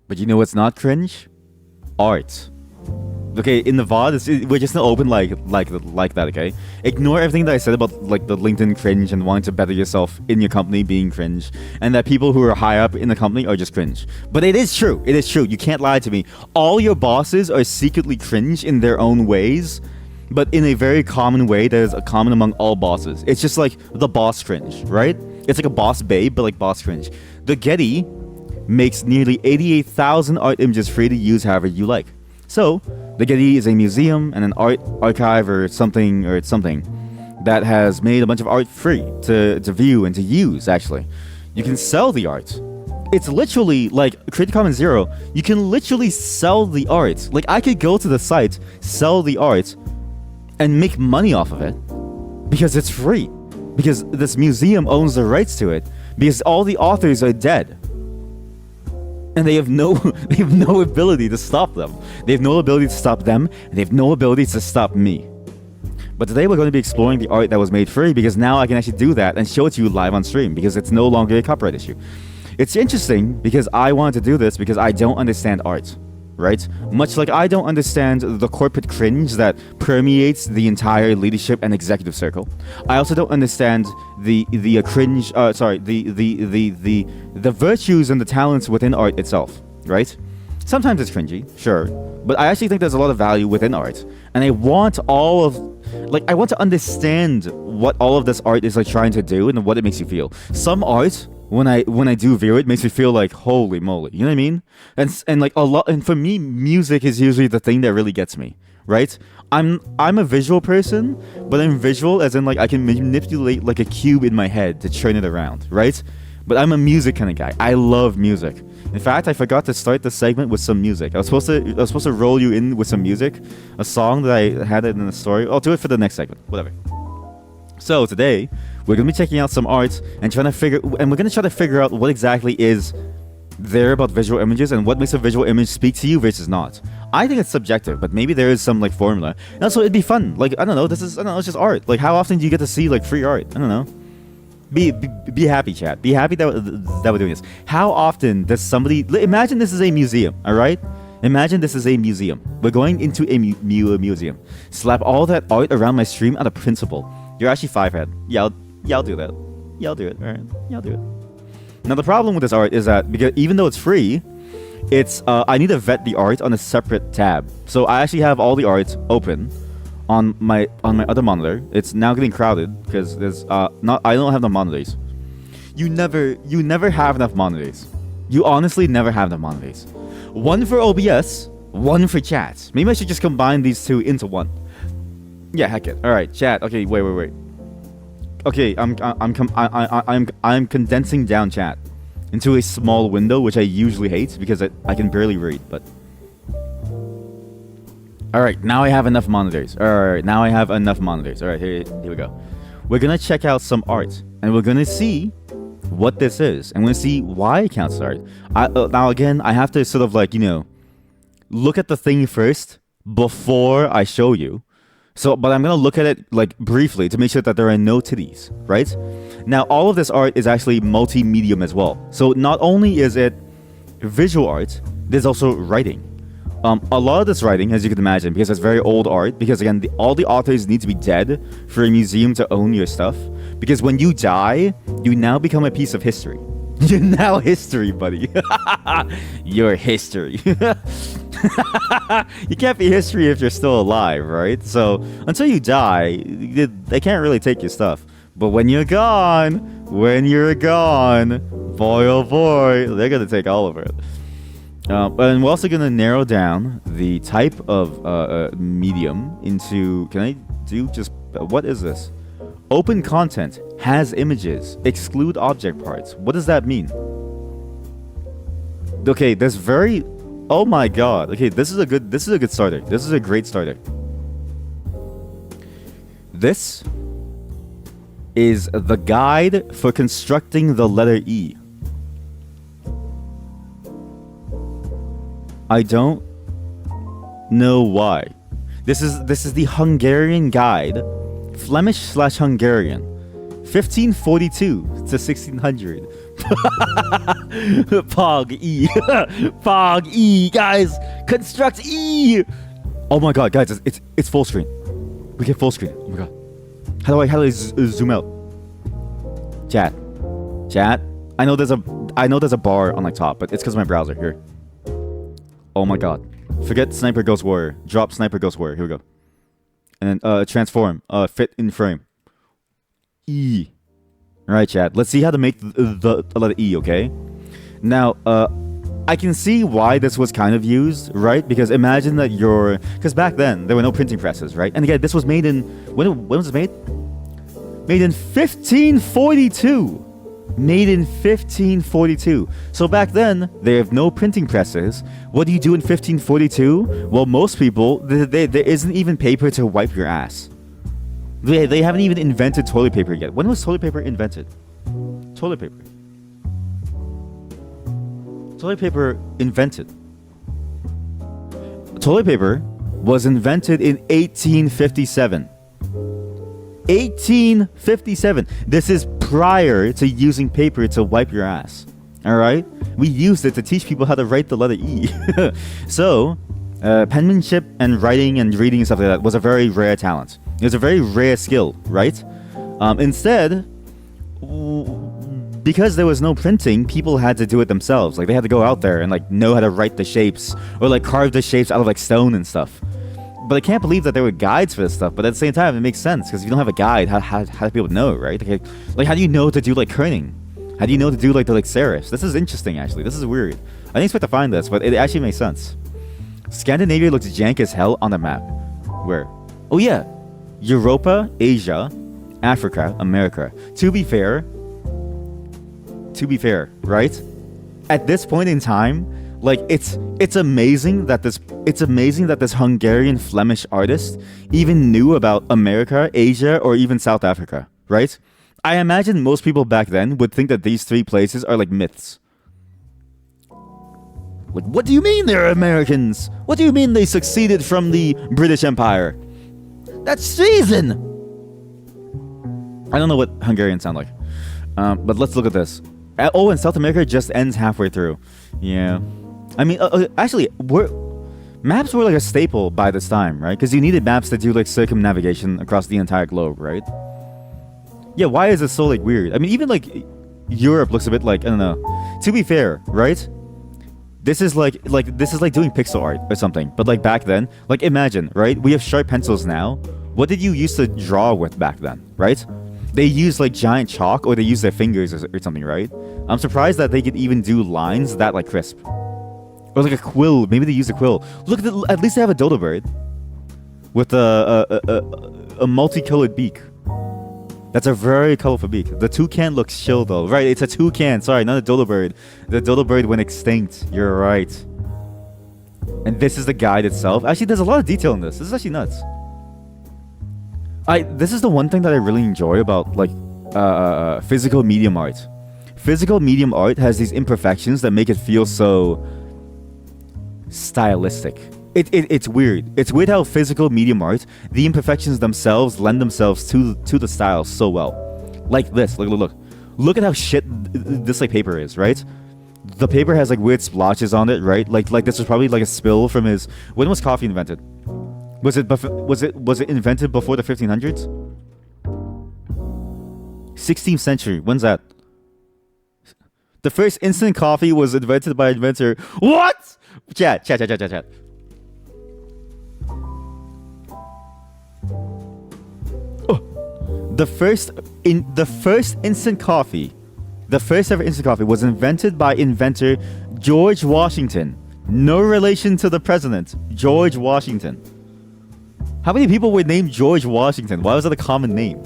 But you know what's not cringe? Art. Okay, in the VOD, we're just not open like that. Okay, ignore everything that I said about like the LinkedIn cringe and wanting to better yourself in your company being cringe, and that people who are high up in the company are just cringe. But it is true. It is true. You can't lie to me. All your bosses are secretly cringe in their own ways, but in a very common way that is common among all bosses. It's just like the boss cringe, right? It's like a boss babe, but like boss cringe. The Getty makes nearly 88,000 art images free to use however you like. So, the Getty is a museum and an art archive or something that has made a bunch of art free to view and to use, actually. You can sell the art. It's literally like Creative Commons Zero. You can literally sell the art. Like, I could go to the site, sell the art, and make money off of it because it's free. Because this museum owns the rights to it. Because all the authors are dead. And they have no ability to stop them. They have no ability to stop them, and they have no ability to stop me. But today we're going to be exploring the art that was made free, because now I can actually do that and show it to you live on stream, because it's no longer a copyright issue. It's interesting because I wanted to do this because I don't understand art, right? Much like I don't understand the corporate cringe that permeates the entire leadership and executive circle. I also don't understand the virtues and the talents within art itself, right? Sometimes it's cringy, sure, but I actually think there's a lot of value within art, and I want to understand what all of this art is like trying to do and what it makes you feel. Some art, when I do view it, makes me feel like, holy moly, you know what I mean? And like a lot, and for me, music is usually the thing that really gets me, right? I'm a visual person, but I'm visual as in like I can manipulate like a cube in my head to turn it around, right? But I'm a music kind of guy. I love music. In fact, I forgot to start the segment with some music. I was supposed to roll you in with some music, a song that I had in the story. I'll do it for the next segment, whatever. So today we're gonna be checking out some art and we're gonna try to figure out what exactly is there about visual images and what makes a visual image speak to you versus not. I think it's subjective, but maybe there is some like formula. And also, it'd be fun. Like I don't know, it's just art. Like how often do you get to see like free art? I don't know. Be happy, chat. Be happy that we're doing this. How often does somebody imagine this is a museum? All right. Imagine this is a museum. We're going into a museum. Slap all that art around my stream out of principle. You're actually 5head. Yeah, I'll do that. Yeah, I'll do it. All right. Yeah, I'll do it. Now the problem with this art is that because even though it's free, it's I need to vet the art on a separate tab. So I actually have all the art open on my other monitor. It's now getting crowded because there's I don't have enough monitors. You never have enough monitors. You honestly never have enough monitors. One for OBS, one for chat. Maybe I should just combine these two into one. Yeah, heck it. All right, chat. Okay, wait. Okay, I'm condensing down chat into a small window, which I usually hate because I can barely read. But all right, now I have enough monitors. All right, here we go. We're gonna check out some art, and we're gonna see what this is, and we're gonna see why it counts as art. Now again, I have to sort of like look at the thing first before I show you. So, but I'm gonna look at it like briefly to make sure that there are no titties, right? Now, all of this art is actually multi-medium as well. So not only is it visual art, there's also writing. A lot of this writing, as you can imagine, because it's very old art, because again, all the authors need to be dead for a museum to own your stuff. Because when you die, you now become a piece of history. You're now history, buddy. You're history. You can't be history if you're still alive, right? So until you die, they can't really take your stuff. But when you're gone, boy oh boy, they're gonna take all of it. And we're also gonna narrow down the type of medium into. Can I do just what is this? Open content has images. Exclude object parts. What does that mean? Okay, there's very. Oh my god. Okay, this is a good starter. This is a great starter. This is the guide for constructing the letter E. I don't know why. This is the Hungarian guide, Flemish/Hungarian, 1542 to 1600. Pog E. Pog E, guys. Construct E. Oh my god, guys, it's full screen. We get full screen. Oh my god. How do I zoom out? Chat. I know there's a bar on like top, but it's because of my browser here. Oh my god. Forget Sniper Ghost Warrior. Drop Sniper Ghost Warrior. Here we go. And then transform. Fit in frame. E. Alright, chat. Let's see how to make the letter E, okay? Now, I can see why this was kind of used, right? Because imagine that because back then, there were no printing presses, right? And again, this was made in... When was it made? Made in 1542. Made in 1542. So back then, they have no printing presses. What do you do in 1542? Well, most people, there isn't even paper to wipe your ass. They haven't even invented toilet paper yet. When was toilet paper invented? Toilet paper invented. Toilet paper was invented in 1857. 1857. This is prior to using paper to wipe your ass. Alright? We used it to teach people how to write the letter E. So, penmanship and writing and reading and stuff like that was a very rare talent. It was a very rare skill, right? Instead, because there was no printing, people had to do it themselves. Like, they had to go out there and like know how to write the shapes or like carve the shapes out of like stone and stuff. But I can't believe that there were guides for this stuff. But at the same time, it makes sense because if you don't have a guide, how do people know, right? Like how do you know to do like kerning? How do you know to do like the like serifs? This is interesting, actually. This is weird. I didn't expect to find this, but it actually makes sense. Scandinavia looks jank as hell on the map. Where? Oh yeah, Europa, Asia, Africa, America. To be fair, right? At this point in time, like it's amazing that this Hungarian Flemish artist even knew about America, Asia, or even South Africa, right? I imagine most people back then would think that these three places are like myths. Like, what do you mean they're Americans? What do you mean they succeeded from the British Empire? That's treason! I don't know what Hungarians sound like. But let's look at this. Oh, and South America just ends halfway through. Yeah. I mean, actually, maps were like a staple by this time, right? Because you needed maps to do like circumnavigation across the entire globe, right? Yeah, why is this so like weird? I mean, even like Europe looks a bit like, I don't know. To be fair, right? This is like doing pixel art or something. But like back then, like imagine, right? We have sharp pencils now. What did you used to draw with back then, right? They use like giant chalk or they use their fingers or something, right? I'm surprised that they could even do lines that like crisp. Or like a quill. Maybe they use a quill. Look at at least they have a dodo bird with a multicolored beak. That's a very colorful beak. The toucan looks chill though. Right, it's a toucan. Sorry, not a dodo bird. The dodo bird went extinct. You're right. And this is the guide itself. Actually, there's a lot of detail in this. This is actually nuts. This is the one thing that I really enjoy about like physical medium art. Physical medium art has these imperfections that make it feel so stylistic. It's weird. It's weird how physical medium art, the imperfections themselves lend themselves to the style so well. Like this. Look at how shit this like paper is, right? The paper has like weird splotches on it, right? Like this was probably like a spill from his. When was coffee invented? Was it invented before the 1500s? 16th century. When's that? The first instant coffee was invented by inventor. What? Chat. Oh. The first instant coffee, the first ever instant coffee was invented by inventor George Washington. No relation to the president, George Washington. How many people were named George Washington? Why was that a common name?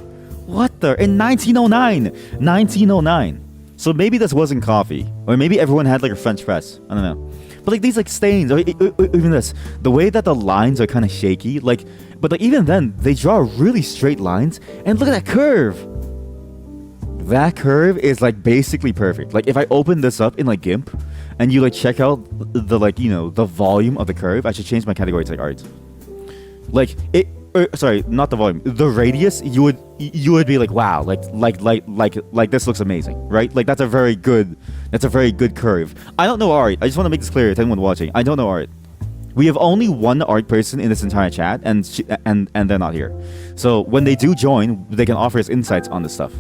What the? In 1909. 1909. So maybe this wasn't coffee. Or maybe everyone had like a French press. I don't know. But like these like stains, or even this. The way that the lines are kind of shaky. But like even then, they draw really straight lines. And look at that curve. That curve is like basically perfect. Like if I open this up in like GIMP, and you like check out the like, you know, the volume of the curve, I should change my category to like art. Like it sorry, not the volume, the radius, you would be like, wow, like this looks amazing, right? Like that's a very good curve. I don't know art. I just want to make this clear to anyone watching. I don't know art. We have only one art person in this entire chat, and they're not here. So when they do join, they can offer us insights on this stuff.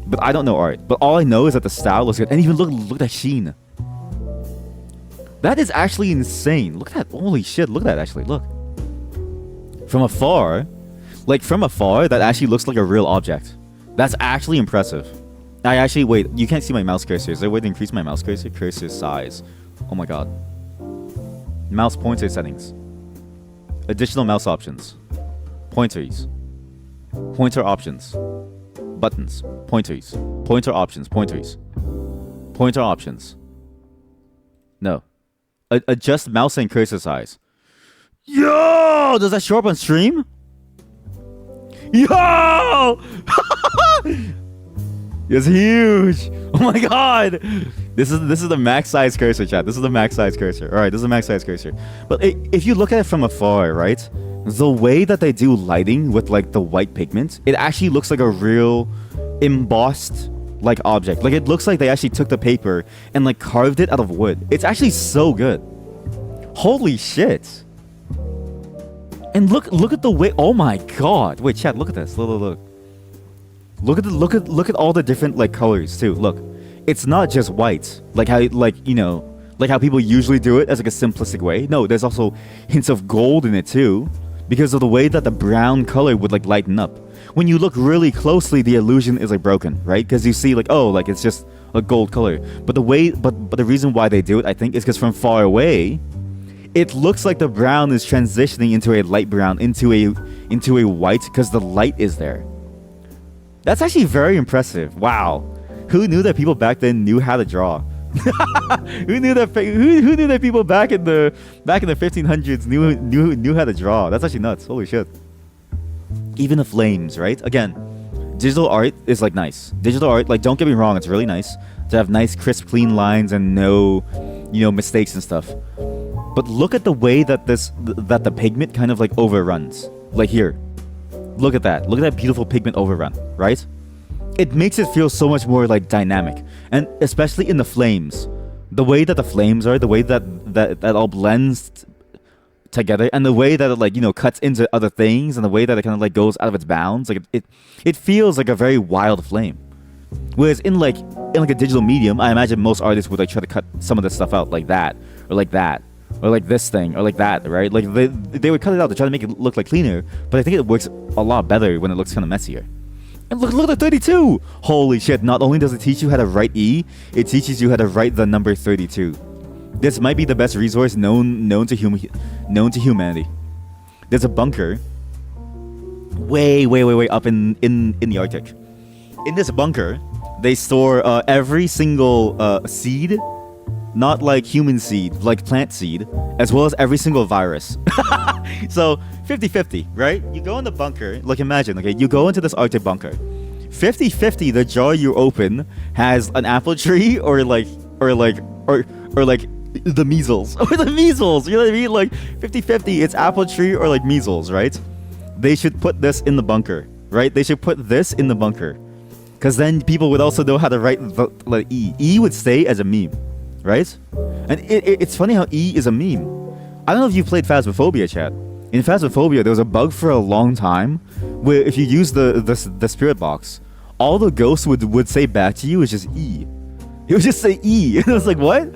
But I don't know art. But all I know is that the style looks good, and even look at that sheen. That is actually insane. Look at that. Holy shit. Look at that, actually. Look. From afar, that actually looks like a real object. That's actually impressive. Wait, you can't see my mouse cursor. Is there a way to increase my mouse cursor? Cursor size. Oh my god. Mouse pointer settings. Additional mouse options. Pointers. Pointer options. Buttons. Pointers. Pointer options. Pointers. Pointer options. No. Adjust mouse and cursor size. Yo! Does that show up on stream? Yo! It's huge! Oh my god! This is the max size cursor, chat. This is the max size cursor. Alright, this is the max size cursor. But if you look at it from afar, right? The way that they do lighting with like the white pigment, it actually looks like a real embossed like object. Like it looks like they actually took the paper and like carved it out of wood. It's actually so good. Holy shit. And look at the way. Oh my god. Wait, chat, look at this. Look. Look at all the different like colors too. Look. It's not just white. Like how how people usually do it as like a simplistic way. No, there's also hints of gold in it too, because of the way that the brown color would like lighten up. When you look really closely, the illusion is like broken, right? Because you see like, oh, like it's just a gold color. But the reason why they do it, I think, is because from far away, it looks like the brown is transitioning into a light brown, into a white, because the light is there. That's actually very impressive. Wow, who knew that people back then knew how to draw? Who knew that people back in the 1500s knew how to draw? That's actually nuts. Holy shit. Even the flames, right? Again, digital art is like nice. Digital art, like, don't get me wrong, it's really nice to have nice, crisp, clean lines and no, mistakes and stuff. But look at the way that the pigment kind of like overruns. Like here. Look at that. Look at that beautiful pigment overrun, right? It makes it feel so much more like dynamic. And especially in the flames. The way that the flames are, the way that all blends together, and the way that it like, cuts into other things, and the way that it kind of like goes out of its bounds. Like it feels like a very wild flame. Whereas in like a digital medium, I imagine most artists would like try to cut some of this stuff out like that, or like that, or like this thing, or like that, right? Like they would cut it out to try to make it look like cleaner, but I think it works a lot better when it looks kind of messier. And look at the 32! Holy shit, not only does it teach you how to write E, it teaches you how to write the number 32. This might be the best resource known to humanity. There's a bunker way up in the Arctic. In this bunker, they store every single seed, not like human seed, like plant seed, as well as every single virus. So 50-50, right? You go in the bunker, like imagine, okay, you go into this Arctic bunker. 50-50, the jar you open has an apple tree or like the measles. Or the measles, you know what I mean? Like 50-50, it's apple tree or like measles, right? They should put this in the bunker, right? They should put this in the bunker. Because then people would also know how to write the like E. E would stay as a meme, right? And it's funny how E is a meme. I don't know if you played Phasmophobia, chat. In Phasmophobia, there was a bug for a long time where if you use the spirit box, all the ghosts would say back to you is just E. It would just say E. And I was like, what?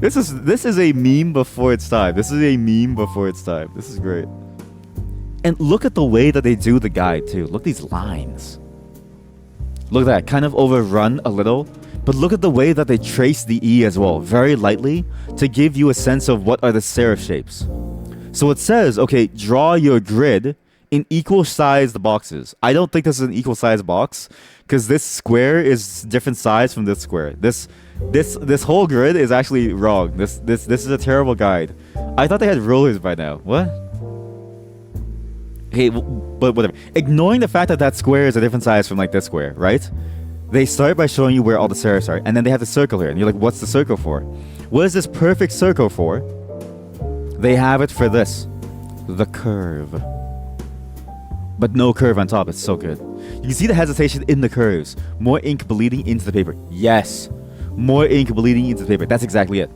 This is a meme before its time. This is a meme before its time. This is great. And look at the way that they do the guide too. Look at these lines. Look at that, kind of overrun a little. But look at the way that they trace the E as well, very lightly, to give you a sense of what are the serif shapes. So it says, okay, draw your grid in equal sized boxes. I don't think this is an equal sized box, because this square is different size from this square. This whole grid is actually wrong. This is a terrible guide. I thought they had rulers by now. What? Okay, but whatever. Ignoring the fact that that square is a different size from like this square, right? They start by showing you where all the serifs are, and then they have the circle here, and you're like, what's the circle for? What is this perfect circle for? They have it for this. The curve. but no curve on top. It's so good. You can see the hesitation in the curves. More ink bleeding into the paper. Yes. More ink bleeding into the paper. That's exactly it.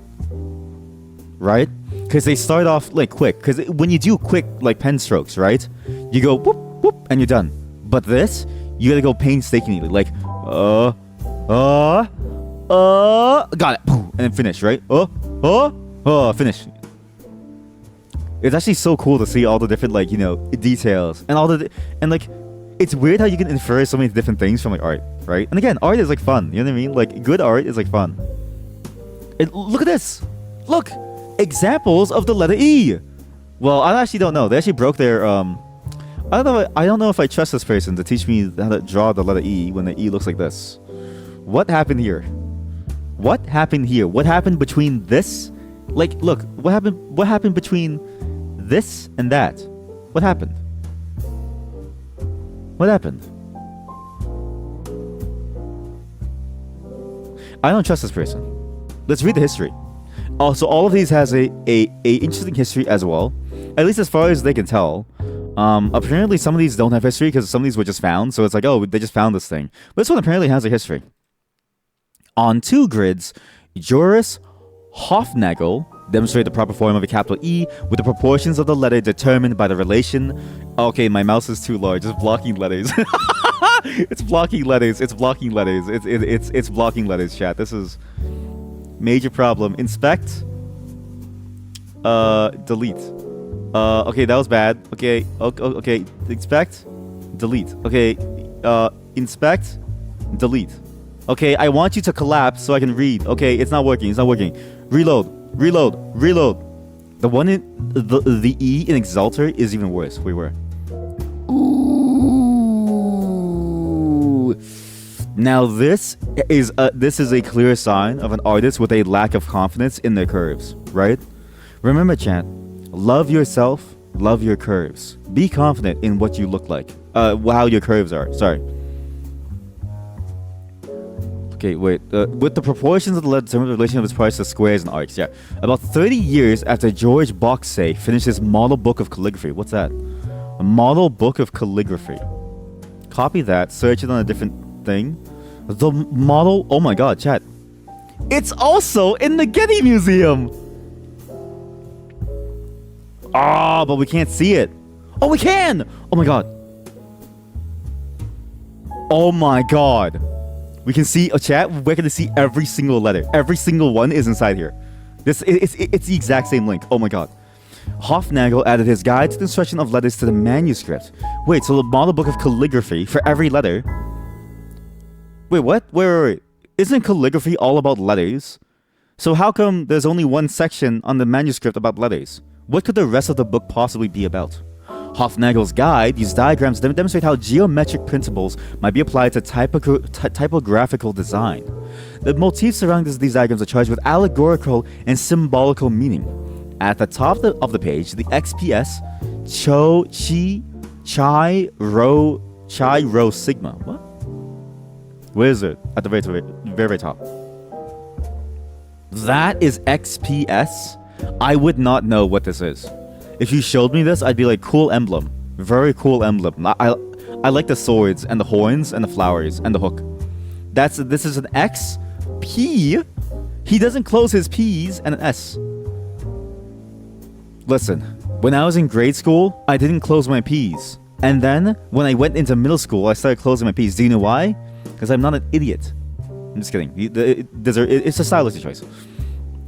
Right? Because they start off like quick. Because when you do quick like pen strokes, right? You go whoop, whoop, and you're done. But this, you gotta go painstakingly. Like, got it. And then finish, right? Finish. It's actually so cool to see all the different, like, you know, details and all the and like, it's weird how you can infer so many different things from like art, right? And again, art is like fun. You know what I mean? Like, good art is like fun. Look at this. Look, examples of the letter E. Well, I actually don't know. They actually broke their I don't know if I trust this person to teach me how to draw the letter E when the E looks like this. What happened here? What happened here? What happened between this? Like, look, what happened between this and that? What happened? What happened? I don't trust this person. Let's read the history. Also, all of these has a interesting history as well. At least as far as they can tell. Apparently some of these don't have history because some of these were just found. So it's like, oh, they just found this thing. But this one apparently has a history. On 2 grids, Joris Hofnagel demonstrated the proper form of a capital E with the proportions of the letter determined by the relation. Okay, my mouse is too large. It's blocking letters. It's blocking letters. It's blocking letters. It's blocking letters, chat. This is major problem. Inspect. Delete. Okay, that was bad. Okay, okay. Inspect. Delete. Okay, inspect. Delete. Okay, I want you to collapse so I can read. Okay, it's not working. It's not working. Reload. Reload. Reload. The one in the E in Exalter is even worse. We were. Ooh. Now this is a clear sign of an artist with a lack of confidence in their curves, right? Remember, chat. Love yourself. Love your curves. Be confident in what you look like. How your curves are. Sorry. Okay, wait. With the proportions of the letter determine the relation of its parts to squares and arcs. Yeah. About 30 years after George Boxay finished his model book of calligraphy. What's that? A model book of calligraphy. Copy that. Search it on a different thing. The model. Oh my god, chat. It's also in the Getty Museum. Ah, but we can't see it. Oh, we can. Oh my god. Oh my god. We can see a chat. We're gonna see every single letter. Every single one is inside here. It's the exact same link. Oh my god. Hofnagel added his guide to the instruction of letters to the manuscript. Wait, so the model book of calligraphy for every letter. Wait, what? Wait. Isn't calligraphy all about letters? So how come there's only one section on the manuscript about letters? What could the rest of the book possibly be about? Hofnagel's guide used diagrams to demonstrate how geometric principles might be applied to typographical design. The motifs surrounding these diagrams are charged with allegorical and symbolical meaning. At the top of the page, the XPS, Cho, Chi, Chai, Rho, Sigma. What? Where is it? At the very top. That is XPS? I would not know what this is. If you showed me this, I'd be like, cool emblem. Very cool emblem. I like the swords and the horns and the flowers and the hook. This is an X, P. He doesn't close his P's and an S. Listen, when I was in grade school, I didn't close my P's. And then, when I went into middle school, I started closing my P's. Do you know why? Because I'm not an idiot. I'm just kidding. It's a stylistic choice.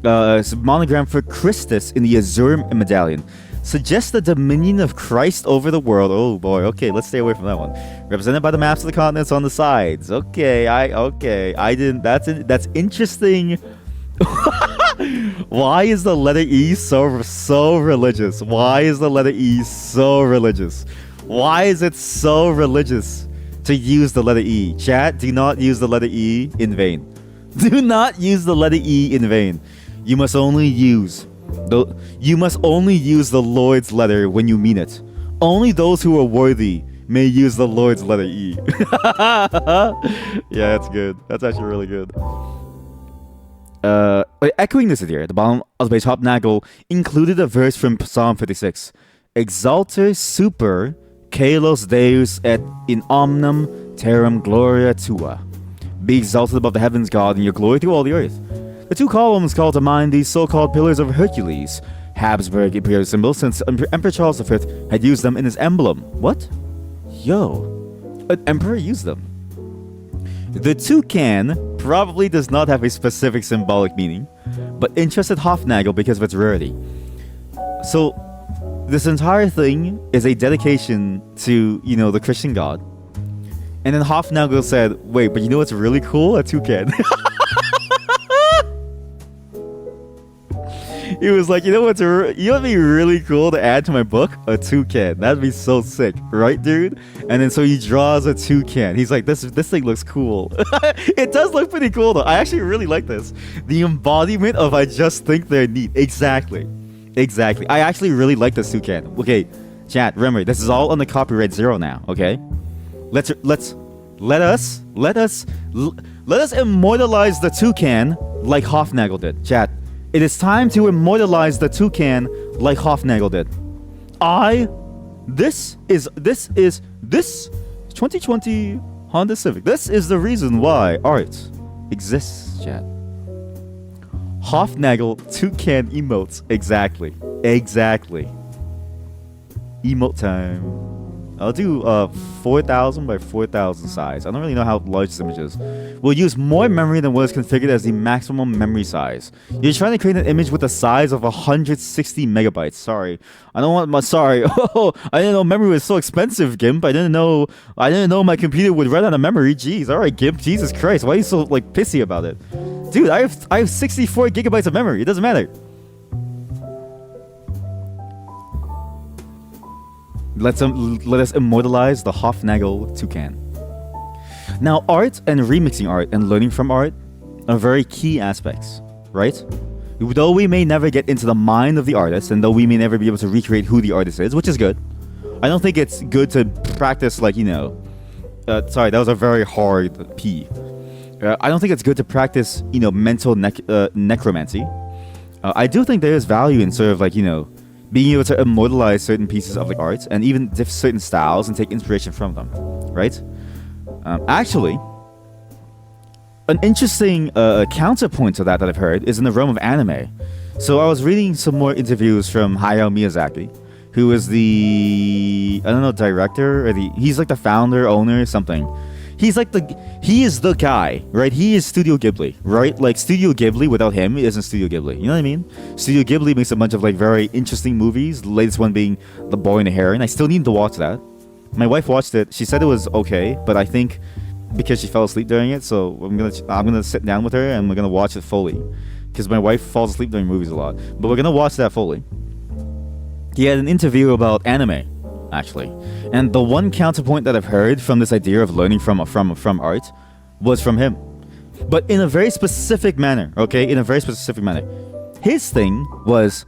It's a monogram for Christus in the Azure medallion. Suggests the dominion of Christ over the world. Oh boy, okay, let's stay away from that one. Represented by the maps of the continents on the sides. Okay, I didn't. That's interesting. Why is the letter E so religious? Why is the letter E so religious? Why is it so religious to use the letter E? Chat, do not use the letter E in vain. Do not use the letter E in vain. You must only use the Lord's letter when you mean it. Only those who are worthy may use the Lord's letter E. Yeah, that's good. That's actually really good. Echoing this here, at the bottom of the page, Hofnagel included a verse from Psalm 56. Exalter super Kalos Deus et in omnem terram gloria tua. Be exalted above the heavens, God, and your glory through all the earth. The two columns call to mind these so-called pillars of Hercules, Habsburg imperial symbol, since Emperor Charles V had used them in his emblem. What? Yo, an emperor used them. The toucan probably does not have a specific symbolic meaning, but interested Hofnagel because of its rarity. So, this entire thing is a dedication to, the Christian God. And then Hofnagel said, wait, but you know what's really cool? A toucan. He was like, you know what'd be really cool to add to my book? A toucan. That'd be so sick, right, dude? And then so he draws a toucan. He's like, this thing looks cool. It does look pretty cool though. I actually really like this. The embodiment of I just think they're neat. Exactly. I actually really like this toucan. Okay, chat. Remember, this is all on the copyright 0 now. Okay, let us immortalize the toucan like Hofnagel did. Chat. It is time to immortalize the toucan like Hofnagel did. This 2020 Honda Civic. This is the reason why art exists, chat. Hofnagel toucan emotes. Exactly. Emote time. I'll do 4,000 by 4,000 size. I don't really know how large this image is. We'll use more memory than what is configured as the maximum memory size. You're trying to create an image with a size of 160 megabytes. Sorry. I don't want my... Sorry. Oh, I didn't know memory was so expensive, Gimp. I didn't know my computer would run out of memory. Jeez. Alright, Gimp. Jesus Christ. Why are you so, pissy about it? Dude, I have 64 gigabytes of memory. It doesn't matter. Let us immortalize the Hofnagel toucan. Now, art and remixing art and learning from art are very key aspects, right? Though we may never get into the mind of the artist, and though we may never be able to recreate who the artist is, which is good, I don't think it's good to practice sorry, that was a very hard P. I don't think it's good to practice, mental necromancy. I do think there is value in sort of being able to immortalize certain pieces of art and even certain styles and take inspiration from them, right? Actually, an interesting counterpoint to that I've heard is in the realm of anime. So I was reading some more interviews from Hayao Miyazaki, who is the director or he's like the founder, owner, something. He is the guy, right? He is Studio Ghibli, right? Like Studio Ghibli without him isn't Studio Ghibli. You know what I mean? Studio Ghibli makes a bunch of very interesting movies. The latest one being The Boy and the Heron. I still need to watch that. My wife watched it. She said it was okay, but I think because she fell asleep during it, so I'm gonna sit down with her and we're gonna watch it fully. Because my wife falls asleep during movies a lot, but we're gonna watch that fully. He had an interview about anime, actually, and the one counterpoint that I've heard from this idea of learning from art was from him, but in a very specific manner. Okay, in a very specific manner. His thing was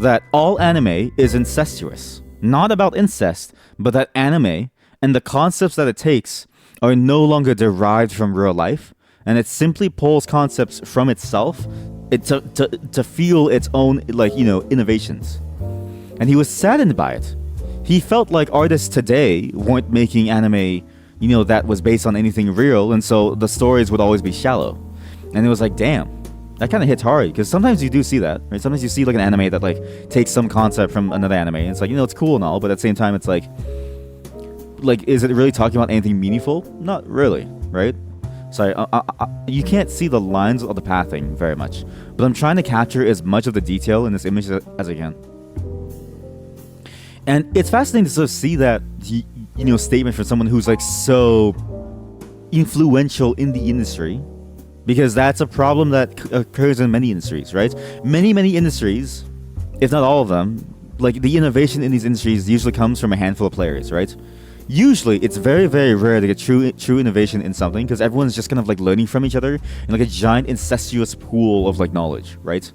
that all anime is incestuous, not about incest, but that anime and the concepts that it takes are no longer derived from real life, and it simply pulls concepts from itself to feel its own innovations. And he was saddened by it. He felt like artists today weren't making anime, that was based on anything real, and so the stories would always be shallow. And it was like, damn, that kind of hits hard, because sometimes you do see that, right? Sometimes you see an anime that takes some concept from another anime, and it's it's cool and all, but at the same time, it's like, is it really talking about anything meaningful? Not really, right? Sorry, you can't see the lines of the pathing very much, but I'm trying to capture as much of the detail in this image as I can. And it's fascinating to sort of see that, statement from someone who's so influential in the industry, because that's a problem that occurs in many industries, right? Many industries, if not all of them, the innovation in these industries usually comes from a handful of players, right? Usually, it's very, very rare to get true innovation in something, because everyone's just kind of learning from each other in a giant incestuous pool of knowledge, right?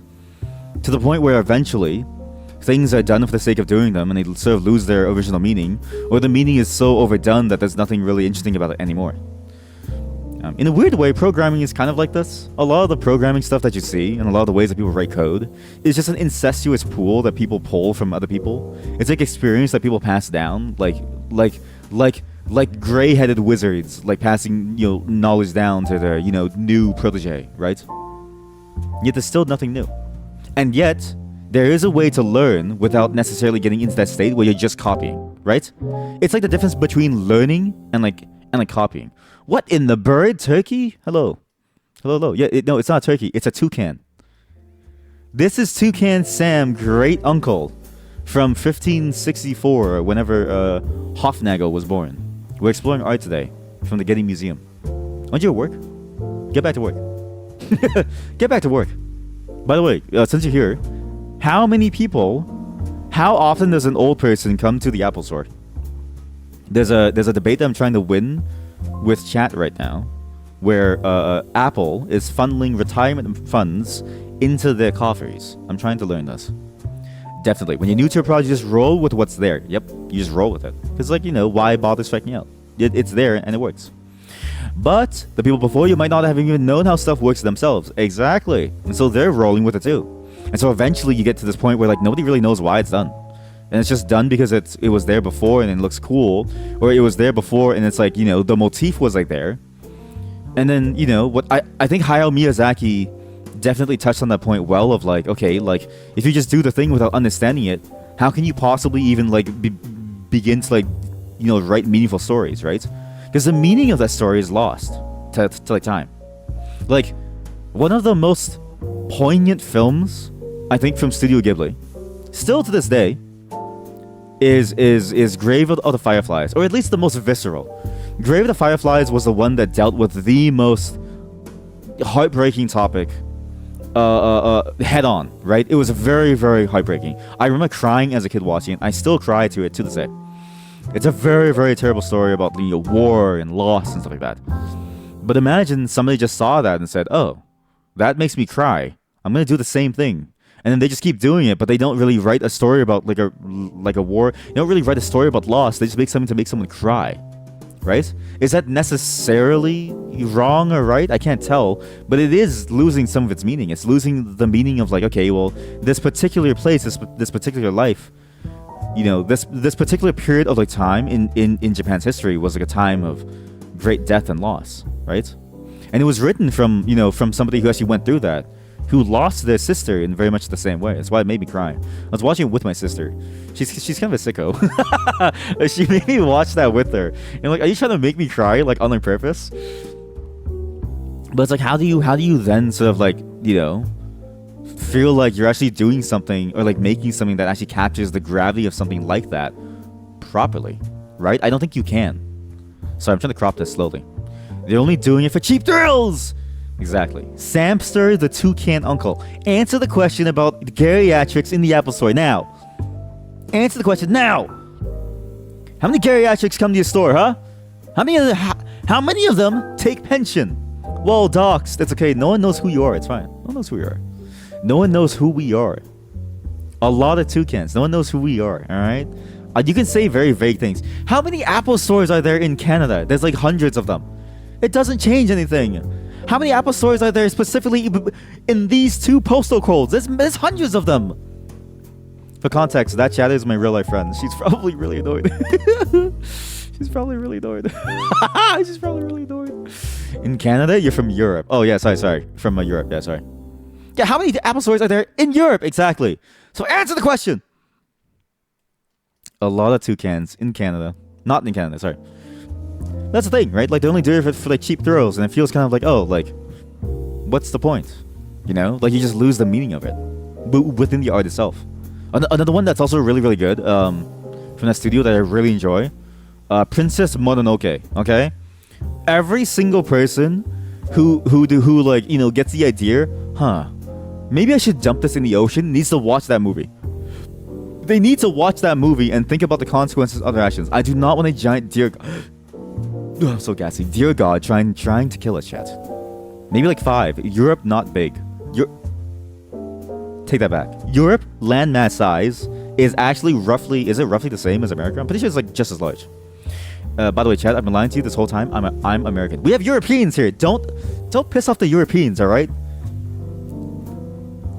To the point where eventually things are done for the sake of doing them, and they sort of lose their original meaning, or the meaning is so overdone that there's nothing really interesting about it anymore. In a weird way, programming is kind of like this. A lot of the programming stuff that you see, and a lot of the ways that people write code, is just an incestuous pool that people pull from other people. It's experience that people pass down, like like like gray-headed wizards, like passing knowledge down to their new protege, right? Yet there's still nothing new, and yet there is a way to learn without necessarily getting into that state where you're just copying, right? It's like the difference between learning and like copying. What in the bird? Turkey? Hello, hello, hello. Yeah, no, it's not a turkey. It's a toucan. This is Toucan Sam, great uncle, from 1564, whenever Hofnagel was born. We're exploring art today from the Getty Museum. Aren't you at work? Get back to work. Get back to work. By the way, since you're here, how often does an old person come to the Apple Store? There's a debate that I'm trying to win with chat right now, where Apple is funneling retirement funds into their coffers. I'm trying to learn this. Definitely. When you're new to a project, just roll with what's there. Yep, you just roll with it. Because, why bother striking out? It's there and it works. But the people before you might not have even known how stuff works themselves. Exactly. And so they're rolling with it too. And so eventually you get to this point where nobody really knows why it's done. And it's just done because it was there before and it looks cool. Or it was there before and it's the motif was there. And then, what I think Hayao Miyazaki definitely touched on that point well of okay, if you just do the thing without understanding it, how can you possibly even begin to write meaningful stories, right? Because the meaning of that story is lost to time. One of the most poignant films I think from Studio Ghibli, still to this day, is Grave of the Fireflies, or at least the most visceral. Grave of the Fireflies was the one that dealt with the most heartbreaking topic head on, right? It was very, very heartbreaking. I remember crying as a kid watching it. I still cry to it to this day. It's a very, very terrible story about war and loss and stuff like that. But imagine somebody just saw that and said, "Oh, that makes me cry. I'm gonna do the same thing." And then they just keep doing it, but they don't really write a story about like a war. They don't really write a story about loss. They just make something to make someone cry. Right? Is that necessarily wrong or right? I can't tell, but it is losing some of its meaning. It's losing the meaning of okay, well, this particular place, this particular life, this particular period of time in Japan's history was a time of great death and loss, right? And it was written from somebody who actually went through that, who lost their sister in very much the same way. That's why it made me cry. I was watching it with my sister. She's kind of a sicko. She made me watch that with her. And are you trying to make me cry on purpose? But it's how do you then sort of feel like you're actually doing something or making something that actually captures the gravity of something like that properly, right? I don't think you can. Sorry, I'm trying to crop this slowly. They're only doing it for cheap thrills. Exactly. Samster the Toucan Uncle. Answer the question about geriatrics in the Apple Store now. Answer the question now. How many geriatrics come to your store, huh? How many of them take pension? Well, docs, that's okay. No one knows who you are. It's fine. No one knows who you are. No one knows who we are. A lot of toucans. No one knows who we are, alright? You can say very vague things. How many Apple stores are there in Canada? There's hundreds of them. It doesn't change anything. How many Apple stores are there specifically in these two postal codes? There's hundreds of them. For context, that chat is my real life friend. She's probably really annoyed. She's probably really annoyed. She's probably really annoyed. In Canada, you're from Europe. Oh yeah, sorry. From Europe, yeah, sorry. Yeah, how many Apple stores are there in Europe? Exactly. So answer the question. A lot of toucans in Canada. Not in Canada, sorry. That's the thing, right? They only do it for cheap thrills, and it feels kind of what's the point? You just lose the meaning of it within the art itself. Another one that's also really, really good from that studio that I really enjoy, Princess Mononoke. Okay, every single person who gets the idea, maybe I should dump this in the ocean, needs to watch that movie. They need to watch that movie and think about the consequences of their actions. I do not want a giant deer. I'm so gassy. Dear God, trying to kill us, chat. Maybe 5. Europe, not big. Take that back. Europe, landmass size, is actually roughly the same as America? I'm pretty sure it's just as large. By the way, chat, I've been lying to you this whole time. I'm American. We have Europeans here. Don't piss off the Europeans, all right?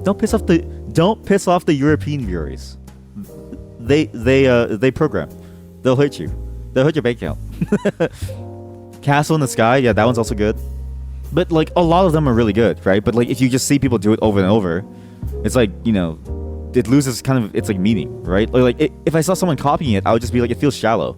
Don't piss off the European viewers. They program. They'll hurt you. They'll hurt your bank account. Castle in the Sky, yeah, that one's also good. But like a lot of them are really good, right? But like if you just see people do it over and over, it's like, you know, it loses kind of its like meaning, right? If I saw someone copying it, I would just be like, it feels shallow.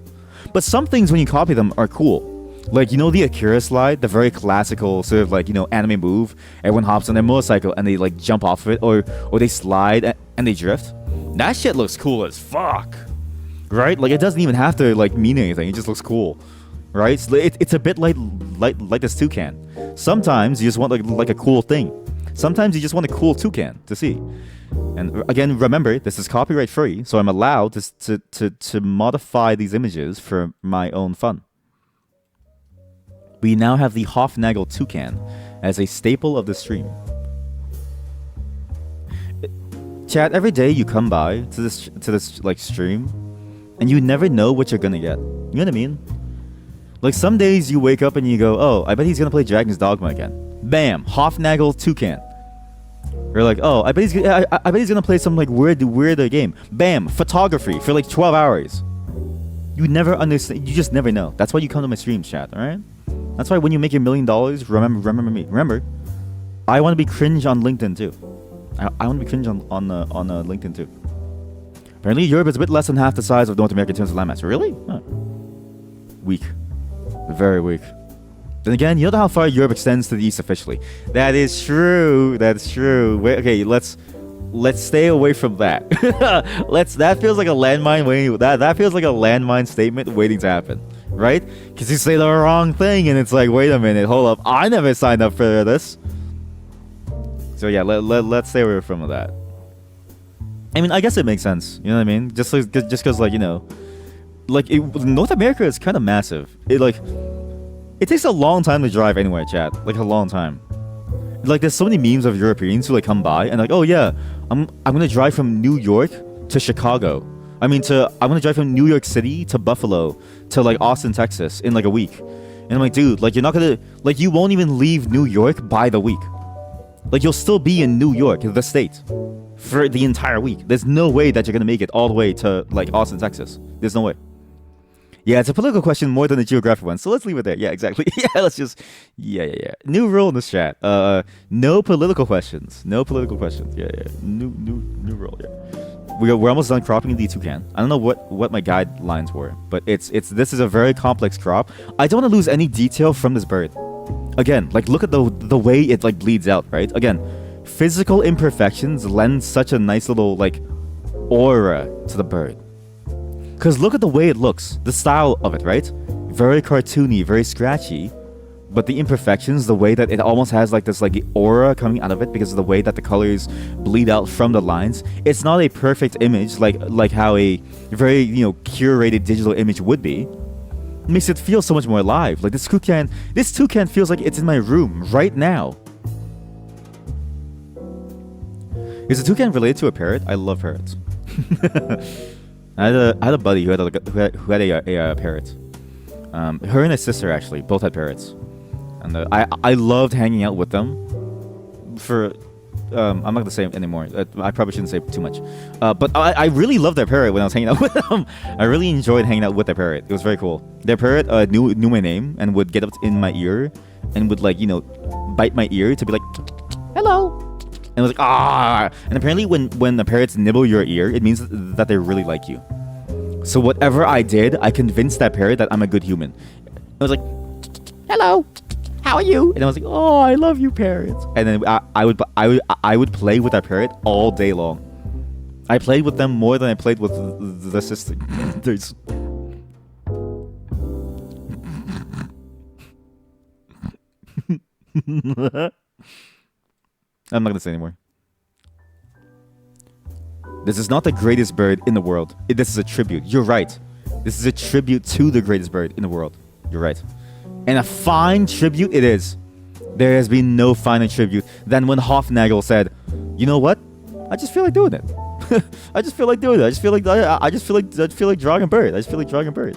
But some things when you copy them are cool. Like, you know, the Akira slide, the very classical sort of like, you know, anime move. Everyone hops on their motorcycle and they like jump off of it, or they slide and they drift. That shit looks cool as fuck, right? Like it doesn't even have to like mean anything. It just looks cool, right? So it's a bit like this toucan. Sometimes you just want like a cool thing. Sometimes you just want a cool toucan to see. And again, remember, this is copyright free, so I'm allowed to modify these images for my own fun. We now have the Hofnagel toucan as a staple of the stream. Chat, every day you come by to this like stream, and you never know what you're gonna get. You know what I mean? Like some days you wake up and you go, oh, I bet he's gonna play Dragon's Dogma again. Bam, Hofnagel toucan. Or like, oh, I bet he's gonna play some like weird game. Bam, photography for like 12 hours. You never understand. You just never know. That's why you come to my streams, chat. All right. That's why when you make $1 million, remember me. Remember, I want to be cringe on LinkedIn too. I want to be cringe on LinkedIn too. Apparently, Europe is a bit less than half the size of North America in terms of landmass. Really? Huh. Weak. Very weak. Then again, you know how far Europe extends to the east officially. That is true. That's true. Wait, okay, let's stay away from that. That feels like a landmine waiting. That feels like a landmine statement waiting to happen. Right? Because you say the wrong thing and it's like, wait a minute, hold up, I never signed up for this. So yeah, let's stay away from that. I mean, I guess it makes sense. You know what I mean? Just because, like, you know, like North America is kind of massive. It takes a long time to drive anywhere, chat. Like a long time. Like there's so many memes of Europeans who like come by and like, oh yeah, I'm gonna drive from New York to Chicago. I'm gonna drive from New York City to Buffalo to like Austin, Texas in like a week. And I'm like, dude, like you're not gonna, like you won't even leave New York by the week. Like you'll still be in New York, the state, for the entire week. There's no way that you're gonna make it all the way to like Austin, Texas. There's no way. Yeah, it's a political question more than a geographic one, so let's leave it there. Yeah, exactly. Yeah, let's just, yeah. New rule in this chat. No political questions. No political questions. Yeah. New rule. Yeah. We're almost done cropping the toucan. I don't know what my guidelines were, but this is a very complex crop. I don't want to lose any detail from this bird. Again, like look at the way it like bleeds out, right? Again, physical imperfections lend such a nice little like aura to the bird. Because look at the way it looks, the style of it, right? Very cartoony, very scratchy. But the imperfections, the way that it almost has like this like aura coming out of it because of the way that the colors bleed out from the lines. It's not a perfect image like how a very, you know, curated digital image would be. It makes it feel so much more alive. Like this toucan feels like it's in my room right now. Is a toucan related to a parrot? I love parrots. I had a buddy who had a parrot. Her and his sister actually both had parrots, and I loved hanging out with them. For I'm not gonna say it anymore. I probably shouldn't say too much. But I really loved their parrot when I was hanging out with them. I really enjoyed hanging out with their parrot. It was very cool. Their parrot knew my name and would get up in my ear and would like, you know, bite my ear to be like, hello. And it was like, ah. And apparently when the parrots nibble your ear, it means that they really like you. So whatever I did, I convinced that parrot that I'm a good human. I was like, hello, how are you? And I was like, oh, I love you, parrots. And then I would play with that parrot all day long. I played with them more than I played with the sister. I'm not gonna say anymore. This is not the greatest bird in the world. This is a tribute. You're right. This is a tribute to the greatest bird in the world. You're right. And a fine tribute it is. There has been no finer tribute than when Hofnagel said, you know what? I just feel like doing it. I just feel like doing it. I just feel like drawing a bird. I just feel like drawing a bird.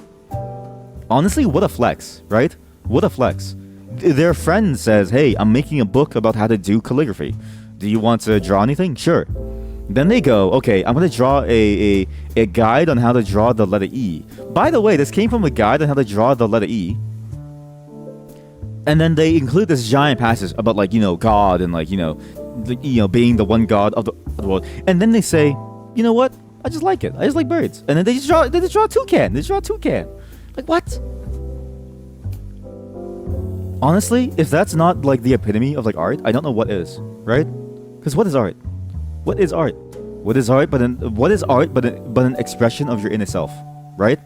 Honestly, what a flex, right? What a flex. Their friend says, hey, I'm making a book about how to do calligraphy. Do you want to draw anything? Sure. Then they go, okay, I'm gonna draw a guide on how to draw the letter E. By the way, this came from a guide on how to draw the letter E. And then they include this giant passage about like, you know, God and like, you know, being the one God of the world. And then they say, you know what? I just like it. I just like birds. And then they just draw a toucan. They draw a toucan. Like what? Honestly, if that's not like the epitome of like art, I don't know what is, right? Because what is art? What is art? What is art but an expression of your inner self, right?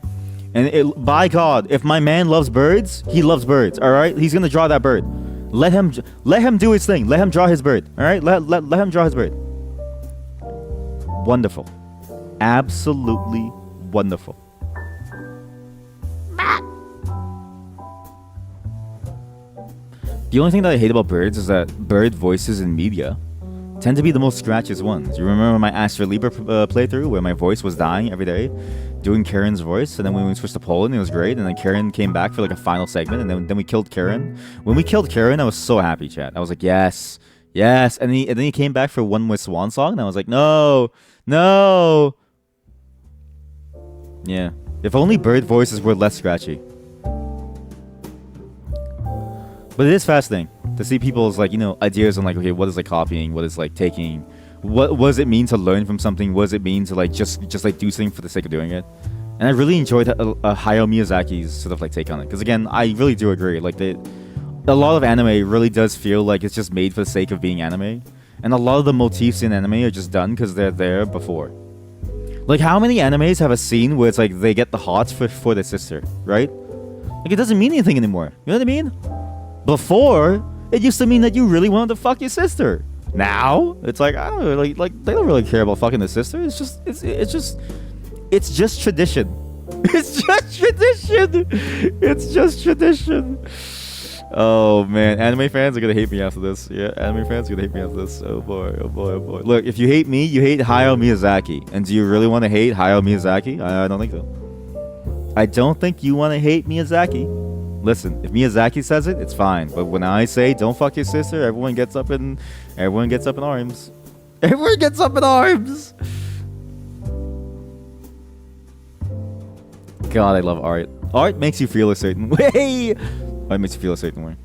And by God, if my man loves birds, he loves birds. All right, he's gonna draw that bird. Let him do his thing. Let him draw his bird. All right, let him draw his bird. Wonderful, absolutely wonderful. The only thing that I hate about birds is that bird voices in media tend to be the most scratchiest ones. You remember my Astra Libra playthrough where my voice was dying every day, doing Karen's voice, and then when we switched to Poland, it was great, and then Karen came back for like a final segment, and then we killed Karen. When we killed Karen, I was so happy, chat. I was like, yes, yes, and then he came back for one more swan song, and I was like, no, no. Yeah, if only bird voices were less scratchy. But it is fascinating to see people's like, you know, ideas on like, okay, what is like copying, what is like taking, what does it mean to learn from something, what does it mean to like just like do something for the sake of doing it. And I really enjoyed Hayao Miyazaki's sort of like take on it, because again, I really do agree, like a lot of anime really does feel like it's just made for the sake of being anime, and a lot of the motifs in anime are just done because they're there before. Like how many animes have a scene where it's like they get the hots for their sister, right? Like it doesn't mean anything anymore, you know what I mean? Before, it used to mean that you really wanted to fuck your sister. Now, it's like, I don't know, like they don't really care about fucking their sister. It's just tradition. It's just tradition. It's just tradition. Oh man, anime fans are gonna hate me after this. Yeah, anime fans are gonna hate me after this. Oh boy, oh boy, oh boy. Look, if you hate me, you hate Hayao Miyazaki. And do you really want to hate Hayao Miyazaki? I don't think so. I don't think you want to hate Miyazaki. Listen, if Miyazaki says it, it's fine. But when I say don't fuck your sister, everyone gets up in arms. Everyone gets up in arms. God, I love art. Art makes you feel a certain way. Art makes you feel a certain way.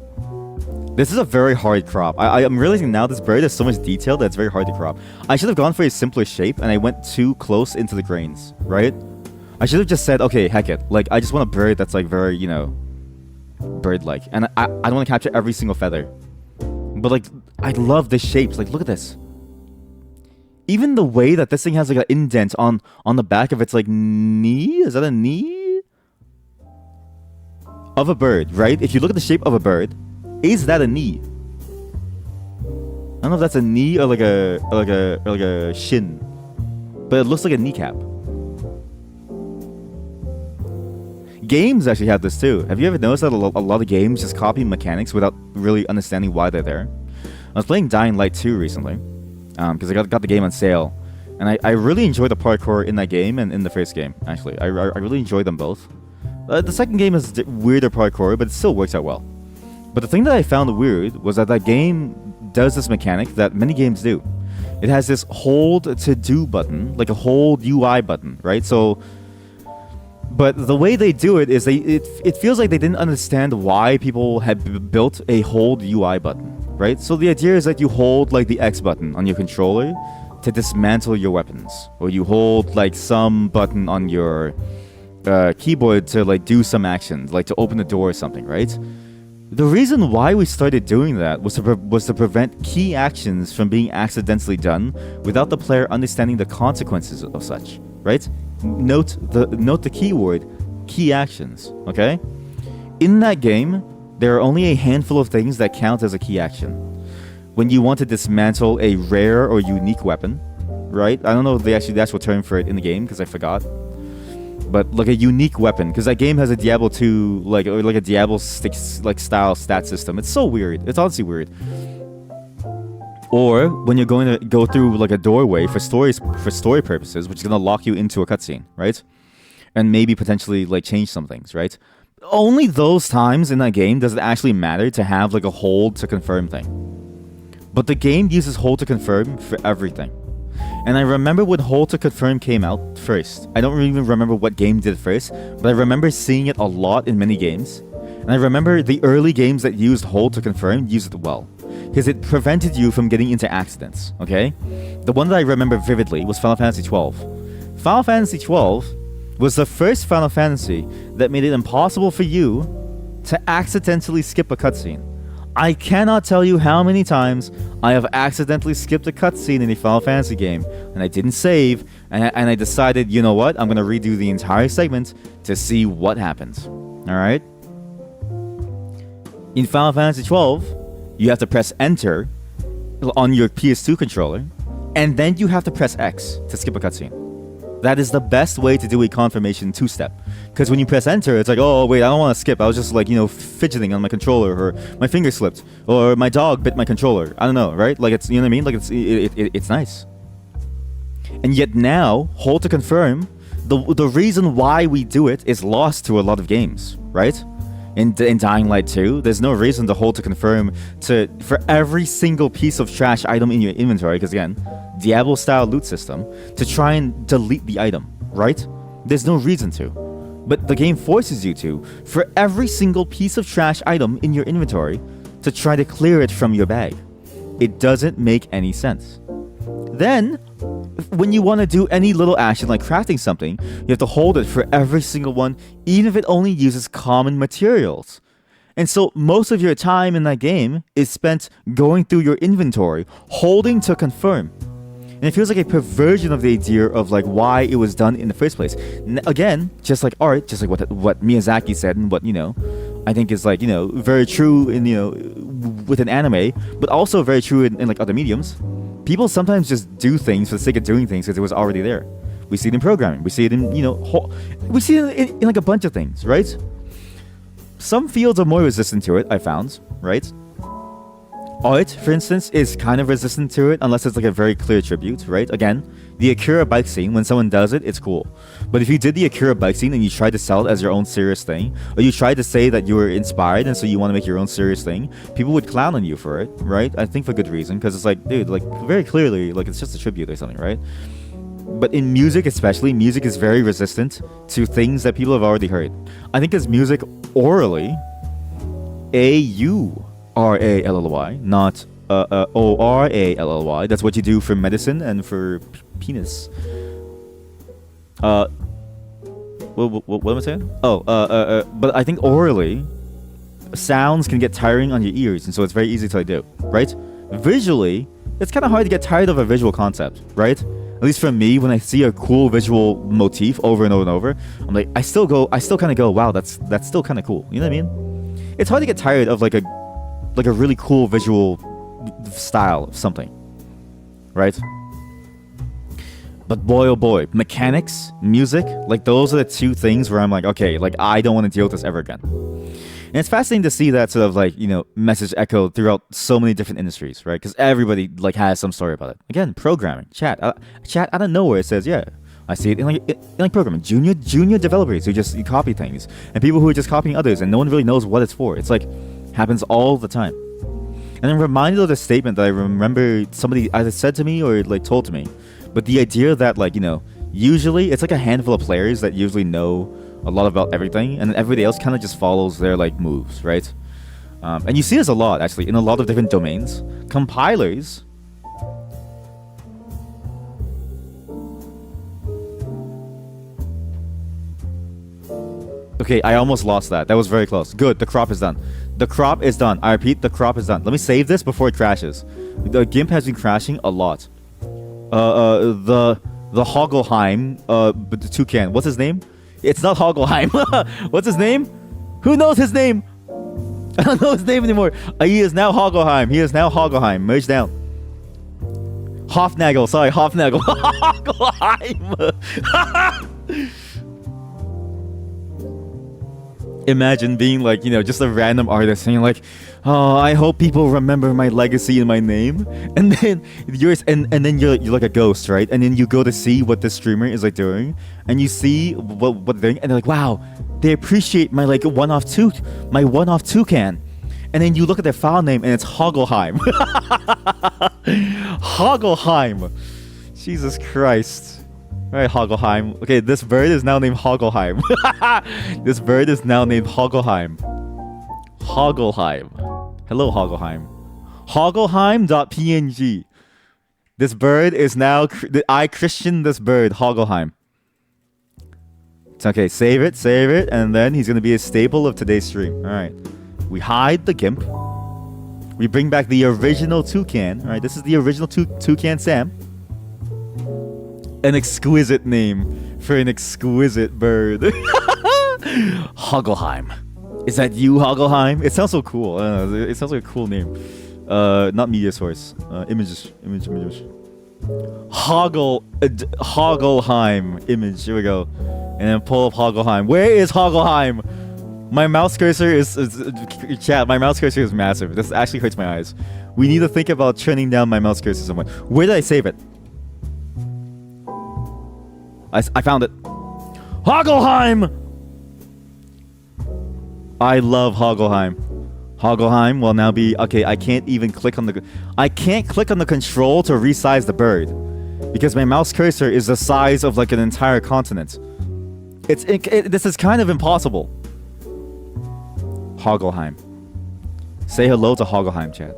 This is a very hard crop. I'm realizing now this bird has so much detail that it's very hard to crop. I should have gone for a simpler shape, and I went too close into the grains, right? I should have just said, okay, heck it. Like, I just want a bird that's like very, you know, bird-like, and I don't want to capture every single feather, but like I love the shapes. Like look at this, even the way that this thing has like an indent on the back of its like knee. Is that a knee of a bird, right? If you look at the shape of a bird, is that a knee? I don't know if that's a knee or like a shin, but it looks like a kneecap. Games actually have this too. Have you ever noticed that a lot of games just copy mechanics without really understanding why they're there? I was playing Dying Light 2 recently, because I got the game on sale, and I really enjoyed the parkour in that game and in the first game, actually. I really enjoyed them both. The second game is weirder parkour, but it still works out well. But the thing that I found weird was that game does this mechanic that many games do. It has this hold to do button, like a hold UI button, right? So but the way they do it is it feels like they didn't understand why people had built a hold UI button, right? So the idea is that you hold like the X button on your controller to dismantle your weapons, or you hold like some button on your keyboard to like do some actions, like to open the door or something, right? The reason why we started doing that was to prevent key actions from being accidentally done without the player understanding the consequences of such, right? Note the keyword key actions, okay? In that game, there are only a handful of things that count as a key action. When you want to dismantle a rare or unique weapon, right? I don't know if they actually the actual term for it in the game because I forgot. But like a unique weapon, because that game has a Diablo 2 like a Diablo style stat system. It's so weird. It's honestly weird. Or when you're going to go through like a doorway for story purposes, which is gonna lock you into a cutscene, right? And maybe potentially like change some things, right? Only those times in that game does it actually matter to have like a hold to confirm thing. But the game uses hold to confirm for everything. And I remember when Hold to Confirm came out first. I don't even remember what game did it first, but I remember seeing it a lot in many games. And I remember the early games that used Hold to Confirm used it well, because it prevented you from getting into accidents, okay? The one that I remember vividly was Final Fantasy XII. Final Fantasy XII was the first Final Fantasy that made it impossible for you to accidentally skip a cutscene. I cannot tell you how many times I have accidentally skipped a cutscene in a Final Fantasy game, and I didn't save, and I decided, you know what, I'm gonna redo the entire segment to see what happens. Alright? In Final Fantasy XII, you have to press enter on your PS2 controller, and then you have to press X to skip a cutscene. That is the best way to do a confirmation two-step. Because when you press enter, it's like, oh, wait, I don't want to skip. I was just like, fidgeting on my controller, or my finger slipped, or my dog bit my controller. I don't know, right? Like, it's, you know what I mean? Like, it's nice. And yet now, Hold to Confirm, the reason why we do it is lost to a lot of games, right? In Dying Light 2, there's no reason to Hold to Confirm for every single piece of trash item in your inventory, because again, Diablo-style loot system, to try and delete the item, right? There's no reason to. But the game forces you to, for every single piece of trash item in your inventory, to try to clear it from your bag. It doesn't make any sense. Then, when you want to do any little action like crafting something, you have to hold it for every single one, even if it only uses common materials. And so most of your time in that game is spent going through your inventory, holding to confirm. And it feels like a perversion of the idea of like why it was done in the first place. Again, just like art, just like what Miyazaki said, and what I think is like very true in with an anime, but also very true in like other mediums. People sometimes just do things for the sake of doing things because it was already there. We see it in programming. We see it in we see it in like a bunch of things, right? Some fields are more resistant to it, I found, right? Art, for instance, is kind of resistant to it unless it's like a very clear tribute, right? Again, the Akira bike scene, when someone does it, it's cool. But if you did the Akira bike scene and you tried to sell it as your own serious thing, or you tried to say that you were inspired and so you want to make your own serious thing, people would clown on you for it, right? I think for good reason, because it's like, dude, like very clearly, like it's just a tribute or something, right? But in music especially, music is very resistant to things that people have already heard. I think as music orally, A-U-R-A-L-L-Y, not O-R-A-L-L-Y. That's what you do for medicine and for penis. What am I saying? But I think orally, sounds can get tiring on your ears, and so it's very easy to do, right? Visually, it's kind of hard to get tired of a visual concept, right? At least for me, when I see a cool visual motif over and over and over, I'm like, I still kind of go, wow, that's still kind of cool. You know what I mean? It's hard to get tired of like a really cool visual style of something, right? But boy, oh boy, mechanics, music, like those are the two things where I'm like, okay, like I don't want to deal with this ever again. And it's fascinating to see that sort of like, message echoed throughout so many different industries, right? Because everybody like has some story about it. Again, programming, chat out of nowhere, it says, yeah, I see it in programming. Junior developers who just copy things, and people who are just copying others, and no one really knows what it's for. It's like, happens all the time. And I'm reminded of the statement that I remember somebody either said to me or like told to me. But the idea that like, usually it's like a handful of players that usually know a lot about everything, and then everybody else kind of just follows their like moves, right? And you see this a lot actually in a lot of different domains. Compilers okay, I almost lost that. That was very close. Good, the crop is done. The crop is done. I repeat, the crop is done. Let me save this before it crashes. The GIMP has been crashing a lot. The Hogelheim, the toucan. What's his name? It's not Hogelheim. What's his name? Who knows his name? I don't know his name anymore. He is now Hogelheim. Merge down. Hofnagel. Sorry, Hofnagel. Hogelheim. Imagine being like, just a random artist saying like, oh, I hope people remember my legacy and my name. And then then you're like a ghost, right? And then you go to see what the streamer is like doing, and you see what they're doing, and they're like, wow, they appreciate my like one-off toucan. And then you look at their file name and it's Hogelheim. Hogelheim. Jesus Christ. Alright, Hogelheim. Okay, this bird is now named Hogelheim. This bird is now named Hogelheim. Hogelheim. Hello, Hogelheim. Hogelheim.png. This bird is now... I christened this bird Hogelheim. It's okay, save it, and then he's gonna be a staple of today's stream. Alright. We hide the GIMP. We bring back the original toucan. Alright, this is the original toucan Sam. An exquisite name for an exquisite bird. Hogelheim. Is that you, Hogelheim? It sounds so cool. I don't know, it sounds like a cool name. Not media source. Image. Hogelheim image. Here we go. And then pull up Hogelheim. Where is Hogelheim? My mouse cursor is chat. My mouse cursor is massive. This actually hurts my eyes. We need to think about turning down my mouse cursor somewhere. Where did I save it? I found it. Hogelheim! I love Hogelheim. Hogelheim will now be... Okay, I can't even click on the... I can't click on the control to resize the bird. Because my mouse cursor is the size of like an entire continent. This is kind of impossible. Hogelheim. Say hello to Hogelheim, chat.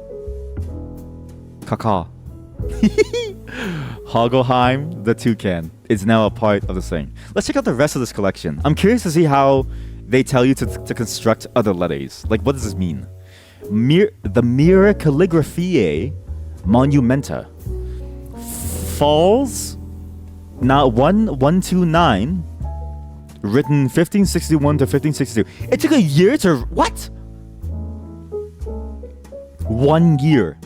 Kaka. Hogelheim, the toucan, is now a part of this thing. Let's check out the rest of this collection. I'm curious to see how they tell you to construct other letters. Like, what does this mean? The Mira Calligraphiae Monumenta. Falls. Now 129. Written 1561 to 1562. It took a year to... What? 1 year.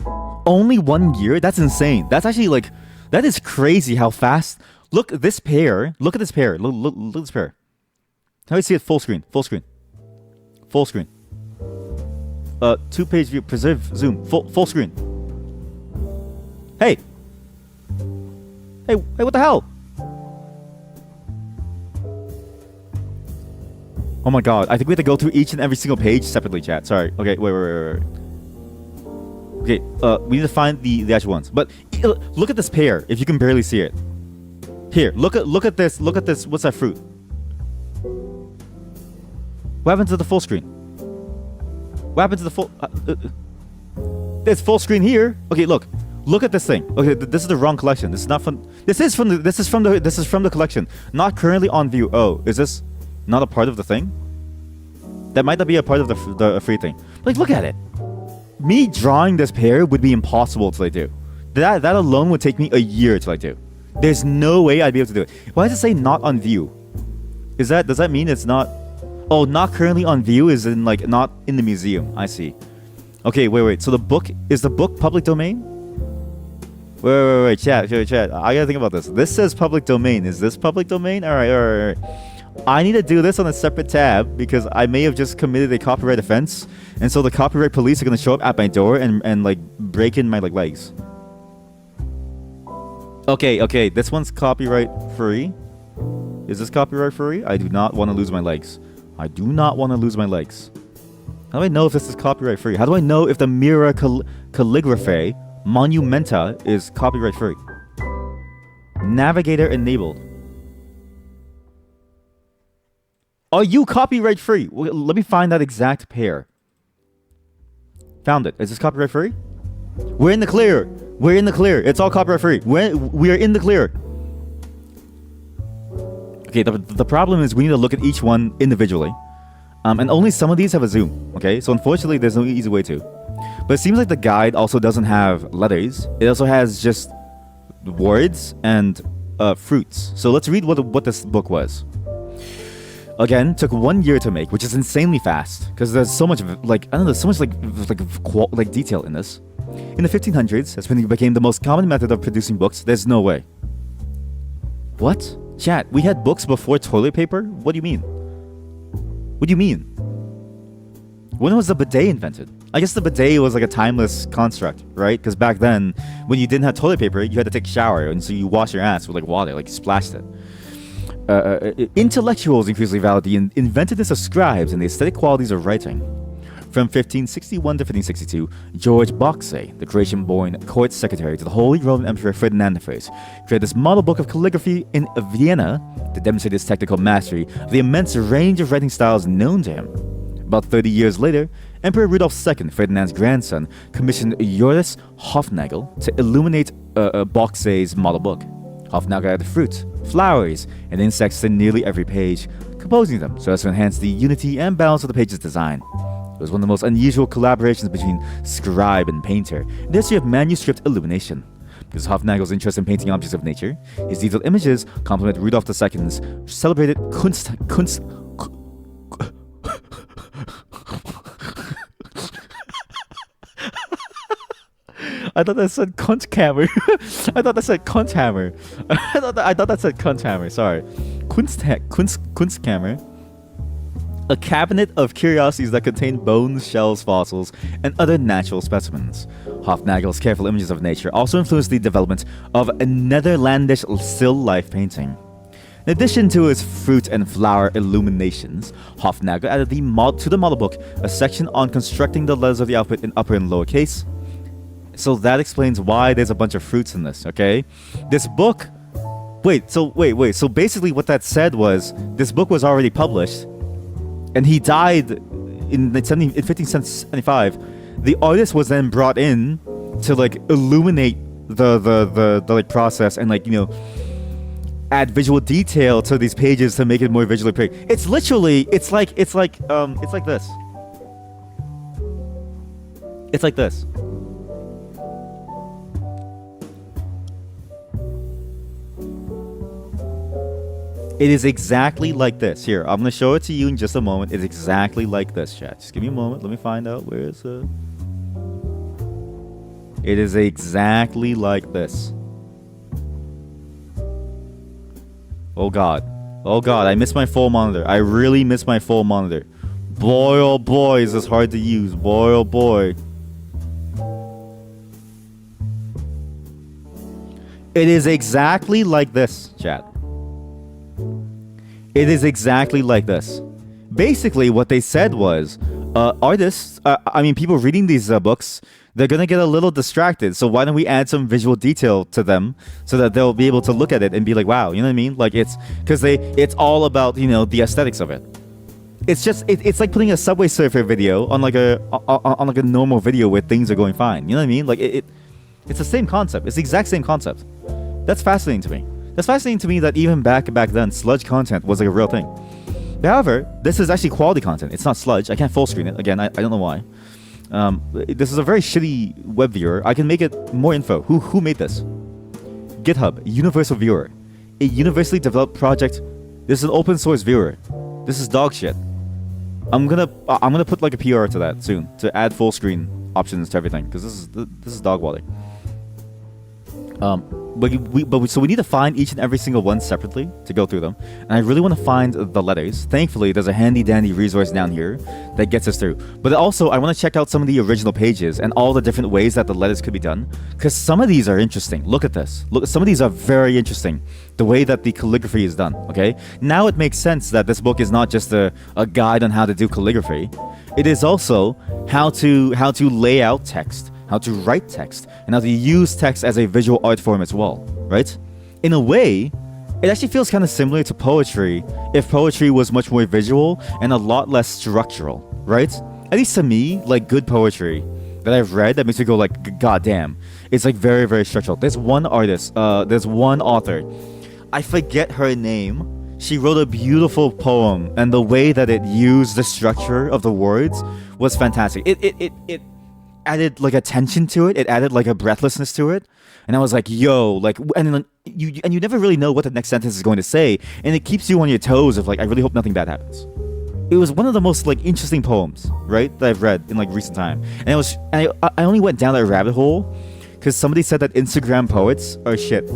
Only 1 year? That's insane. That's actually like... That is crazy how fast... Look at this pair. Look at this pair. Look at this pair. How do you see it full screen? Full screen. Full screen. 2-page view. Preserve. Zoom. Full screen. Hey. Hey, what the hell? Oh my god. I think we have to go through each and every single page separately, chat. Sorry. Okay, wait. Okay, we need to find the actual ones. But look at this pear, if you can barely see it. Here, look at this. Look at this. What's that fruit? What happened to the full screen? What happened to the full... there's full screen here. Okay, look at this thing. Okay, this is the wrong collection. This is not from... This is from the collection. Not currently on view. Oh, is this not a part of the thing? That might not be a part of the free thing. Like, look at it. Me drawing this pair would be impossible to like do. That alone would take me a year to like do. There's no way I'd be able to do it. Why does it say not on view? Does that mean it's not... Oh, not currently on view is in like not in the museum. I see. Okay, wait. So is the book public domain? Wait, chat. I gotta think about this. This says public domain. Is this public domain? All right. I need to do this on a separate tab because I may have just committed a copyright offense, and so the copyright police are gonna show up at my door and like break in my like legs. Okay. This one's copyright free. Is this copyright free? I do not want to lose my legs. How do I know if this is copyright free? How do I know if the Mira Calligraphy Monumenta is copyright free? Navigator enabled. Are you copyright free? Let me find that exact pair. Found it. Is this copyright free? We're in the clear. It's all copyright free. We're in the clear. Okay, the problem is we need to look at each one individually. And only some of these have a zoom. Okay, so unfortunately there's no easy way to. But it seems like the guide also doesn't have letters. It also has just words and fruits. So let's read what this book was. Again, took 1 year to make, which is insanely fast because there's so much detail in this. In the 1500s, as printing became the most common method of producing books, there's no way. What? Chat, we had books before toilet paper? What do you mean? When was the bidet invented? I guess the bidet was like a timeless construct, right? Because back then, when you didn't have toilet paper, you had to take a shower, and so you wash your ass with like water, like you splashed it. Intellectuals increasingly valued the inventiveness of scribes and the aesthetic qualities of writing. From 1561 to 1562, George Boxey, the Croatian-born court secretary to the Holy Roman Emperor Ferdinand I, created this model book of calligraphy in Vienna to demonstrate his technical mastery of the immense range of writing styles known to him. About 30 years later, Emperor Rudolf II, Ferdinand's grandson, commissioned Joris Hofnagel to illuminate Boxey's model book. Hofnagel added fruit, flowers, and insects to nearly every page, composing them so as to enhance the unity and balance of the page's design. It was one of the most unusual collaborations between scribe and painter in the history of manuscript illumination. Because Hofnagel's interest in painting objects of nature, his detailed images complement Rudolf II's celebrated Kunst. I thought that said Kunstkammer. I thought that said Kunsthammer. I thought that said Kunsthammer. Sorry, Kunstkammer. A cabinet of curiosities that contain bones, shells, fossils, and other natural specimens. Hofnagel's careful images of nature also influenced the development of a Netherlandish still life painting. In addition to his fruit and flower illuminations, Hofnagel added to the model book a section on constructing the letters of the alphabet in upper and lower case. So that explains why there's a bunch of fruits in this, okay? This book... Wait, so basically what that said was, this book was already published, and he died in 1575. The artist was then brought in to like illuminate the like process and like, you know, add visual detail to these pages to make it more visually pretty. It's literally it's like this. It's like this. It is exactly like this. Here, I'm gonna show it to you in just a moment. It's exactly like this, chat. Just give me a moment. Let me find out where it's. It is exactly like this. Oh god. Oh god, I miss my full monitor. I really miss my full monitor. Boy, oh boy, is this hard to use. Boy, oh boy. It is exactly like this, chat. It is exactly like this. Basically, what they said was, artists, people reading these books, they're gonna get a little distracted. So why don't we add some visual detail to them so that they'll be able to look at it and be like, wow, you know what I mean? Like it's all about, you know, the aesthetics of it. It's just it's like putting a Subway Surfer video on like a normal video where things are going fine. You know what I mean? Like it's the same concept. It's the exact same concept. That's fascinating to me. That's fascinating to me that even back then, sludge content was like a real thing. However, this is actually quality content. It's not sludge. I can't full screen it. Again, I don't know why. This is a very shitty web viewer. I can make it more info. Who made this? GitHub, Universal Viewer. A universally developed project. This is an open source viewer. This is dog shit. I'm gonna put like a PR to that soon to add full screen options to everything because this is dog water. But we need to find each and every single one separately to go through them, and I really want to find the letters. Thankfully, there's a handy dandy resource down here that gets us through. But also, I want to check out some of the original pages and all the different ways that the letters could be done, because some of these are interesting. Look at this. Look, some of these are very interesting. The way that the calligraphy is done. Okay, now it makes sense that this book is not just a guide on how to do calligraphy. It is also how to lay out text, how to write text, and how to use text as a visual art form as well, right? In a way, it actually feels kind of similar to poetry if poetry was much more visual and a lot less structural, right? At least to me, like good poetry that I've read that makes me go like, god damn, it's like very, very structural. There's one artist, there's one author, I forget her name. She wrote a beautiful poem, and the way that it used the structure of the words was fantastic. It added like a tension to it. It added like a breathlessness to it, and I was like, "Yo!" Like, and you never really know what the next sentence is going to say, and it keeps you on your toes of like, I really hope nothing bad happens. It was one of the most like interesting poems, right, that I've read in like recent time, and I only went down that rabbit hole because somebody said that Instagram poets are shit.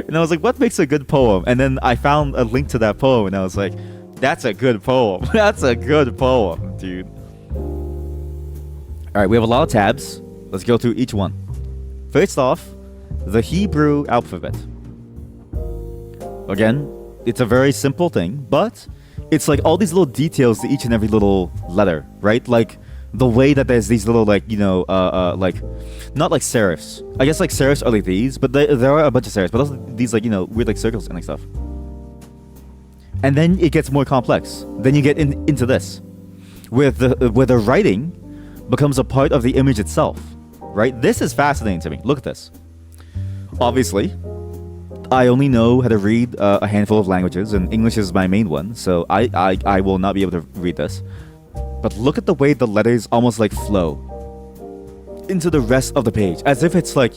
And I was like, what makes a good poem? And then I found a link to that poem, and I was like, that's a good poem. That's a good poem, dude. All right, we have a lot of tabs. Let's go through each one. First off, the Hebrew alphabet. Again, it's a very simple thing, but it's like all these little details to each and every little letter, right? Like the way that there's these little like like not like serifs. I guess like serifs are like these, but there are a bunch of serifs, but also these like weird like circles and like stuff. And then it gets more complex. Then you get into this, where the writing becomes a part of the image itself, right? This is fascinating to me. Look at this. Obviously, I only know how to read a handful of languages, and English is my main one, so I will not be able to read this. But look at the way the letters almost like flow into the rest of the page, as if it's like,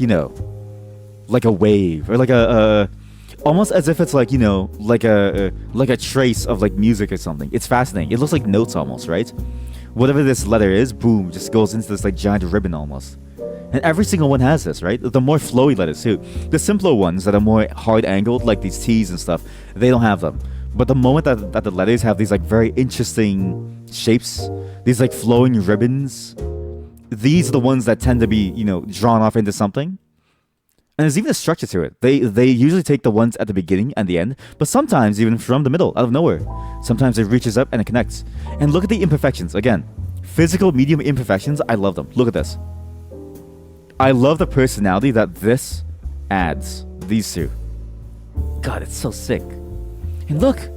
like a wave, or like a almost as if it's like, like a trace of like music or something. It's fascinating. It looks like notes almost, right? Whatever this letter is, boom, just goes into this like giant ribbon almost. And every single one has this, right? The more flowy letters too. The simpler ones that are more hard angled, like these T's and stuff, they don't have them. But the moment that the letters have these like very interesting shapes, these like flowing ribbons, these are the ones that tend to be, drawn off into something. And there's even a structure to it. They usually take the ones at the beginning and the end, but sometimes even from the middle, out of nowhere. Sometimes it reaches up and it connects. And look at the imperfections. Again, physical medium imperfections, I love them. Look at this. I love the personality that this adds. These two. God, it's so sick. And look,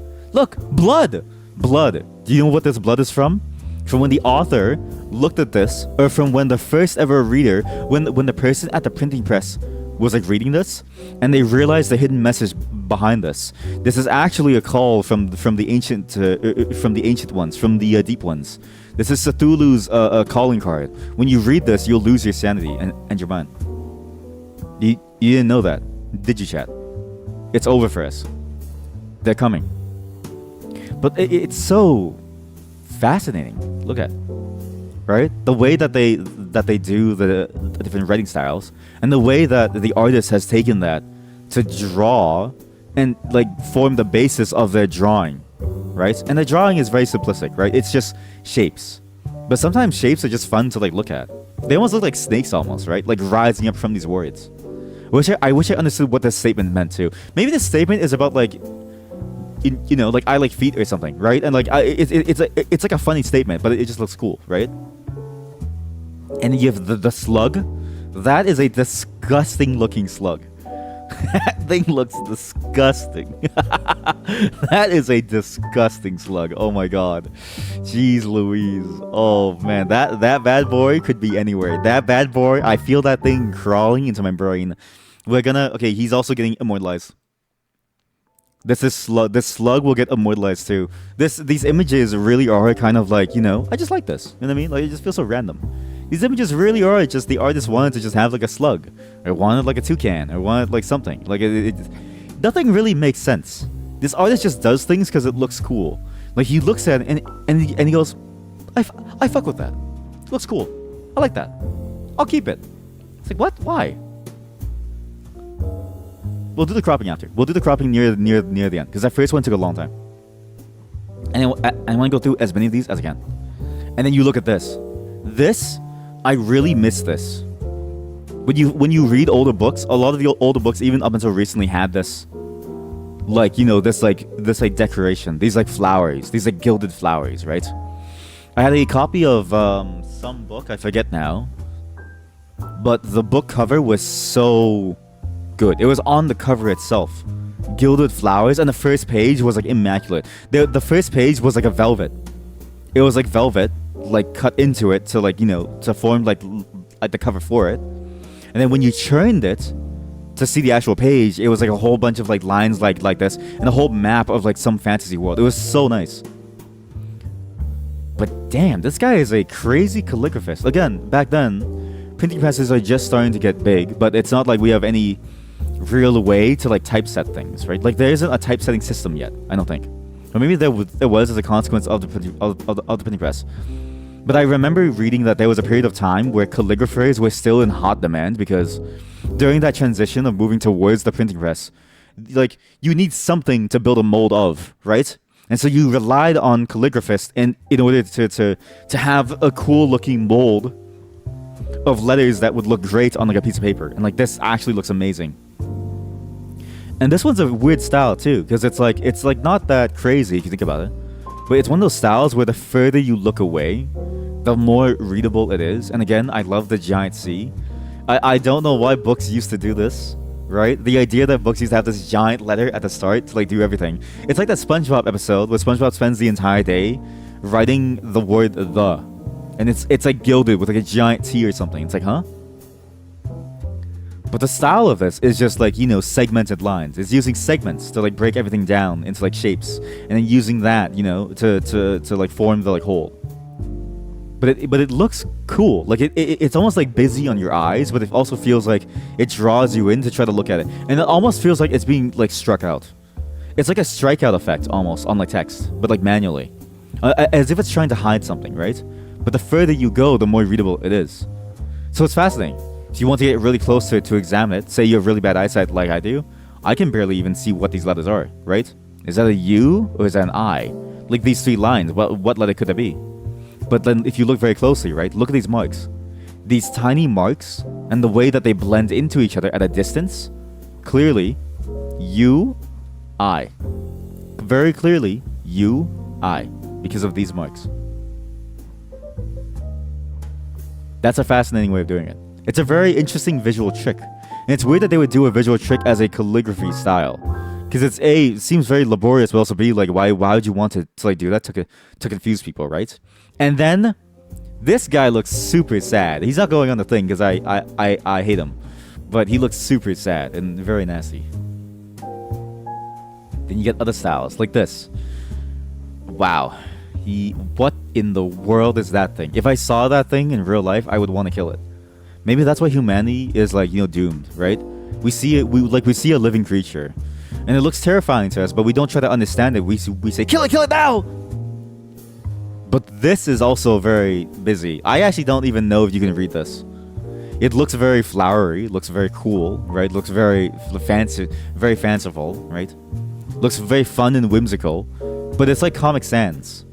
blood. Do you know what this blood is from? From when the author looked at this, or from when the first ever reader, when the person at the printing press was like reading this, and they realized the hidden message behind this. This is actually a call from the ancient ones, from the deep ones. This is Cthulhu's calling card. When you read this, you'll lose your sanity and your mind. You didn't know that, did you, chat? It's over for us. They're coming. But it's so fascinating. Look at, right? The way that they do the different writing styles, and the way that the artist has taken that to draw and like form the basis of their drawing, right? And the drawing is very simplistic, right? It's just shapes. But sometimes shapes are just fun to like look at. They almost look like snakes almost, right? Like rising up from these words. I wish I understood what this statement meant too. Maybe this statement is about like, like I like feet or something, right? And like it's like a funny statement, but it just looks cool, right? And you have the slug. That is a disgusting looking slug. That thing looks disgusting. That is a disgusting slug. Oh my god. Jeez Louise. Oh man, that bad boy could be anywhere. That bad boy, I feel that thing crawling into my brain. Okay, he's also getting immortalized. This slug will get immortalized too. These images really are kind of like, I just like this. You know what I mean? Like it just feels so random. These images really are just the artist wanted to just have like a slug, or wanted like a toucan, or wanted like something. Like nothing really makes sense. This artist just does things because it looks cool. Like he looks at it and he goes, I fuck with that. It looks cool. I like that. I'll keep it. It's like, what? Why? We'll do the cropping after. We'll do the cropping near the end, because that first one took a long time. And I want to go through as many of these as I can. And then you look at this. This, I really miss this. When you read older books, a lot of the older books, even up until recently, had this, like, this decoration. These like flowers. These like gilded flowers, right? I had a copy of some book, I forget now. But the book cover was so good. It was on the cover itself. Gilded flowers, and the first page was like immaculate. The first page was like a velvet. It was like velvet, like cut into it to like, to form like the cover for it. And then when you churned it to see the actual page, it was like a whole bunch of like lines like this, and a whole map of like some fantasy world. It was so nice. But damn, this guy is a crazy calligraphist. Again, back then, printing presses are just starting to get big, but it's not like we have any real way to like typeset things, right? Like there isn't a typesetting system yet, I don't think. Or maybe there was as a consequence of the printing press. But I remember reading that there was a period of time where calligraphers were still in hot demand, because during that transition of moving towards the printing press, like you need something to build a mold of, right? And so you relied on calligraphists in order to have a cool looking mold of letters that would look great on like a piece of paper. And like this actually looks amazing. And this one's a weird style too, because it's like not that crazy if you think about it. But it's one of those styles where the further you look away, the more readable it is. And again, I love the giant C. I don't know why books used to do this, right? The idea that books used to have this giant letter at the start to like do everything. It's like that SpongeBob episode where SpongeBob spends the entire day writing the word the. And it's like gilded with like a giant T or something. It's like, huh? But the style of this is just like, you know, segmented lines. It's using segments to like break everything down into like shapes, and then using that, you know, to like form the like whole. But it looks cool. Like it's almost like busy on your eyes, but it also feels like it draws you in to try to look at it. And it almost feels like it's being like struck out. It's like a strikeout effect almost on like text, but like manually. As if it's trying to hide something, right? But the further you go, the more readable it is. So it's fascinating. If you want to get really close to it to examine it, say you have really bad eyesight like I do, I can barely even see what these letters are, right? Is that a U or is that an I? Like these three lines, what letter could that be? But then if you look very closely, right, look at these marks. These tiny marks and the way that they blend into each other at a distance, clearly, U, I. Very clearly, U, I, because of these marks. That's a fascinating way of doing it. It's a very interesting visual trick. And it's weird that they would do a visual trick as a calligraphy style. Because it's it seems very laborious, but also B, like why would you want to like do that to confuse people, right? And then this guy looks super sad. He's not going on the thing because I hate him. But he looks super sad and very nasty. Then you get other styles like this. Wow. What in the world is that thing? If I saw that thing in real life, I would want to kill it. Maybe that's why humanity is like, you know, doomed, right? We see it, we see a living creature, and it looks terrifying to us, but we don't try to understand it. We say, kill it now! But this is also very busy. I actually don't even know if you can read this. It looks very flowery, looks very cool, right? Looks very fancy, very fanciful, right? Looks very fun and whimsical, but it's like Comic Sans.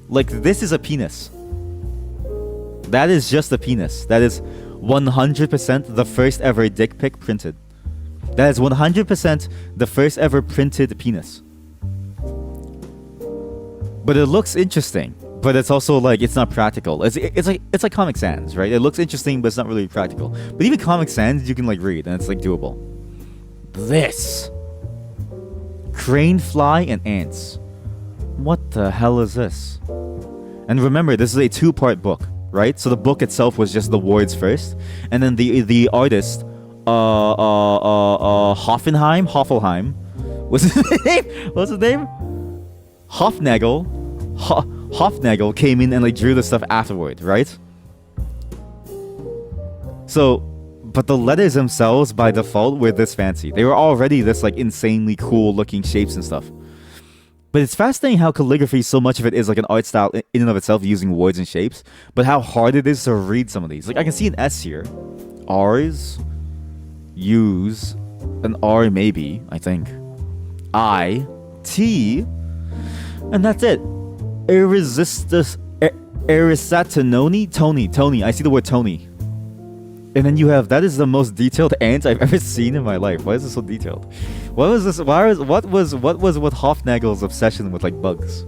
Like, this is a penis. That is just a penis. That is 100% the first ever dick pic printed. That is 100% the first ever printed penis. But it looks interesting. But it's also like, it's not practical. It's like Comic Sans, right? It looks interesting, but it's not really practical. But even Comic Sans, you can like read, and it's like doable. This. Crane fly and ants. What the hell is this? And remember, this is a 2-part book, right? So the book itself was just the words first, and then the artist, Hoffelheim, what's his name? What's his name? Hofnagel came in and like drew the stuff afterward, right? So, but the letters themselves by default were this fancy. They were already this like insanely cool looking shapes and stuff. But it's fascinating how calligraphy, so much of it is like an art style in and of itself, using words and shapes, but how hard it is to read some of these. Like I can see an S here, R's, U's, an R maybe, I think, I, T, and that's it. Tony. I see the word Tony. And then you have, that is the most detailed ant I've ever seen in my life. Why is this so detailed? What was this? What was with Hofnagel's obsession with like bugs?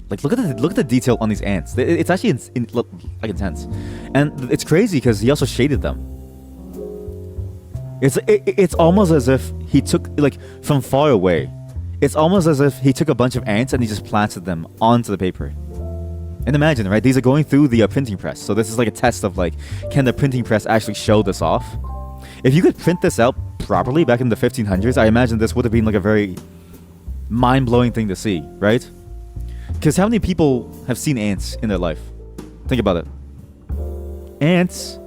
Like look at the detail on these ants. It's actually like intense, and it's crazy because he also shaded them. It's almost as if he took like from far away. It's almost as if he took a bunch of ants and he just planted them onto the paper. And imagine, right? These are going through the printing press. So this is like a test of like, can the printing press actually show this off? If you could print this out properly back in the 1500s, I imagine this would have been like a very mind-blowing thing to see, right? Because how many people have seen ants in their life? Think about it. Ants.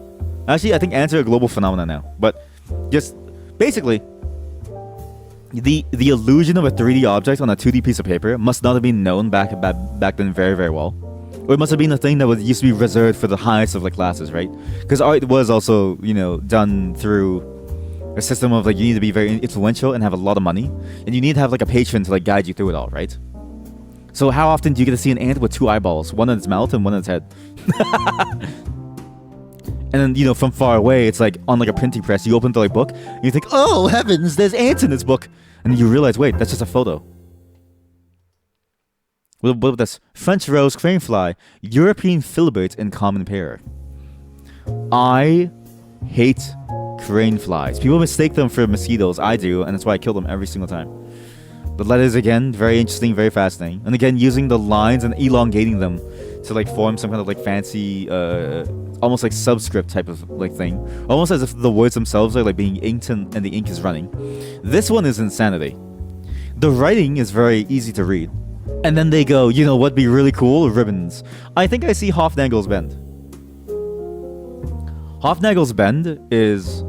Actually, I think ants are a global phenomenon now. But just basically, the illusion of a 3D object on a 2D piece of paper must not have been known back then very, very well. Or it must have been a thing that used to be reserved for the highest of like classes, right? Because art was also, you know, done through a system of like, you need to be very influential and have a lot of money, and you need to have like a patron to like guide you through it all, right? So how often do you get to see an ant with 2 eyeballs, one in its mouth and one in its head? And then, you know, from far away, it's like on like a printing press, you open the like book and you think, oh heavens, there's ants in this book, and then you realize, wait, that's just a photo. What this? French rose, cranefly, European filbert, and common pear. I hate crane flies. People mistake them for mosquitoes. I do, and that's why I kill them every single time. But letters, again, very interesting, very fascinating. And again, using the lines and elongating them to like form some kind of like fancy, almost like subscript type of like thing. Almost as if the words themselves are like being inked and the ink is running. This one is insanity. The writing is very easy to read. And then they go, you know what'd be really cool? Ribbons. I think I see Hofnagel's Bend. Hofnagel's Bend is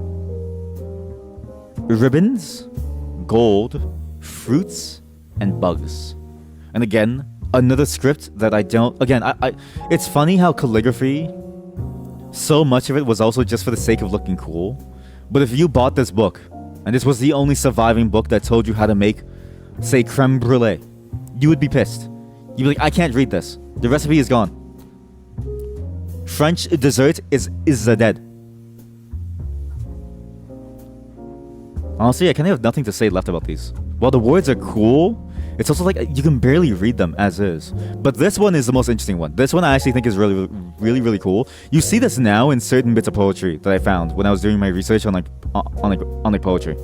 ribbons, gold, fruits, and bugs. And again, another script that I don't... Again, it's funny how calligraphy, so much of it was also just for the sake of looking cool. But if you bought this book, and this was the only surviving book that told you how to make, say, creme brulee, you would be pissed. You'd be like, I can't read this. The recipe is gone. French dessert is dead. Honestly, I kind of have nothing to say left about these. While the words are cool, it's also like you can barely read them as is. But this one is the most interesting one. This one I actually think is really cool. You see this now in certain bits of poetry that I found when I was doing my research on poetry.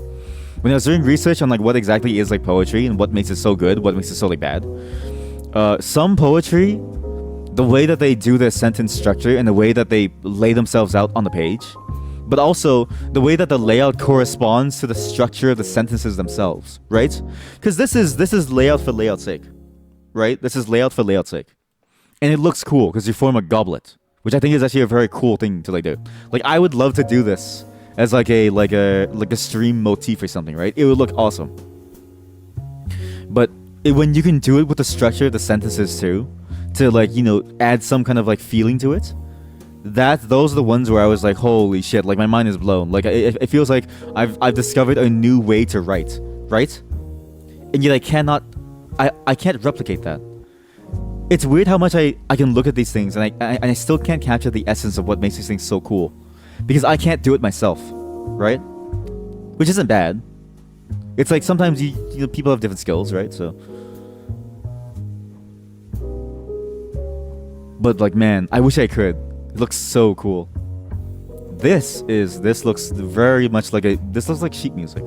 When I was doing research on like what exactly is like poetry and what makes it so good, what makes it so like bad. Some poetry, the way that they do their sentence structure and the way that they lay themselves out on the page, but also the way that the layout corresponds to the structure of the sentences themselves, right? Because this is layout for layout's sake, right? This is layout for layout's sake, and it looks cool because you form a goblet, which I think is actually a very cool thing to like do. Like I would love to do this as like a stream motif or something, right? It would look awesome. But when you can do it with the structure of the sentences too, to like, you know, add some kind of like feeling to it, those are the ones where I was like, holy shit, like my mind is blown. Like it feels like I've discovered a new way to write, right? And yet I can't replicate that. It's weird how much I can look at these things and I still can't capture the essence of what makes these things so cool, because I can't do it myself, right? Which isn't bad. It's like sometimes you know, people have different skills, right? So, but like, man, I wish I could. It looks so cool. This looks very much like this looks like sheet music.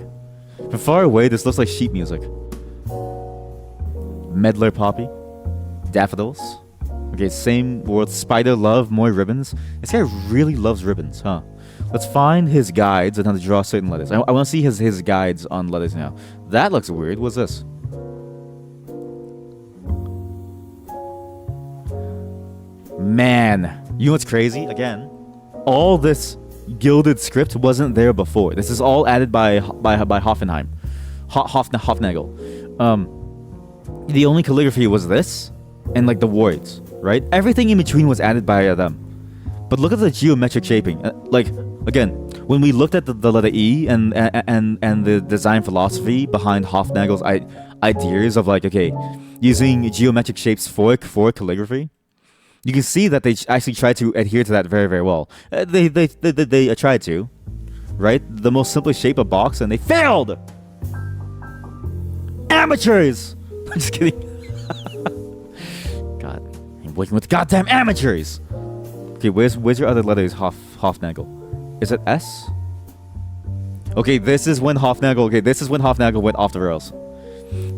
From far away, this looks like sheet music. Medlar poppy, daffodils. Okay, same world. Spider love more ribbons. This guy really loves ribbons, huh? Let's find his guides on how to draw certain letters. I want to see his guides on letters now. That looks weird. What's this? Man, you know what's crazy? Again, all this gilded script wasn't there before. This is all added by Hoffenheim, Hofnagel. The only calligraphy was this, and like the words, right? Everything in between was added by them. But look at the geometric shaping. Like again, when we looked at the letter E and the design philosophy behind Hofnagel's ideas of like, okay, using geometric shapes for calligraphy, you can see that they actually tried to adhere to that very, very well. They tried to, right? The most simplest shape of box, and they failed. Amateurs. I'm just kidding. God, I'm working with goddamn amateurs. Okay, where's your other letters? Hofnagel. Is it S? Okay, this is when Hofnagel. Okay, this is when Hofnagel went off the rails.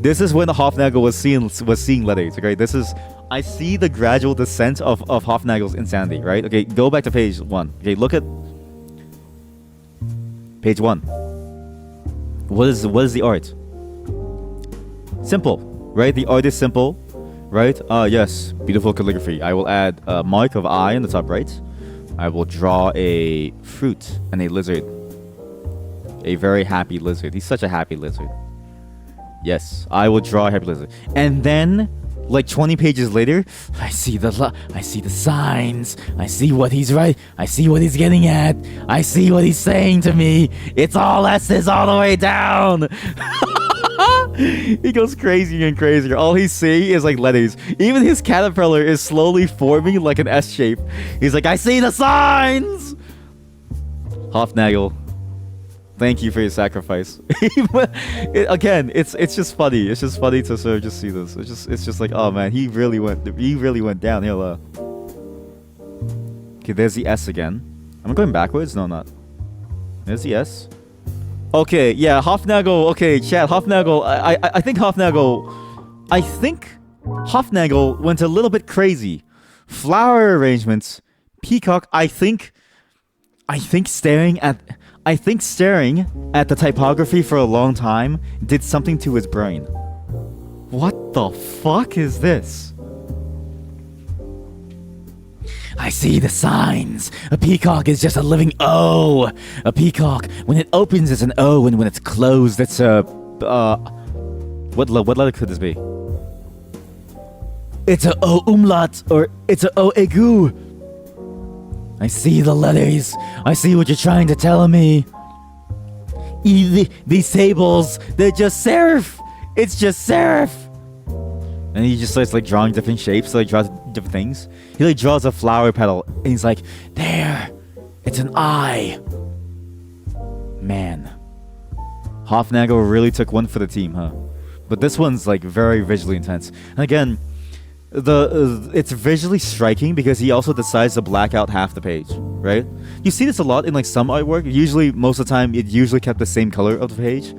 This is when the Hofnagel was seeing letters. Okay, this is. I see the gradual descent of Hofnagel's insanity. Right. Okay, go back to page 1. Okay, look at page 1. What is the art? Simple, right? The art is simple, right? Yes, beautiful calligraphy. I will add a mark of eye in the top right. I will draw a fruit and a lizard. A very happy lizard. He's such a happy lizard. Yes, I will draw a happy lizard. And then, like 20 pages later, I see the signs. I see what he's right. I see what he's getting at. I see what he's saying to me. It's all S's all the way down. He goes crazier and crazier. All he's seeing is like letters. Even his caterpillar is slowly forming like an S shape. He's like, I see the signs. Hofnagel, Thank you for your sacrifice. Again, it's just funny. It's just funny to sort of just see this. It's just like, oh man, he really went downhill. Okay, there's the S again. Am I going backwards? No, not. There's the S. Okay, yeah, Hofnagel. Okay, chat. Hofnagel. I think Hofnagel. I think Hofnagel went a little bit crazy. Flower arrangements. Peacock. I think staring at the typography for a long time did something to his brain. What the fuck is this? I see the signs. A peacock is just a living O. A peacock, when it opens, it's an O, and when it's closed, it's a what letter could this be? It's a O umlaut, or it's a O aigu. I see the letters. I see what you're trying to tell me. These tables, they're just serif. It's just serif. And he just starts like drawing different shapes, so he draws different things. He like draws a flower petal, and he's like, there, it's an eye. Man, Hofnagel really took one for the team, huh? But this one's like very visually intense. And again, it's visually striking because he also decides to black out half the page, right? You see this a lot in like some artwork. Usually, most of the time, it usually kept the same color of the page.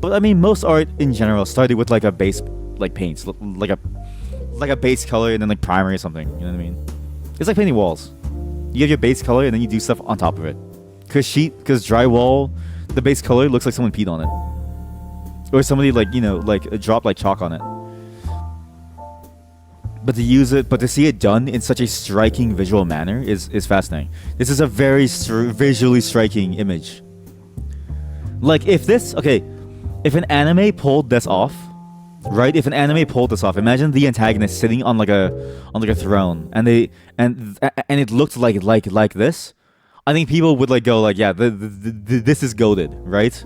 But I mean, most art in general started with like a base, like paints, like a base color and then like primer or something. You know what I mean? It's like painting walls. You have your base color and then you do stuff on top of it. Cause drywall, the base color looks like someone peed on it, or somebody like dropped like chalk on it. But to see it done in such a striking visual manner is fascinating. This is a very visually striking image. Like if an anime pulled this off, right? If an anime pulled this off, imagine the antagonist sitting on like a throne, and it looked like this. I think people would like go like, yeah, this is goated, right?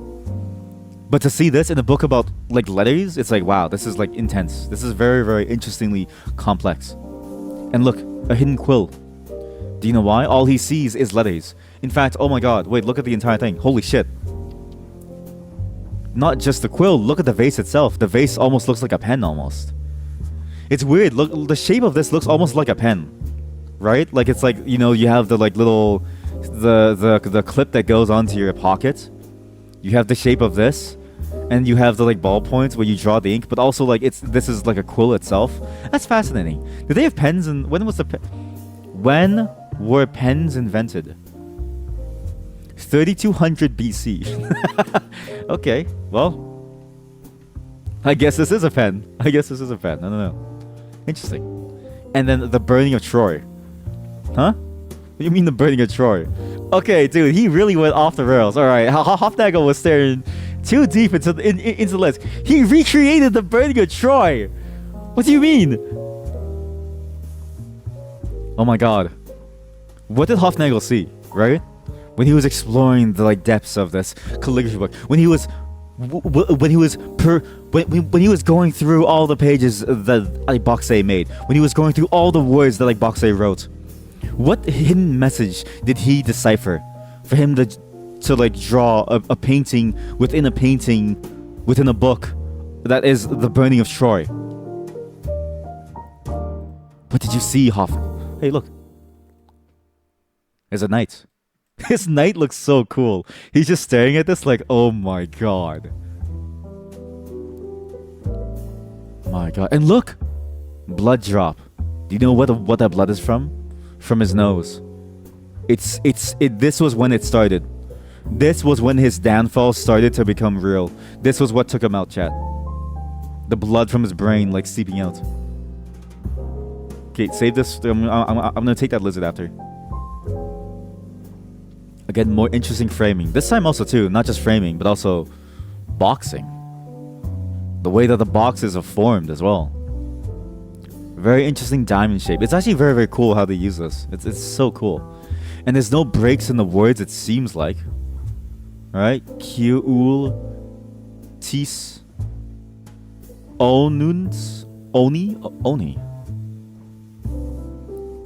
But to see this in a book about like letters, it's like, wow, this is like intense. This is very, very interestingly complex. And look, a hidden quill. Do you know why? All he sees is letters. In fact, oh my god, wait, look at the entire thing. Holy shit. Not just the quill, look at the vase itself. The vase almost looks like a pen almost. It's weird. Look, the shape of this looks almost like a pen. Right? Like it's like, you have the like little the clip that goes onto your pocket. You have the shape of this. And you have the like ballpoints where you draw the ink, but also like this is like a quill itself. That's fascinating. Did they have pens and when were pens invented? 3200 BC. Okay, well, I guess this is a pen. I don't know. Interesting. And then the burning of Troy. Huh? What do you mean the burning of Troy? Okay, dude, he really went off the rails. All right, Hofnagel was staring too deep into the list. He recreated the burning of Troy. What do you mean? Oh my god. What did Hofnagel see, right? When he was exploring the like depths of this calligraphy book, when he was going through all the pages that like Boxey made, when he was going through all the words that like Boxey wrote, what hidden message did he decipher for him to like draw a painting within a book that is the burning of Troy? What did you see, Hoff? Hey, look. There's a knight. His knight looks so cool. He's just staring at this like, oh my god. My god. And look! Blood drop. Do you know what that blood is from? From his nose. This was when it started. This was when his downfall started to become real. This was what took him out, chat. The blood from his brain like seeping out. Okay, save this. I'm gonna take that lizard after. Again, more interesting framing. This time also too, not just framing, but also boxing. The way that the boxes are formed as well. Very interesting diamond shape. It's actually very, very cool how they use this. It's so cool. And there's no breaks in the words, it seems like. Alright? Kiul Tis Onuns Oni.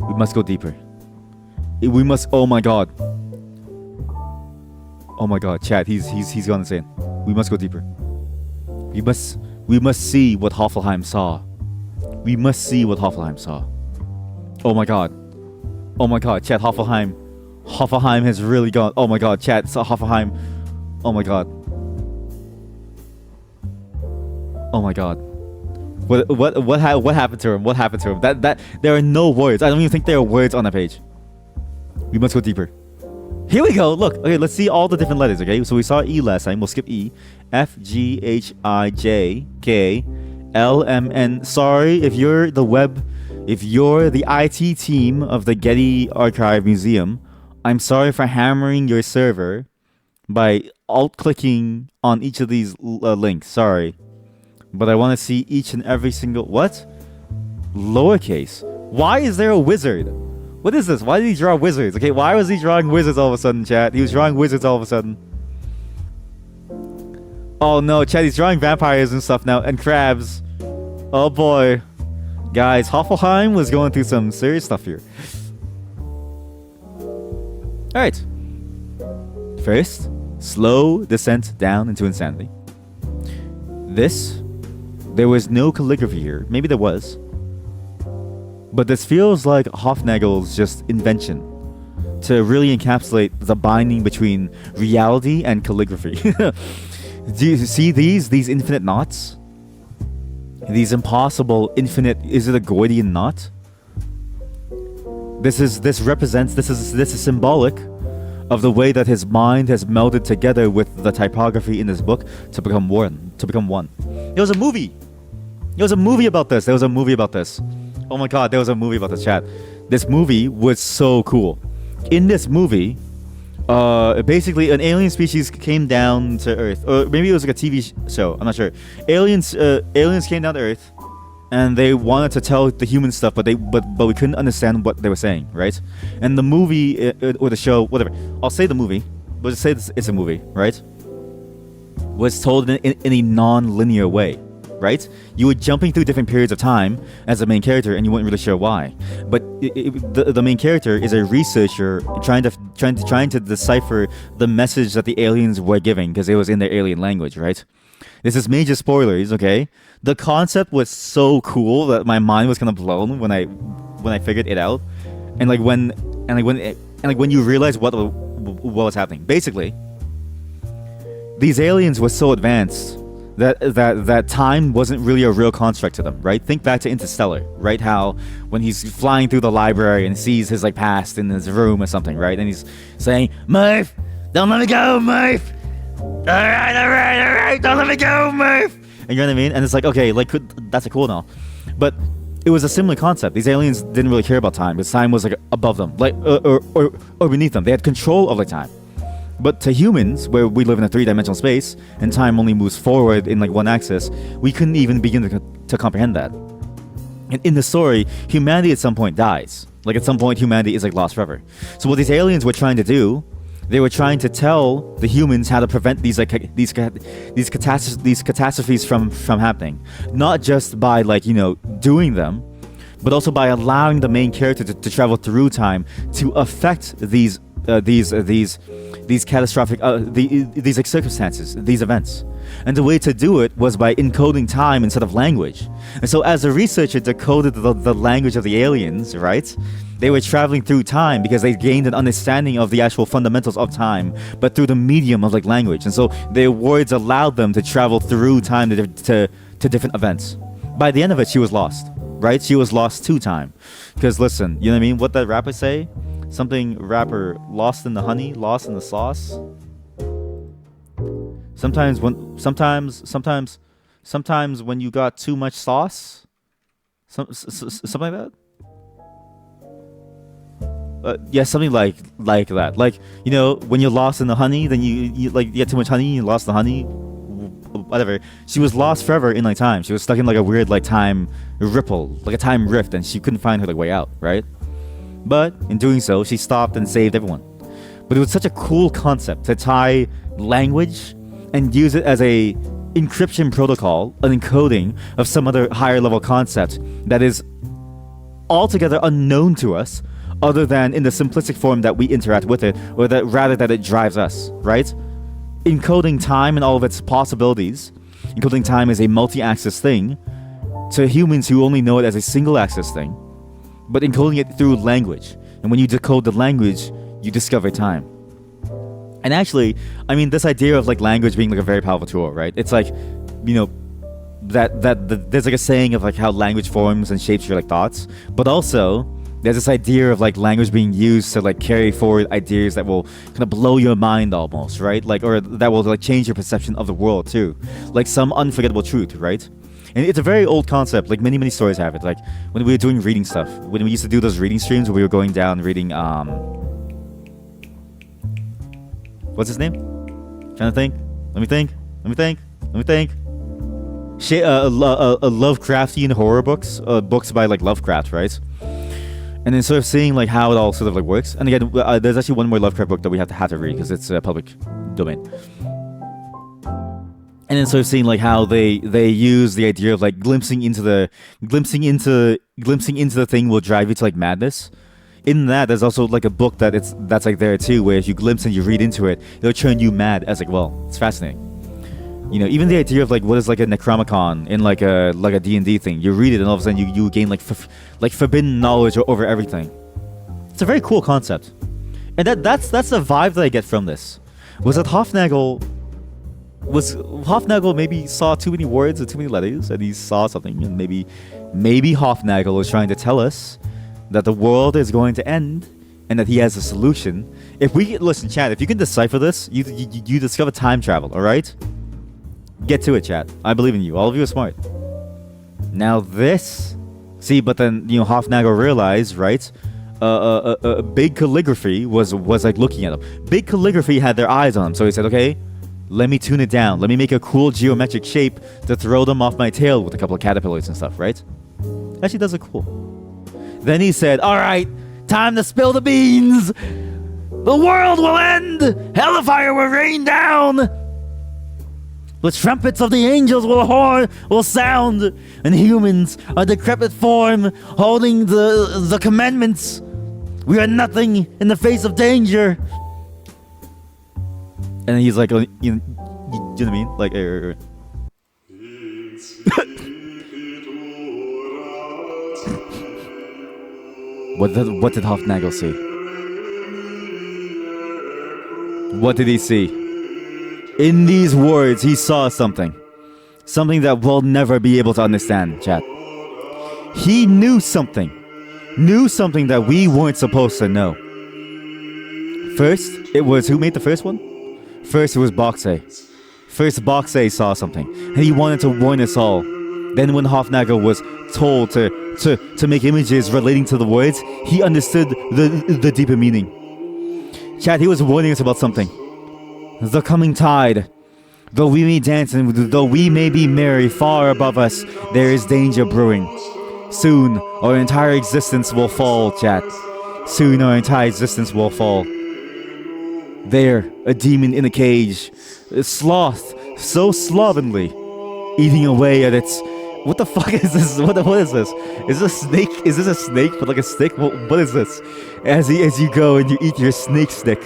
We must go deeper. We must, oh my god. Oh my god, chat, he's gone insane. We must go deeper. We must see what Hoffelheim saw. We must see what Hoffelheim saw. Oh my god. Oh my god, chat, Hoffelheim. Hoffelheim has really gone. Oh my god, chat, so Hoffelheim. Oh my god. Oh my god. What happened to him? What happened to him? That there are no words. I don't even think there are words on that page. We must go deeper. Here we go. Look. Okay, let's see all the different letters. Okay, so we saw E last time. We'll skip E. F G H I J K L M N. Sorry if you're the IT team of the Getty Archive Museum. I'm sorry for hammering your server by alt-clicking on each of these links. Sorry. But I want to see each and every single... What? Lowercase. Why is there a wizard? What is this? Why did he draw wizards? Okay, why was he drawing wizards all of a sudden, chat? He was drawing wizards all of a sudden. Oh no, chat, he's drawing vampires and stuff now. And crabs. Oh boy. Guys, Hoffelheim was going through some serious stuff here. Alright. First, slow descent down into insanity. There was no calligraphy here. Maybe there was. But this feels like Hofnagel's just invention to really encapsulate the binding between reality and calligraphy. Do you see these infinite knots? These impossible infinite... Is it a Gordian knot? This is symbolic of the way that his mind has melded together with the typography in this book to become one. There was a movie. There was a movie about this. Oh my god, there was a movie about this, chat. This movie was so cool. In this movie, basically an alien species came down to Earth, or maybe it was like a TV show. I'm not sure. Aliens came down to Earth, and they wanted to tell the human stuff, but we couldn't understand what they were saying, right? And the movie or the show, whatever. I'll say the movie. But just say it's a movie, right? Was told in a non-linear way, right? You were jumping through different periods of time as a main character, and you weren't really sure why. But the main character is a researcher trying to decipher the message that the aliens were giving, because it was in their alien language, right? This is major spoilers, okay? The concept was so cool that my mind was kind of blown when I figured it out, and when you realize what was happening. Basically, these aliens were so advanced that time wasn't really a real construct to them, right? Think back to Interstellar, right? How when he's flying through the library and sees his past in his room or something, right? And he's saying, "Murph, don't let me go, Murph. All right, don't let me go, Murph." And you know what I mean? And it's like, okay, that's cool now, but it was a similar concept. These aliens didn't really care about time, because time was above them, or beneath them. They had control of time. But to humans, where we live in a three-dimensional space and time only moves forward in one axis, we couldn't even begin to comprehend that. And in the story, humanity at some point dies. At some point, humanity is lost forever. So what these aliens were trying to do, they were trying to tell the humans how to prevent these catastrophes from happening, not just by doing them, but also by allowing the main character to travel through time to affect these catastrophic these circumstances, these events. And the way to do it was by encoding time instead of language. And so as a researcher decoded the language of the aliens, right? They were traveling through time because they gained an understanding of the actual fundamentals of time, but through the medium of language. And so their words allowed them to travel through time to different events. By the end of it, she was lost, right? She was lost to time. Because listen, you know what I mean? What that rapper say? Something rapper, lost in the honey, lost in the sauce. Sometimes when you got too much sauce, something like that. Yeah, something like that. When you're lost in the honey, then you get too much honey, you lost the honey. Whatever. She was lost forever in time. She was stuck in a weird time ripple, a time rift, and she couldn't find her way out, right? But in doing so, she stopped and saved everyone. But it was such a cool concept to tie language and use it as a encryption protocol, an encoding of some other higher level concept that is altogether unknown to us, other than in the simplistic form that we interact with it, or that rather that it drives us, right? encoding time and all of its possibilities, encoding time as a multi-axis thing, to humans who only know it as a single-axis thing, but encoding it through language. And when you decode the language, you discover time. And actually, I mean, this idea of like language being like a very powerful tool, right? It's like, you know, there's like a saying of like how language forms and shapes your like thoughts, but also there's this idea of like language being used to like carry forward ideas that will kind of blow your mind almost, right? Like, or that will like change your perception of the world too, like some unforgettable truth, right? And it's a very old concept. Like many stories have it. Like when we were doing reading stuff, when we used to do those reading streams where we were going down reading what's his name? Trying to think. Let me think. Lovecraftian horror books, books by like Lovecraft, right? And then sort of seeing like how it all sort of like works. And again, there's actually one more Lovecraft book that we have to read because it's public domain. And then sort of seeing like how they use the idea of like glimpsing into the thing will drive you to like madness. In that, there's also like a book that's like there too, where if you glimpse and you read into it, it'll turn you mad. As like, well, it's fascinating. You know, even the idea of like what is like a Necronomicon in like a D&D thing. You read it and all of a sudden you gain like forbidden knowledge over everything. It's a very cool concept, and that's the vibe that I get from this. Was Hofnagel maybe saw too many words and too many letters, and he saw something, and maybe Hofnagel was trying to tell us that the world is going to end and that he has a solution. If we listen, chat, if you can decipher this, you discover time travel. All right, get to it, chat. I believe in you. All of you are smart. Now this, see, but then Hofnagel realized, right? Big calligraphy was like looking at him. Big calligraphy had their eyes on him, so he said, "Okay, let me tune it down. Let me make a cool geometric shape to throw them off my tail with a couple of caterpillars and stuff." Right? Actually, does look cool. Then he said, "All right, time to spill the beans. The world will end. Hellfire will rain down. The trumpets of the angels will sound, and humans, a decrepit form, holding the commandments. We are nothing in the face of danger." And he's like, you know what I mean? Like, What did Hofnagel see? What did he see? In these words, he saw something. Something that we'll never be able to understand, chat. He knew something. Knew something that we weren't supposed to know. First, it was... Who made the first one? First, it was Boxay. First, Boxay saw something. And he wanted to warn us all. Then when Hofnagel was told to make images relating to the words, he understood the deeper meaning. Chat, he was warning us about something. The coming tide. Though we may dance and though we may be merry far above us, there is danger brewing. Soon, our entire existence will fall, chat. Soon, our entire existence will fall. There, a demon in a cage. A sloth, so slovenly, eating away at its... What the fuck is this? What is this? Is this a snake? Is this a snake with like a stick? What is this? As you go and you eat your snake stick,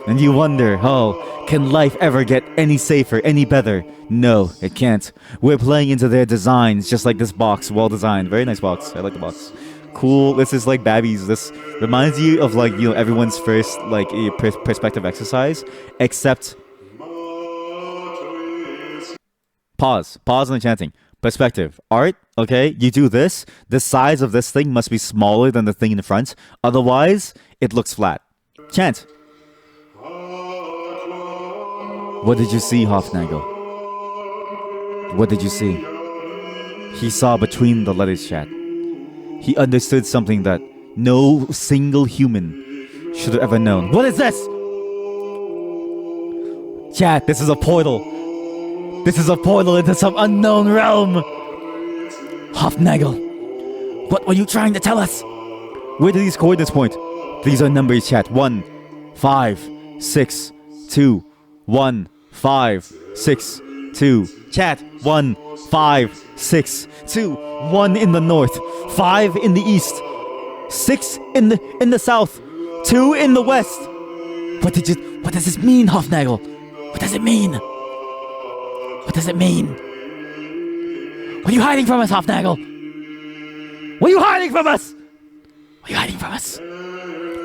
and you wonder, oh, can life ever get any safer, any better? No, it can't. We're playing into their designs, just like this box, well designed. Very nice box. I like the box. Cool. This is like Babby's. This reminds you of like everyone's first like perspective exercise, except pause on the chanting. Perspective. Art, okay, you do this. The size of this thing must be smaller than the thing in the front. Otherwise, it looks flat. Chant. What did you see, Hofnagel? What did you see? He saw between the letters, chat. He understood something that no single human should have ever known. What is this? Chat, this is a portal. This is a portal into some unknown realm. Hofnagel, what were you trying to tell us? Where do these coordinates point? These are numbers, chat. 1, 5, 6, 2. 1, 5, 6, 2. Chat. 1, 5, 6, 2. 1 in the north, 5 in the east, 6 in the south, 2 in the west. What does this mean, Hofnagel? What does it mean? What does it mean? What are you hiding from us, Hofnagel? What are you hiding from us? What are you hiding from us?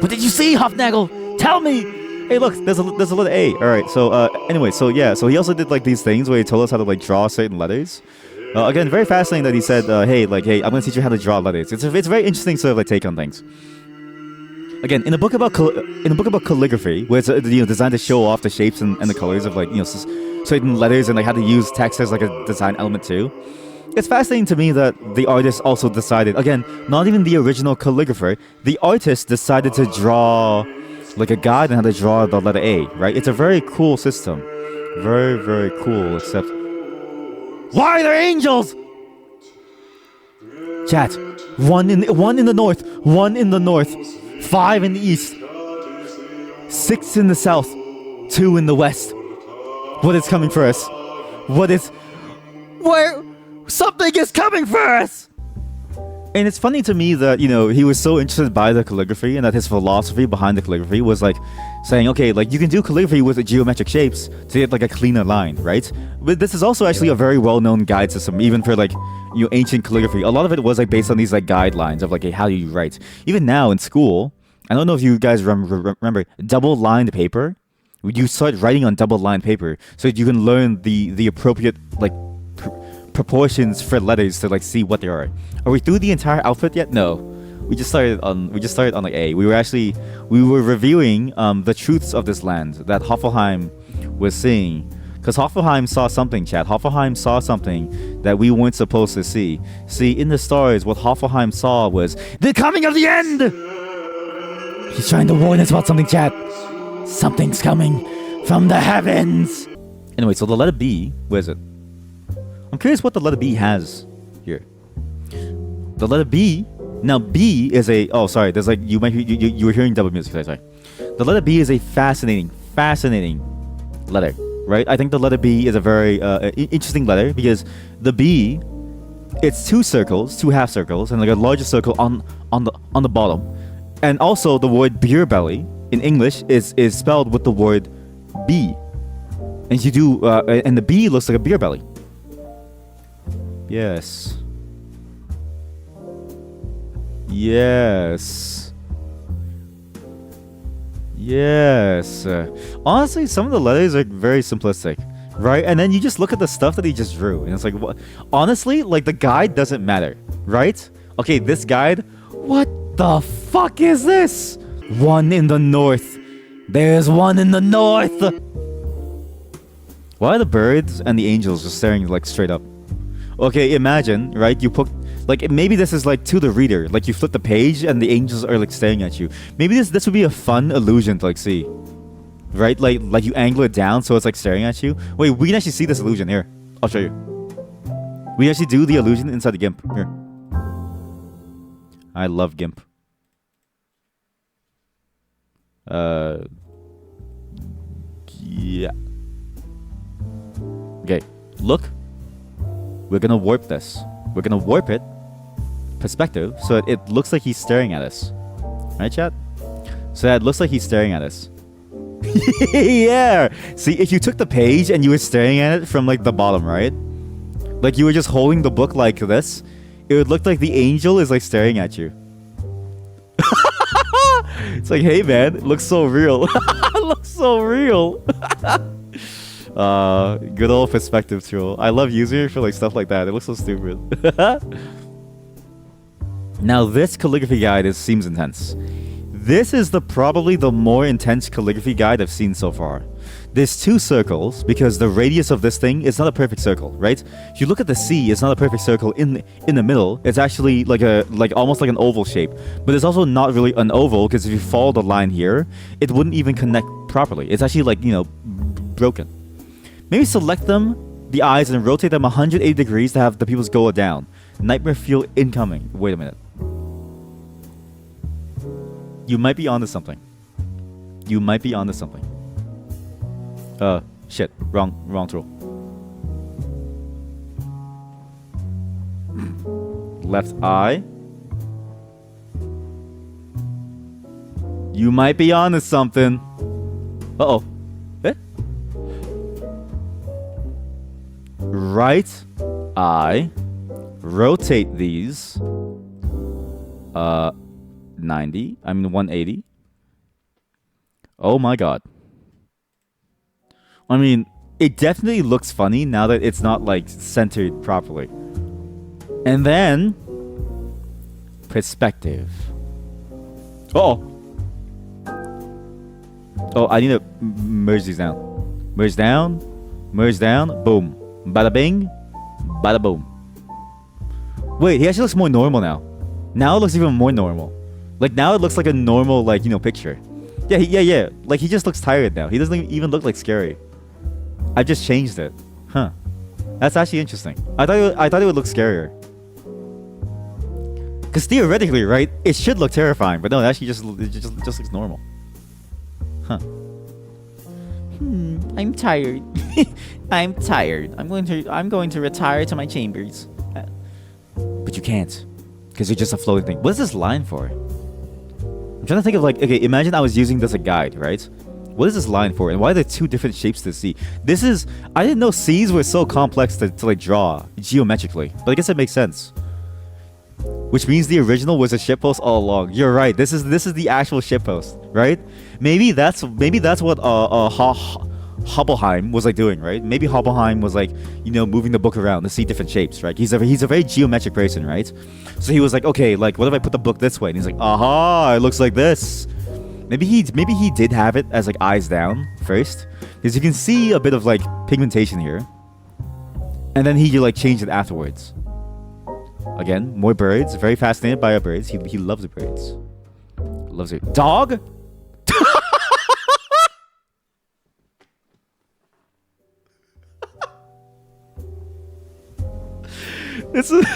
What did you see, Hofnagel? Tell me! Hey, look, there's a letter A. Alright, so, anyway, so yeah, so he also did, like, these things where he told us how to, like, draw certain letters. Again, very fascinating that he said, hey, I'm gonna teach you how to draw letters. It's a very interesting sort of, like, take on things. Again, in a book about calligraphy, where it's designed to show off the shapes and the colors of, like, certain letters and, like, how to use text as, like, a design element too. It's fascinating to me that the artist also decided, again, not even the original calligrapher, the artist decided to draw, like, a guide on how to draw the letter A, right? It's a very cool system. Very, very cool, except... Why are there angels? Chat. One in the north. 1 in the north. 5 in the east. 6 in the south. 2 in the west. What is coming for us? What is... Where... Something is coming for us! And it's funny to me that, he was so interested by the calligraphy and that his philosophy behind the calligraphy was, like, saying, okay, like, you can do calligraphy with geometric shapes to get, like, a cleaner line, right? But this is also actually a very well-known guide system, even for, like, ancient calligraphy. A lot of it was, like, based on these, like, guidelines of, like, hey, how do you write? Even now in school, I don't know if you guys remember double-lined paper. You start writing on double-lined paper so that you can learn the appropriate, like, proportions for letters to, like, see what they are. Are we through the entire alphabet yet? No. We just started on like A. We were reviewing the truths of this land that Hoffelheim was seeing. Because Hoffelheim saw something, chat. Hoffelheim saw something that we weren't supposed to see. See, in the stars, what Hoffelheim saw was the coming of the end! He's trying to warn us about something, chat. Something's coming from the heavens! Anyway, so the letter B, where is it? I'm curious what the letter B has here. The letter B, now B is a, oh sorry, there's like, you were hearing double music, sorry. The letter B is a fascinating letter, right? I think the letter B is a very interesting letter because the B, it's 2 circles, 2 half circles, and like a larger circle on the bottom. And also the word beer belly in English is spelled with the word B. And you do, and the B looks like a beer belly. Yes. Yes. Yes. Honestly, some of the letters are very simplistic, right? And then you just look at the stuff that he just drew, and it's like, what? Honestly, like, the guide doesn't matter, right? Okay, this guide, what the fuck is this? 1 in the north. There's 1 in the north. Why are the birds and the angels just staring, like, straight up? Okay, imagine, right? You put, like, maybe this is like to the reader. Like, you flip the page and the angels are like staring at you. Maybe this would be a fun illusion to like see, right? Like you angle it down so it's like staring at you. Wait, we can actually see this illusion here. I'll show you. We actually do the illusion inside the GIMP here. I love GIMP. Yeah. Okay, look. We're gonna warp this. We're gonna warp it, perspective, so it looks like he's staring at us. Right, chat? So that it looks like he's staring at us. Yeah! See, if you took the page and you were staring at it from, like, the bottom, right? Like, you were just holding the book like this, it would look like the angel is, like, staring at you. It's like, hey, man, it looks so real. It looks so real. Good old perspective tool. I love using it for like stuff like that. It looks so stupid. Now this calligraphy guide seems intense. This is probably the more intense calligraphy guide I've seen so far. There's 2 circles because the radius of this thing is not a perfect circle, right? If you look at the C, it's not a perfect circle in the middle. It's actually like almost like an oval shape. But it's also not really an oval because if you follow the line here, it wouldn't even connect properly. It's actually like, broken. Maybe select them, the eyes, and rotate them 180 degrees to have the pupils go down. Nightmare fuel incoming. Wait a minute. You might be onto something. You might be onto something. Shit. Wrong tool. Left eye. You might be onto something. Uh-oh. Eh? right eye, rotate these 90, 180. Oh my god. I mean, it definitely looks funny now that it's not like centered properly. And then perspective. Oh, I need to merge these down. Merge down, boom. Bada bing, bada boom. Wait, he actually looks more normal now. Now it looks even more normal. Like now it looks like a normal, like, picture. Yeah, yeah. Like he just looks tired now. He doesn't even look like scary. I just changed it. Huh. That's actually interesting. I thought it would look scarier. Because theoretically, right, it should look terrifying, but no, it actually just looks normal. Huh. I'm tired. I'm tired. I'm going to retire to my chambers. But you can't, because you're just a floating thing. What is this line for? I'm trying to think of, like, okay, imagine I was using this as a guide, right? What is this line for, and why are there two different shapes to see? I didn't know C's were so complex to like draw geometrically, but I guess it makes sense. Which means the original was a shitpost all along. You're right. This is the actual shitpost, right? Maybe that's what Hobbleheim was like doing, right? Maybe Hobbleheim was like, moving the book around to see different shapes, right? He's a very geometric person, right? So he was like, okay, like what if I put the book this way? And he's like, aha, it looks like this. Maybe he did have it as like eyes down first, because you can see a bit of like pigmentation here, and then he like changed it afterwards. Again, more birds. Very fascinated by our birds. He loves the birds. Loves it. Dog? This is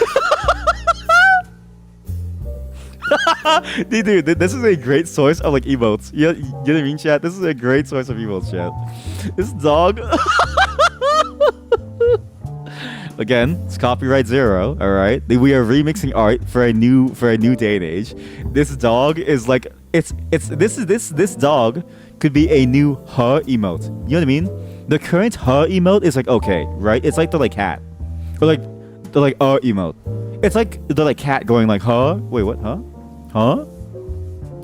dude, this is a great source of like emotes. You know what I mean, chat? This is a great source of emotes, chat. This dog. Again, it's copyright 0. All right, we are remixing art for a new day and age. This dog is like this dog could be a new her emote. You know what I mean? The current her emote is like okay, right? It's like the like cat, or like the like emote. It's like the like cat going like huh. Wait, what? Huh?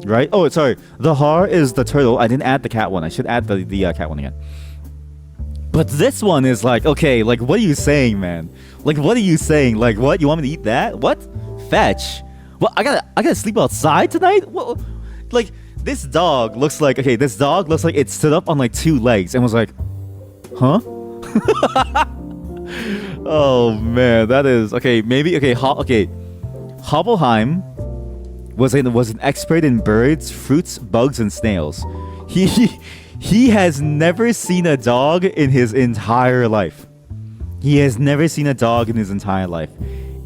Right? Oh, sorry. The her is the turtle. I didn't add the cat one. I should add the cat one again. But this one is like, okay, like, what are you saying, man? Like, what are you saying? Like, what? You want me to eat that? What? Fetch? What? I gotta sleep outside tonight? What? Like, this dog looks like, okay, this dog looks like it stood up on like 2 legs and was like, huh? Oh, man, that is, okay, maybe, okay, Hobbleheim was an expert in birds, fruits, bugs, and snails. He has never seen a dog in his entire life. He has never seen a dog in his entire life.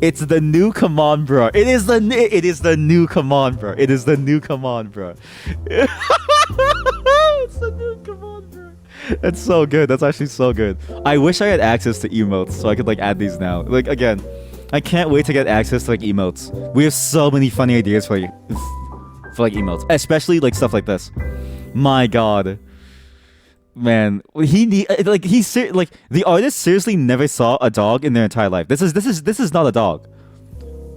It's the new come on, bro. It is the new come on, bro. It is the new come on, bro. It's the new come on, bro. That's so good. That's actually so good. I wish I had access to emotes so I could like add these now. Like again, I can't wait to get access to like emotes. We have so many funny ideas for like emotes, especially like stuff like this. My God. Man, the artist seriously never saw a dog in their entire life. This is not a dog.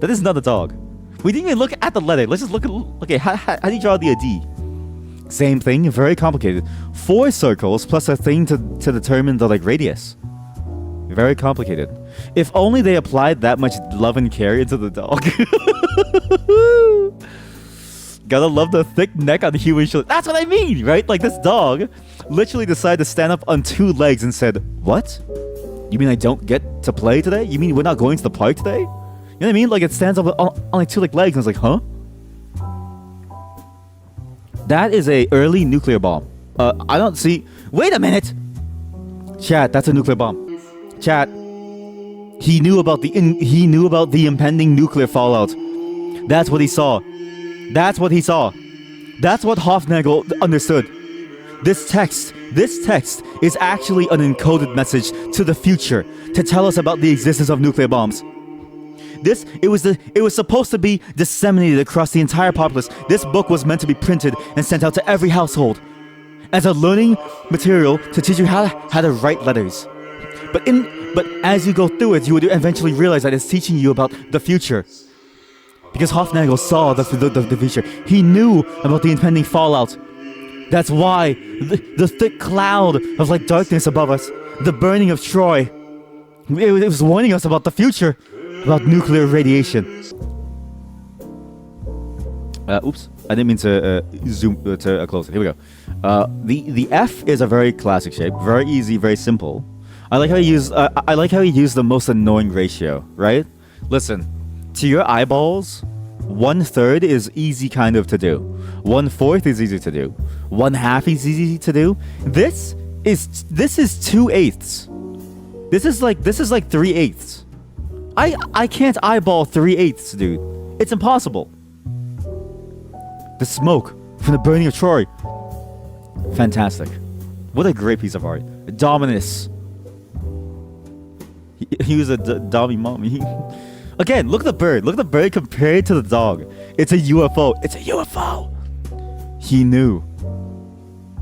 That is not a dog. We didn't even look at the letter. Let's just look at, okay, how do you draw the D? Same thing, very complicated. 4 circles plus a thing to determine the like radius. Very complicated. If only they applied that much love and care into the dog. Gotta love the thick neck on the human shoulder. That's what I mean, right? Like this dog literally decided to stand up on 2 legs and said, what? You mean I don't get to play today? You mean we're not going to the park today? You know what I mean? Like it stands up on like 2 like legs and it's like, huh? That is a early nuclear bomb. I don't see. Wait a minute. Chat, that's a nuclear bomb. Chat. He knew about the impending nuclear fallout. That's what he saw. That's what he saw. That's what Hofnagel understood. This text is actually an encoded message to the future to tell us about the existence of nuclear bombs. It was supposed to be disseminated across the entire populace. This book was meant to be printed and sent out to every household as a learning material to teach you how to write letters. But But as you go through it, you would eventually realize that it's teaching you about the future. Because Hofnagel saw the future. He knew about the impending fallout. That's why the thick cloud of like darkness above us, the burning of Troy, it was warning us about the future, about nuclear radiation. Oops, I didn't mean to zoom to close it. Here we go. The F is a very classic shape, very easy, very simple. I like how he used the most annoying ratio, right? Listen, to your eyeballs, 1/3 is easy kind of to do. 1/4 is easy to do. 1/2 is easy to do. This is 2/8. This is like 3/8. I can't eyeball 3/8, dude. It's impossible. The smoke from the burning of Troy. Fantastic. What a great piece of art. Dominus. He was a dummy mommy. Again, look at the bird. Look at the bird compared to the dog. It's a UFO. It's a UFO. He knew.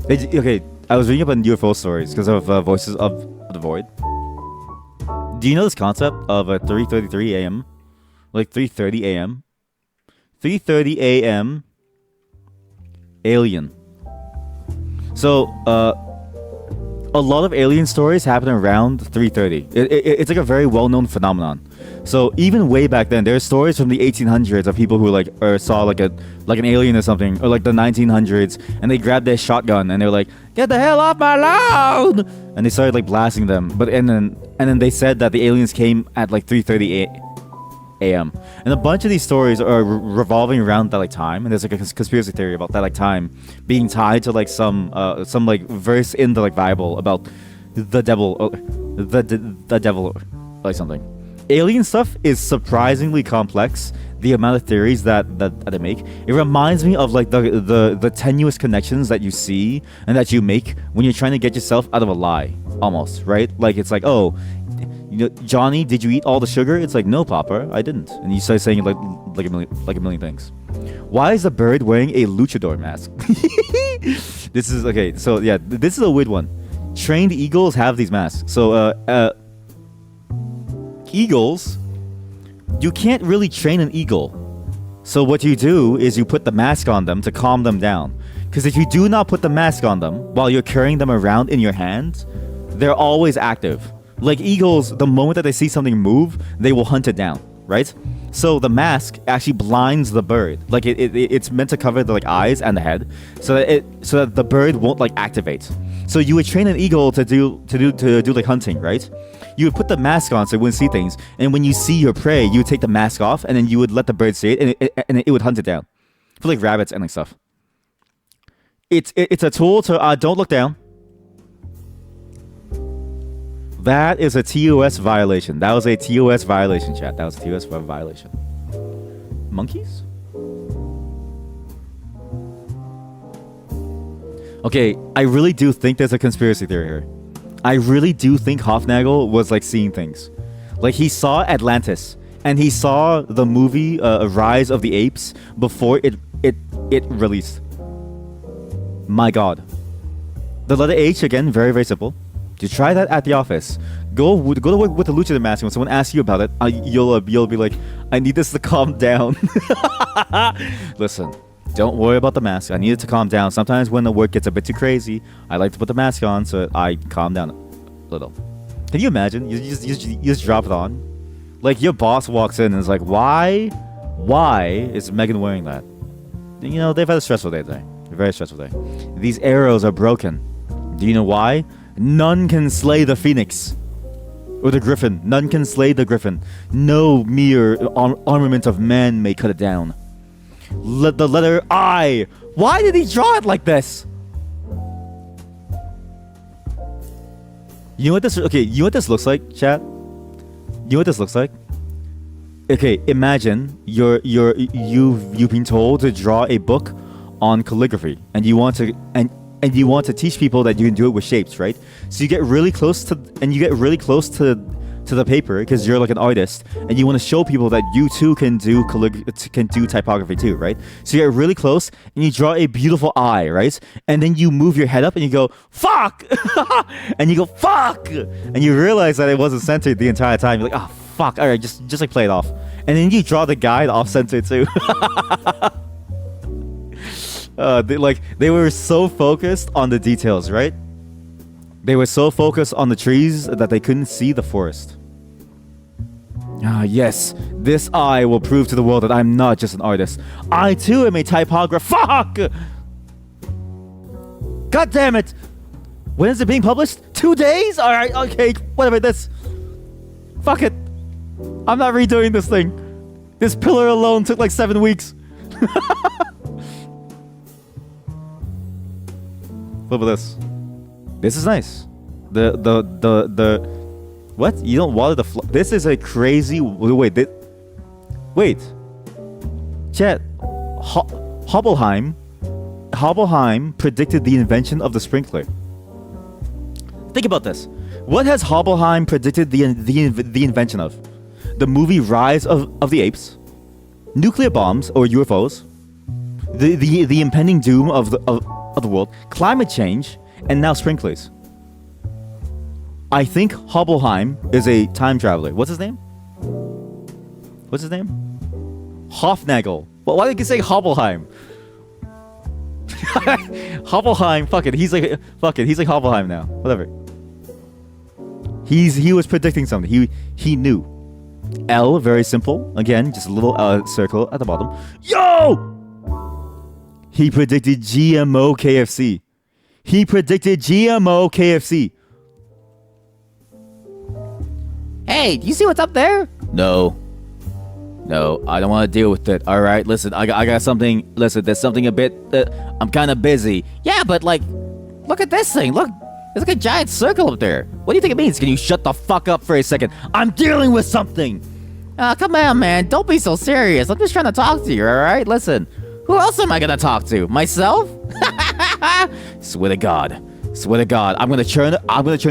Okay, I was reading up on UFO stories because of Voices of the Void. Do you know this concept of 3:33 a.m.? Like 3:30 a.m.? 3:30 a.m. alien. So, a lot of alien stories happen around 3:30. It's like a very well-known phenomenon. So even way back then, there are stories from the 1800s of people who saw like an alien or something, or like the 1900s, and they grabbed their shotgun and they were like, "Get the hell off my lawn!" And they started like blasting them. And then they said that the aliens came at like 3:30 a.m. And a bunch of these stories are revolving around that like time, and there's like a conspiracy theory about that like time being tied to like some like verse in the like Bible about the devil, the devil, like something. Alien stuff is surprisingly complex. The amount of theories that they make, it reminds me of like the tenuous connections that you see and that you make when you're trying to get yourself out of a lie, almost, right? Like it's like, oh, you know, Johnny, did you eat all the sugar? It's like, no, Papa, I didn't. And you start saying it like a million things. Why is the bird wearing a luchador mask? This is okay. So yeah, this is a weird one. Trained eagles have these masks. So eagles, you can't really train an eagle. So what you do is you put the mask on them to calm them down. Because if you do not put the mask on them while you're carrying them around in your hand, they're always active. Like eagles, the moment that they see something move, they will hunt it down, right? So the mask actually blinds the bird. Like it's meant to cover the like eyes and the head, so that the bird won't like activate. So you would train an eagle to do like hunting, right? You would put the mask on so it wouldn't see things, and when you see your prey, you would take the mask off, and then you would let the bird see it, and it would hunt it down for like rabbits and like stuff. It's a tool to don't look down. That is a TOS violation. That was a TOS violation, chat. That was a TOS violation. Monkeys? Okay, I really do think there's a conspiracy theory here. I really do think Hofnagel was like seeing things. Like he saw Atlantis and he saw the movie Rise of the Apes before it released. My God. The letter H again, very, very simple. You try that at the office. Go to work with a luchador mask. When someone asks you about it, you'll be like, I need this to calm down. Listen, don't worry about the mask. I need it to calm down. Sometimes when the work gets a bit too crazy, I like to put the mask on so I calm down a little. Can you imagine? You just drop it on. Like your boss walks in and is like, why is Megan wearing that? You know, they've had a stressful day today. A very stressful day. These arrows are broken. Do you know why? None can slay the phoenix or the griffin. None can slay the griffin. No mere armament of man may cut it down. The letter I. Why did he draw it like this? You know what this? Okay, you know what this looks like, chat? You know what this looks like? Okay, imagine you've been told to draw a book on calligraphy, and you want to teach people that you can do it with shapes, right? So you get really close to to the paper because you're like an artist and you want to show people that you too can do typography too, right? So you get really close and you draw a beautiful eye, right? And then you move your head up and you go fuck, and you go fuck, and you realize that it wasn't centered the entire time. You're like, oh fuck, all right, just like play it off, and then you draw the guy off center too. They were so focused on the details, right? They were so focused on the trees that they couldn't see the forest. Ah, yes, this eye will prove to the world that I'm not just an artist. I too am a typographer. Fuck! God damn it! When is it being published? 2 days? Alright, okay, whatever this. Fuck it. I'm not redoing this thing. This pillar alone took like 7 weeks. What about this? This is nice. The what? You don't water the this is a crazy wait. Chat. Hobbleheim predicted the invention of the sprinkler. Think about this. What has Hobbleheim predicted the invention of? The movie Rise of the Apes, nuclear bombs or UFOs, the impending doom of the world, climate change, and now sprinklers. I think Hobbleheim is a time traveler. What's his name? Hofnagel. Well, why did you say Hobbleheim? Hobbleheim, fuck it. He's like Hobbleheim now. Whatever. He was predicting something. He knew. L, very simple. Again, just a little circle at the bottom. Yo! He predicted GMO KFC. Hey, do you see what's up there? No, I don't want to deal with it. All right, listen, I got something. Listen, there's something a bit. I'm kind of busy. Yeah, but like, look at this thing. Look, there's like a giant circle up there. What do you think it means? Can you shut the fuck up for a second? I'm dealing with something. Come on, man. Don't be so serious. I'm just trying to talk to you. All right, listen. Who else am I gonna talk to? Myself? Swear to God, I'm gonna turn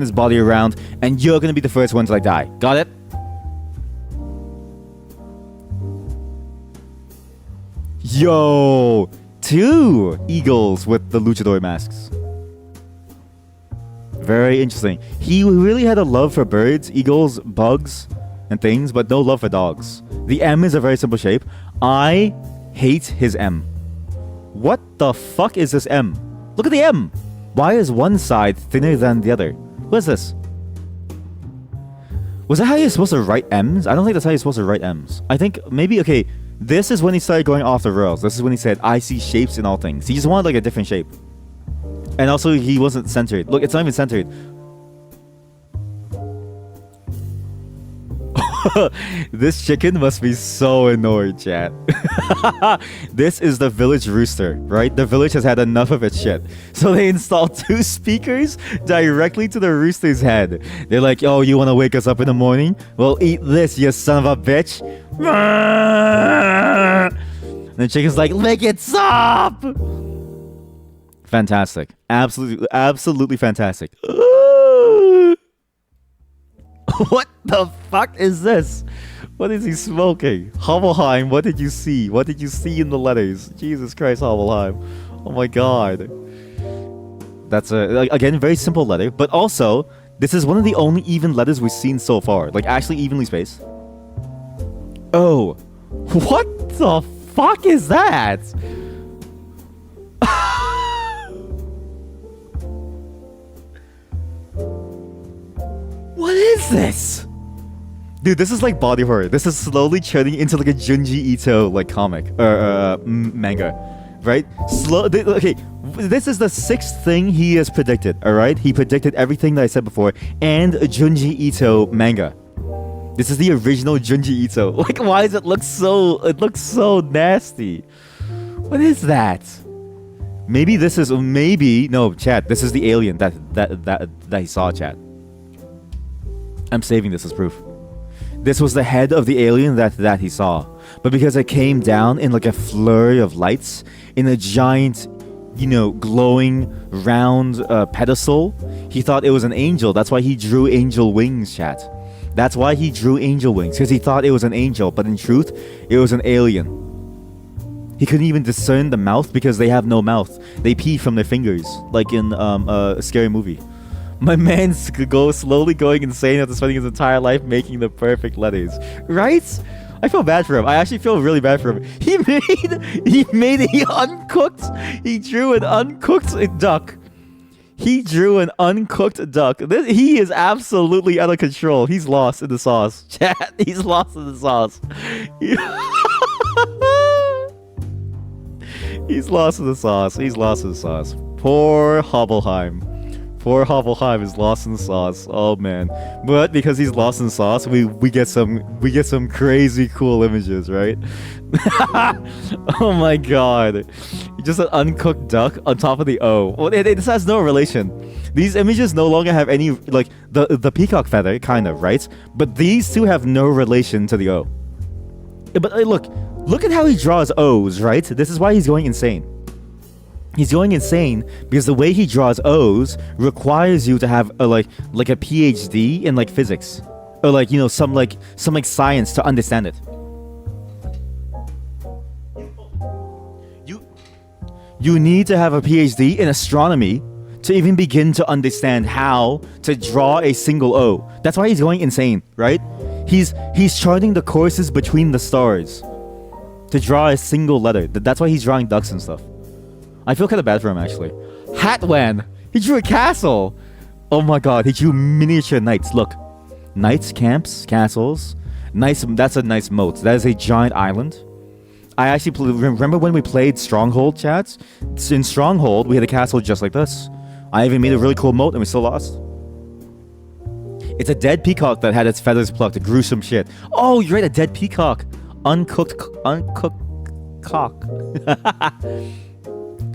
his body around, and you're gonna be the first one to like die. Got it? Yo, 2 eagles with the luchador masks. Very interesting. He really had a love for birds, eagles, bugs, and things, but no love for dogs. The M is a very simple shape. I hate his M. What the fuck is this M? Look at the M. Why is one side thinner than the other? What is this? Was that how you're supposed to write M's? I don't think that's how you're supposed to write M's. I think maybe, okay, this is when he started going off the rails. This is when he said, I see shapes in all things. He just wanted like a different shape. And also he wasn't centered. Look, it's not even centered. This chicken must be so annoyed, chat. This is the village rooster, right? The village has had enough of its shit. So they installed 2 speakers directly to the rooster's head. They're like, oh, you want to wake us up in the morning? Well, eat this, you son of a bitch. And the chicken's like, lick it up. Fantastic. Absolutely fantastic. What the fuck is this? What is he smoking? Hobbleheim, what did you see? What did you see in the letters? Jesus Christ, Hobbleheim. Oh my god. That's again, very simple letter, but also, this is one of the only even letters we've seen so far. Like, actually evenly spaced. Oh. What the fuck is that? What is this? Dude, this is like body horror. This is slowly turning into like a Junji Ito like comic or manga, right? Okay, this is the 6th thing he has predicted. All right, he predicted everything that I said before and a Junji Ito manga. This is the original Junji Ito. Like, why does it look so? It looks so nasty. What is that? Maybe this is no, chat. This is the alien that he saw, chat. I'm saving this as proof. This was the head of the alien that he saw. But because it came down in like a flurry of lights, in a giant, glowing, round pedestal, he thought it was an angel. That's why he drew angel wings, chat. That's why he drew angel wings, because he thought it was an angel, but in truth, it was an alien. He couldn't even discern the mouth because they have no mouth. They pee from their fingers, like in a scary movie. My man's slowly going insane after spending his entire life making the perfect letters. Right? I feel bad for him. I actually feel really bad for him. He drew an uncooked duck. He drew an uncooked duck. He is absolutely out of control. He's lost in the sauce. Chat, he's lost in the sauce. He's lost in the sauce. He's lost in the sauce. Poor Hobbleheim. Poor Hobbleheim is lost in the sauce. Oh man. But because he's lost in the sauce, we get some crazy cool images, right? Oh my god. Just an uncooked duck on top of the O. Well, this has no relation. These images no longer have any, like, the peacock feather, kind of, right? But these two have no relation to the O. But look at how he draws O's, right? This is why he's going insane. He's going insane because the way he draws O's requires you to have like a PhD in like physics, or like, you know, some science to understand it. You need to have a PhD in astronomy to even begin to understand how to draw a single O. That's why he's going insane, right? He's charting the courses between the stars to draw a single letter. That's why he's drawing ducks and stuff. I feel kind of bad for him, actually. Hatwan! He drew a castle! Oh my god, he drew miniature knights. Look. Knights, camps, castles. Nice. That's a nice moat. That is a giant island. I actually remember when we played Stronghold, chats? In Stronghold, we had a castle just like this. I even made a really cool moat and we still lost. It's a dead peacock that had its feathers plucked. Gruesome shit. Oh, you're right, a dead peacock. Uncooked cock.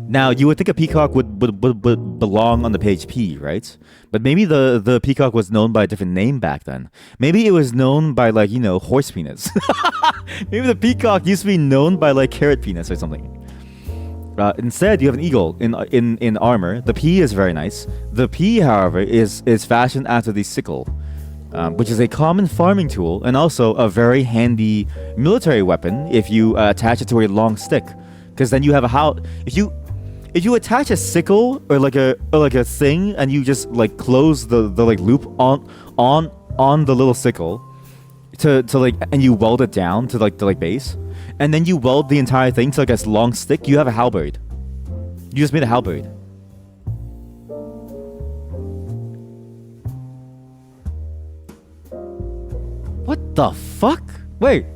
Now, you would think a peacock would belong on the page P, right? But maybe the peacock was known by a different name back then. Maybe it was known by, like, you know, horse penis. Maybe the peacock used to be known by, like, carrot penis or something. Instead, you have an eagle in armor. The P is very nice. The P, however, is fashioned after the sickle, which is a common farming tool and also a very handy military weapon if you attach it to a long stick. Because then you have if you attach a sickle or like a thing and you just like close the like loop on the little sickle to like, and you weld it down to like the base, and then you weld the entire thing to like a long stick, you have a halberd. You just made a halberd. What the fuck? Wait.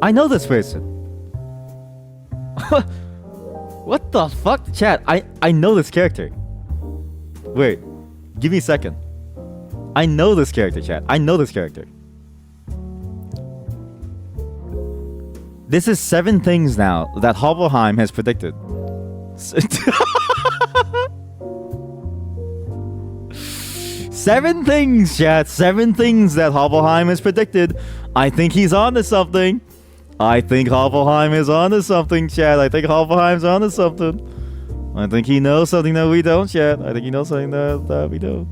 I know this person. What the fuck? Chat, I know this character. Wait, give me a second. I know this character, chat. I know this character. This is 7 things now that Hobbleheim has predicted. 7 things, chat. 7 things that Hobbleheim has predicted. I think he's on to something. I think Hobbleheim is onto something, chat. I think Hobbleheim's onto something. I think he knows something that we don't, chat. I think he knows something that we don't.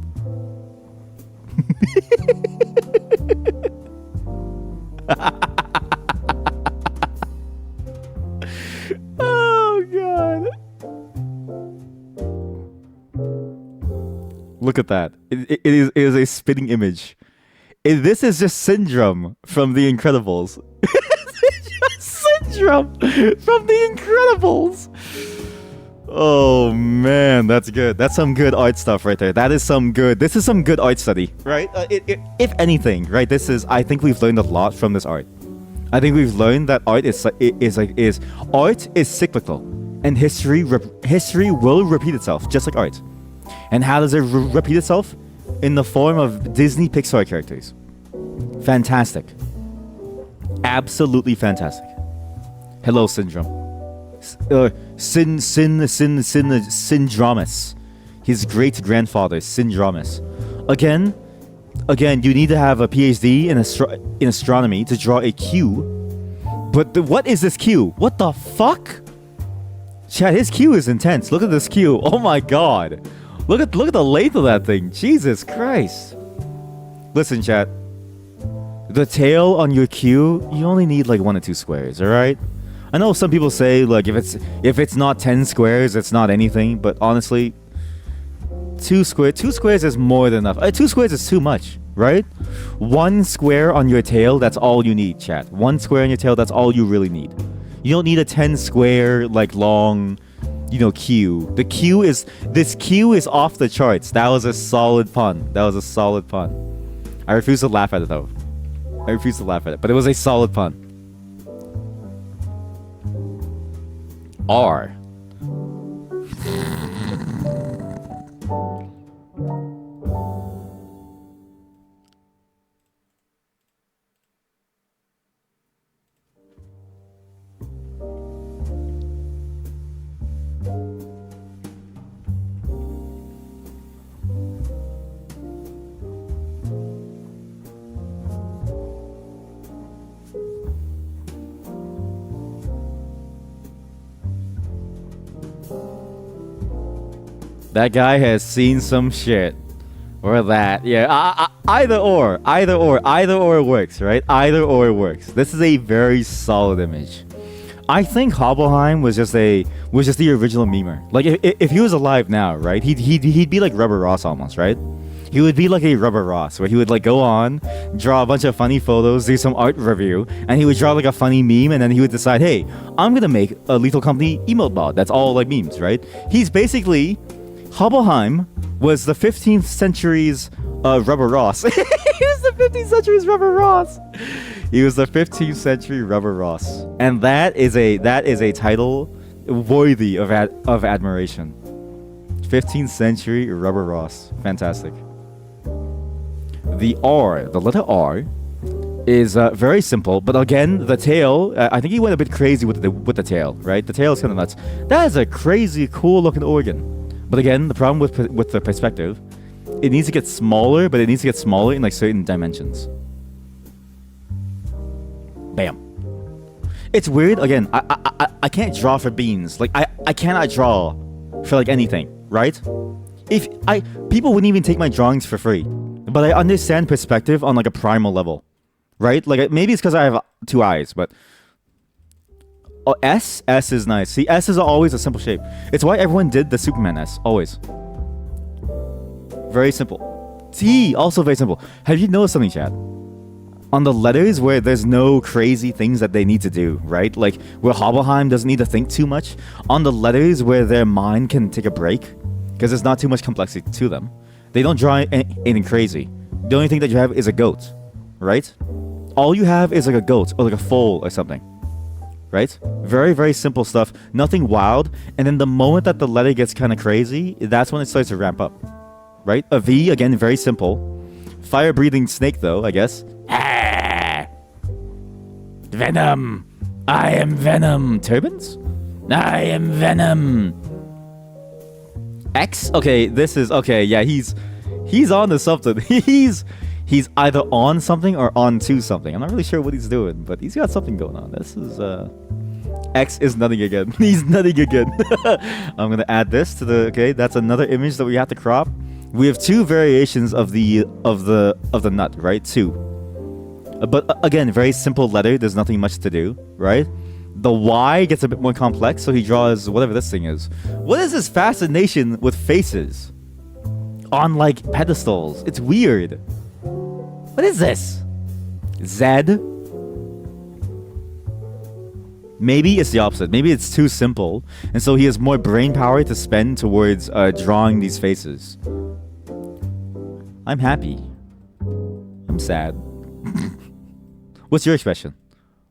Oh, God. Look at that. It is a spitting image. This is just Syndrome from The Incredibles. Syndrome from The Incredibles. Oh man, that's good. That's some good art stuff right there. That is some good. This is some good art study, right? If anything, right? I think we've learned a lot from this art. I think we've learned that art is cyclical, and history will repeat itself, just like art. And how does it repeat itself? In the form of Disney Pixar characters. Fantastic. Absolutely fantastic. Hello, Syndrome. Syndromus. His great grandfather, Syndromus. Again, you need to have a PhD in astronomy to draw a Q. But what is this Q? What the fuck? Chat, his Q is intense. Look at this Q. Oh my god. Look at the length of that thing. Jesus Christ. Listen, chat. The tail on your Q, you only need like 1 or 2 squares, alright? I know some people say like if it's not 10 squares, it's not anything, but honestly, 2 squares is more than enough. 2 squares is too much, right? 1 square on your tail, that's all you need, chat. 1 square on your tail, that's all you really need. You don't need a 10 square like long, Q. This Q is off the charts. That was a solid pun. I refuse to laugh at it though. But it was a solid pun. R. That guy has seen some shit. Or that. Yeah, either or works, right? Either or works. This is a very solid image. I think Hobbleheim was just the original memer. Like if he was alive now, right? He'd be like Rubber Ross almost, right? He would be like a Rubber Ross, where he would like go on, draw a bunch of funny photos, do some art review, and he would draw like a funny meme, and then he would decide, hey, I'm gonna make a Lethal Company emote bot. That's all like memes, right? He's basically Hobbleheim was the 15th century's Rubber Ross. He was the 15th century's Rubber Ross. He was the 15th century Rubber Ross, and that is a title worthy of admiration. 15th century Rubber Ross, fantastic. The letter R, is very simple, but again, the tail. I think he went a bit crazy with the tail, right? The tail is kind of nuts. That is a crazy, cool looking organ. But again, the problem with the perspective, it needs to get smaller, but it needs to get smaller in like certain dimensions. Bam. It's weird. Again, I can't draw for beans. Like I cannot draw for like anything, right? People wouldn't even take my drawings for free, but I understand perspective on like a primal level, right? Like maybe it's because I have 2 eyes, but. Oh, S is nice. See, S is always a simple shape. It's why everyone did the Superman S, always. Very simple. T, also very simple. Have you noticed something, chat? On the letters where there's no crazy things that they need to do, right? Like where Hobbleheim doesn't need to think too much. On the letters where their mind can take a break, because there's not too much complexity to them. They don't draw anything crazy. The only thing that you have is a goat, right? All you have is like a goat or like a foal or something. Right? Very, very simple stuff. Nothing wild. And then the moment that the letter gets kind of crazy, that's when it starts to ramp up. Right? A V, again, very simple. Fire-breathing snake, though, I guess. Ah! Venom! I am Venom! Turbans? I am Venom! X? Okay, this is... Okay, yeah, he's on to something. He's either on something or on to something. I'm not really sure what he's doing, but he's got something going on. This is X is nutting again. He's nutting again. I'm gonna add this to the. Okay, that's another image that we have to crop. We have 2 variations of the nut, right? 2. But again, very simple letter. There's nothing much to do, right? The Y gets a bit more complex, so he draws whatever this thing is. What is this fascination with faces on like pedestals? It's weird. What is this? Z? Maybe it's the opposite. Maybe it's too simple, and so he has more brain power to spend towards drawing these faces. I'm happy. I'm sad. What's your expression?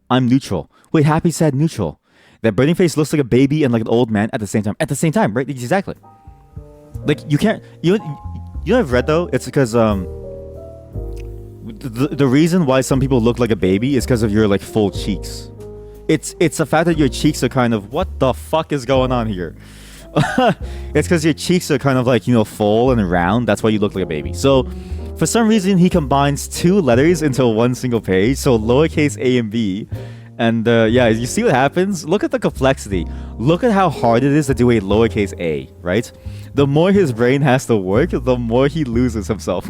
I'm neutral. Wait, happy, sad, neutral. That burning face looks like a baby and like an old man at the same time. At the same time, right? Exactly. Like you can't. You know what I've read though? It's because the reason why some people look like a baby is because of your like full cheeks. It's the fact that your cheeks are kind of, what the fuck is going on here? It's because your cheeks are kind of like, full and round. That's why you look like a baby. So for some reason he combines 2 letters into one single page. So lowercase a and b. And yeah, you see what happens? Look at the complexity. Look at how hard it is to do a lowercase a, right? The more his brain has to work, the more he loses himself.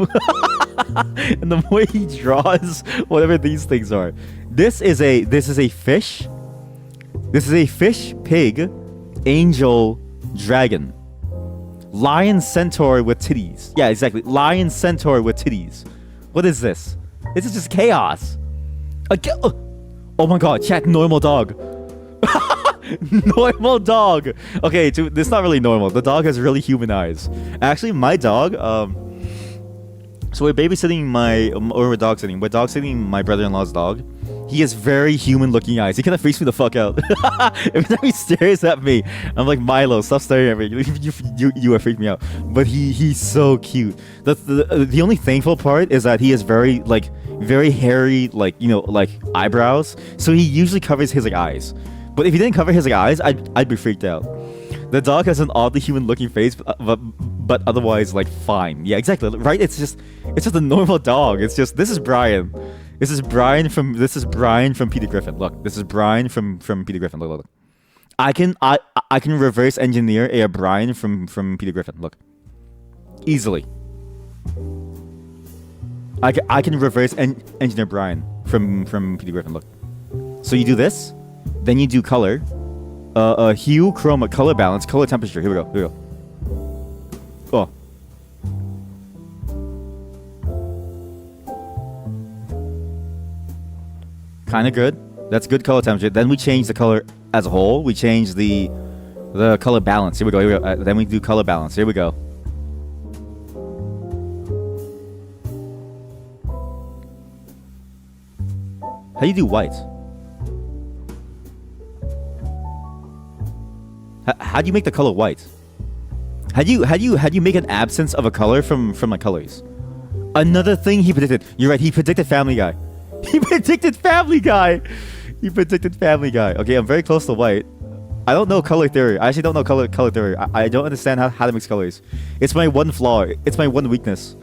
And the way he draws whatever these things are. This is a fish. This is a fish, pig, angel, dragon. Lion centaur with titties. Yeah, exactly. Lion centaur with titties. What is this? This is just chaos. Oh my god, chat, normal dog. Normal dog. Okay, this is not really normal. The dog has really human eyes. Actually, my dog, so we're babysitting we're dog sitting. We're dog sitting my brother-in-law's dog. He has very human-looking eyes. He kind of freaks me the fuck out. Every time he stares at me, I'm like, Milo, stop staring at me. You are freaking me out. But he's so cute. The only thankful part is that he has very hairy, eyebrows. So he usually covers his eyes. But if he didn't cover his eyes, I'd be freaked out. The dog has an oddly human-looking face, but otherwise fine. Yeah, exactly. Right? It's just a normal dog. It's just, this is Brian. This is Brian from Peter Griffin. Look, this is Brian from Peter Griffin. Look. I can reverse engineer a Brian from Peter Griffin. Look, easily. I can reverse engineer Brian from Peter Griffin. Look. So you do this, then you do color, hue, chroma, color balance, color temperature. Here we go. Oh. Kind of good. That's good color temperature. Then we change the color as a whole. We change the color balance. Here we go. Then we do color balance. Here we go. How do you do white? How do you make the color white? How do you make an absence of a color from my colors? Another thing he predicted. You're right. He predicted Family Guy. He predicted Family Guy. Okay, I'm very close to white. I don't know color theory. I actually don't know color theory. I don't understand how to mix colors. It's my one flaw. It's my one weakness.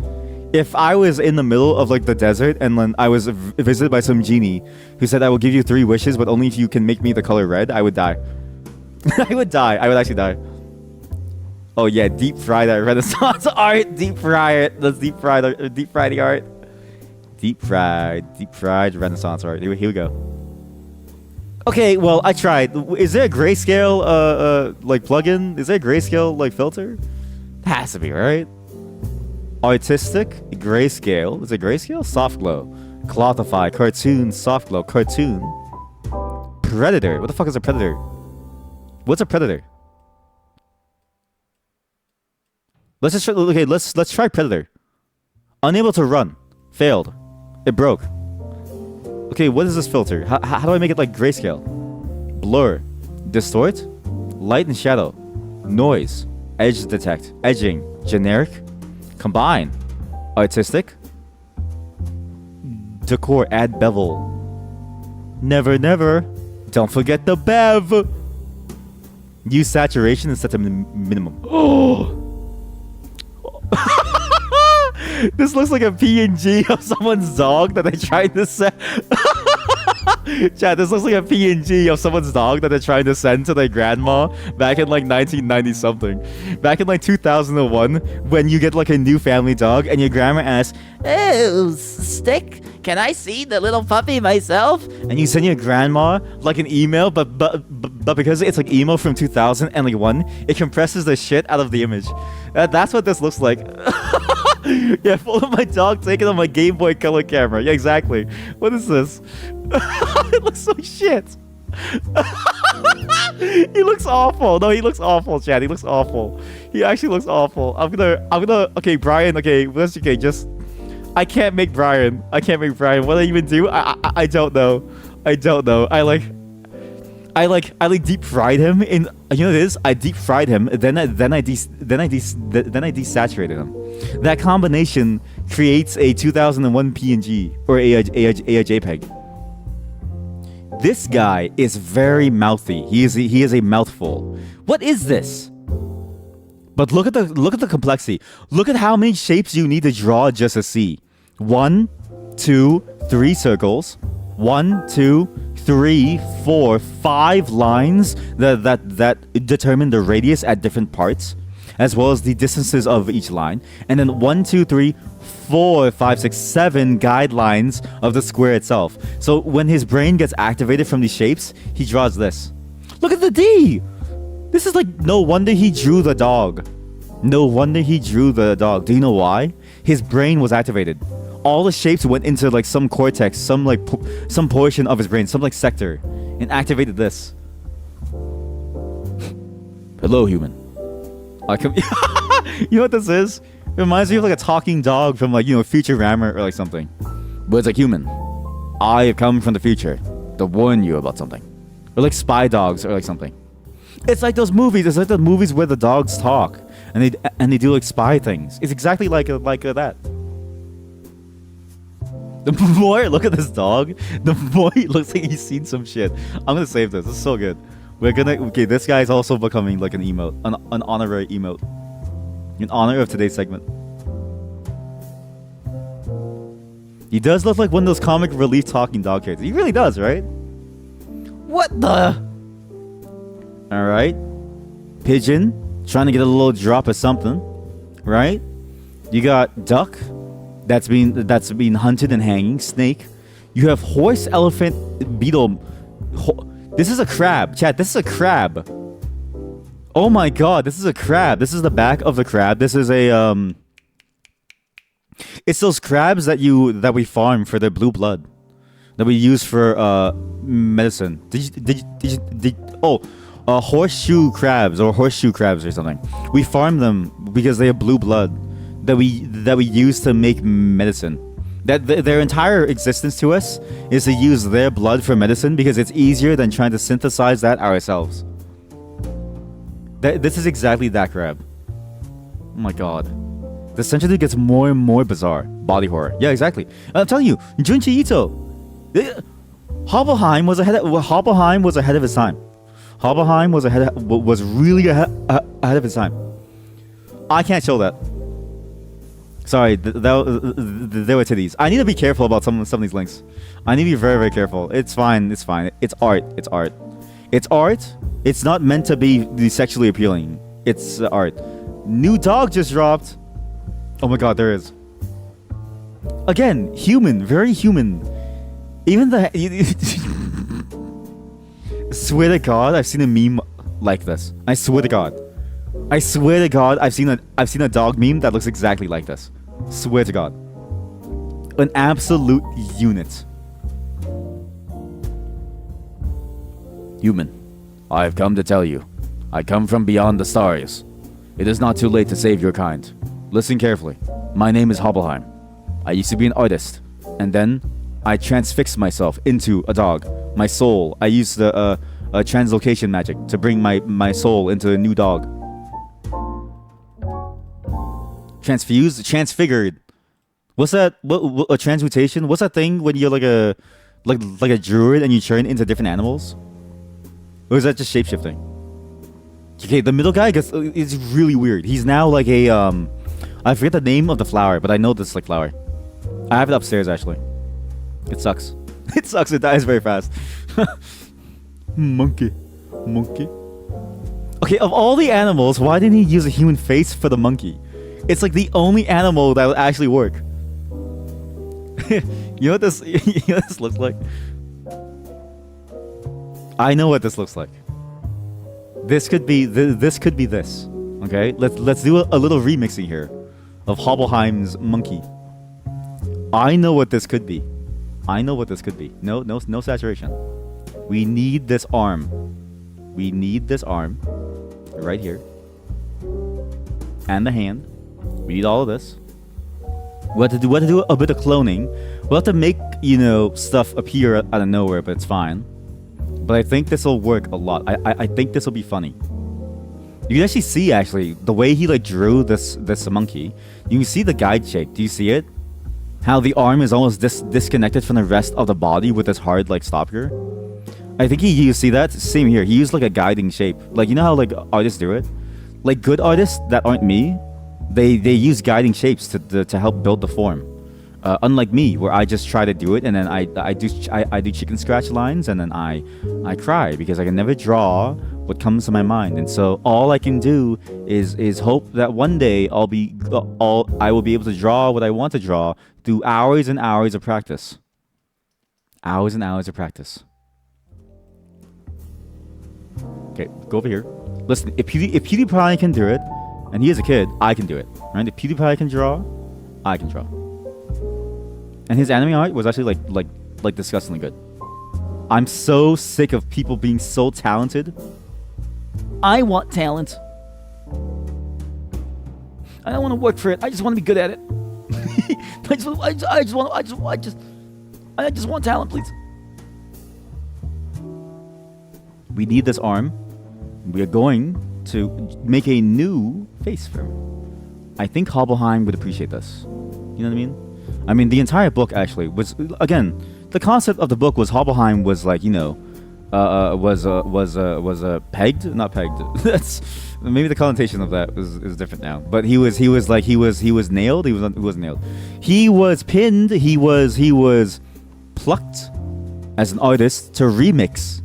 If I was in the middle of the desert and then I was visited by some genie who said I will give you 3 wishes, but only if you can make me the color red, I would die. I would actually die. Oh yeah, deep fry that Renaissance art. Deep fry it. Let's deep fry the art. Deep fried Renaissance art. Here we go. Okay, well, I tried. Is there a grayscale plugin? Is there a grayscale filter? It has to be, right? Artistic, grayscale. Is it grayscale? Soft glow. Clothify, cartoon, soft glow, cartoon. Predator. What the fuck is a predator? What's a predator? Let's just try, okay, let's try predator. Unable to run. Failed. It broke. Okay, what is this filter? How do I make it grayscale? Blur. Distort. Light and shadow. Noise. Edge detect. Edging. Generic. Combine. Artistic. Decor. Add bevel. Never. Don't forget the bev. Use saturation and set to minimum. Oh. This looks like a PNG of someone's dog that they tried to send. Chat, this looks like a PNG of someone's dog that they're trying to send to their grandma back in 1990 something. Back in 2001, when you get a new family dog and your grandma asks, "Oh, Stick, can I see the little puppy myself?" And you send your grandma an email, but because it's email from 2001, it compresses the shit out of the image. That's what this looks like. Yeah, full of my dog taken on my Game Boy Color camera. Yeah, exactly. What is this? It looks so shit. He looks awful. No, he looks awful, Chad. He looks awful. He actually looks awful. I'm gonna. Okay, Brian. Okay, let's. Okay, just. I can't make Brian. What do I even do? I don't know. I deep fried him in. You know what it is? I deep fried him. Then I desaturated him. That combination creates a 2001 PNG or a JPEG. This guy is very mouthy. He is a mouthful. What is this? But look at the complexity. Look at how many shapes you need to draw just to see. 1, 2, 3 circles. 1, 2, 3, 4, 5 lines that determine the radius at different parts, as well as the distances of each line. And then 1, 2, 3, four, five, six, seven guidelines of the square itself. So when his brain gets activated from these shapes, he draws this. Look at the D. This is like, no wonder he drew the dog. No wonder he drew the dog. Do you know why? His brain was activated. All the shapes went into like some cortex, some like some portion of his brain, some like sector, and activated this. Hello, human. I come. You know what this is? It reminds me of like a talking dog from like, you know, Futurama or like something. But it's like, human, I have come from the future to warn you about something. Or like spy dogs or like something. It's like those movies. It's like the movies where the dogs talk and they do like spy things. It's exactly like that. The more I look at this dog, the more he looks like he's seen some shit. I'm gonna save this. This is so good. Okay, this guy is also becoming like an emote, an honorary emote, in honor of today's segment. He does look like one of those comic relief talking dog characters. He really does, right? What the? All right, pigeon trying to get a little drop of something, right? You got duck that's been hunted and hanging. Snake. You have horse, elephant, beetle. This is a crab, chat. This is a crab. Oh my god, this is a crab. This is the back of the crab. This is a It's those crabs that we farm for their blue blood, that we use for medicine. Horseshoe crabs or something. We farm them because they have blue blood that we use to make medicine. That their entire existence to us is to use their blood for medicine because it's easier than trying to synthesize that ourselves. This is exactly that crab. Oh my god. The century gets more and more bizarre. Body horror. Yeah, exactly. I'm telling you, Junji Ito. Hobbelheim was ahead of his time. Hobbelheim was really ahead of his time. I can't show that. Sorry, there were titties. I need to be careful about some of these links. I need to be very, very careful. It's fine. It's fine. It's art. It's art. It's art. It's not meant to be sexually appealing. It's art. New dog just dropped. Oh my god, there is. Again, human. Very human. Even the... Swear to god, I've seen a meme like this. I swear to god. I swear to god, I've seen a dog meme that looks exactly like this. Swear to god. An absolute unit. Human, I have come to tell you. I come from beyond the stars. It is not too late to save your kind. Listen carefully. My name is Hobbelheim. I used to be an artist, and then I transfixed myself into a dog. My soul. I used the translocation magic to bring my soul into a new dog. Transfused, transfigured. What's that? What a transmutation? What's that thing when you're like a druid and you turn into different animals? Or is that just shapeshifting? Okay, the middle guy is really weird. He's now like a I forget the name of the flower, but I know this like flower. I have it upstairs actually. It sucks. It sucks. It dies very fast. Monkey. Okay, of all the animals, why didn't he use a human face for the monkey? It's like the only animal that would actually work. You know what this looks like? I know what this looks like. This could be this. Okay, let's do a little remixing here of Hobbelheim's monkey. I know what this could be. No saturation. We need this arm. We need this arm right here, and the hand. We need all of this. We have to do a bit of cloning. We'll have to make, stuff appear out of nowhere, but it's fine. But I think this will work a lot. I think this will be funny. You can actually see the way he drew this monkey. You can see the guide shape. Do you see it? How the arm is almost disconnected from the rest of the body with this hard stop here. I think you see that? Same here. He used a guiding shape. You know how artists do it? Good artists that aren't me, they use guiding shapes to help build the form. Unlike me, where I just try to do it and then I do chicken scratch lines and then I cry because I can never draw what comes to my mind. And so all I can do is hope that one day I will be able to draw what I want to draw through hours and hours of practice. Hours and hours of practice. Okay, go over here. Listen, if PewDiePie can do it, and he is a kid, I can do it. Right? If PewDiePie can draw, I can draw. And his anime art was actually like disgustingly good. I'm so sick of people being so talented. I want talent. I don't want to work for it. I just want to be good at it. I just want talent, please. We need this arm. We are going to make a new face for him. I think Hobbleheim would appreciate this. You know what I mean? I mean, the entire book actually was, again, the concept of the book was Hobbleheim was like, you know, was pegged, not pegged. That's maybe the connotation of that is different now. But he was nailed. He wasn't nailed. He was pinned. He was plucked as an artist to remix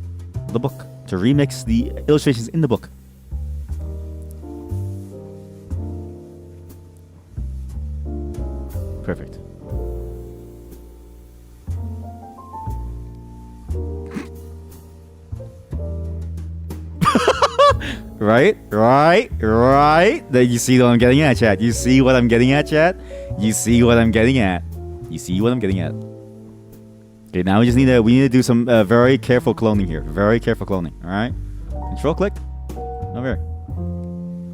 the book, to remix the illustrations in the book. Perfect. Right. That you see what I'm getting at, chat. You see what I'm getting at, chat. You see what I'm getting at. You see what I'm getting at. Okay, now we need to do some very careful cloning here. Very careful cloning. All right. Control click. Over here.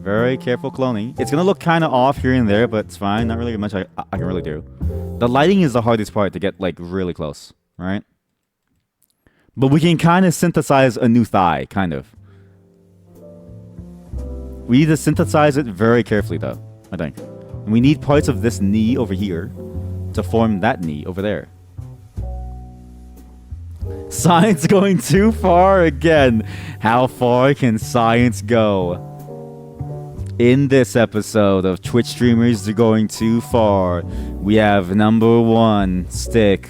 Very careful cloning. It's gonna look kind of off here and there, but it's fine. Not really much I can really do. The lighting is the hardest part to get like really close, right? But we can kind of synthesize a new thigh, kind of. We need to synthesize it very carefully, though, I think. And we need parts of this knee over here to form that knee over there. Science going too far again. How far can science go? In this episode of Twitch streamers are going too far, we have number one, Stick.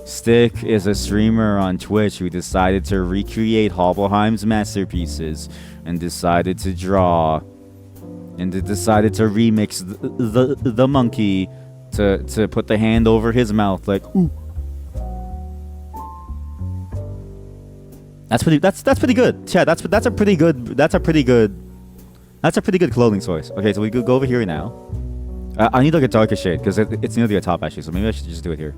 Stick is a streamer on Twitch who decided to recreate Hobbleheim's masterpieces and decided to draw and decided to remix the monkey to put the hand over his mouth like ooh. That's pretty good. Chat, that's a pretty good clothing choice. Okay, so we could go over here now. I need like a darker shade because it's near the top actually, so maybe I should just do it here.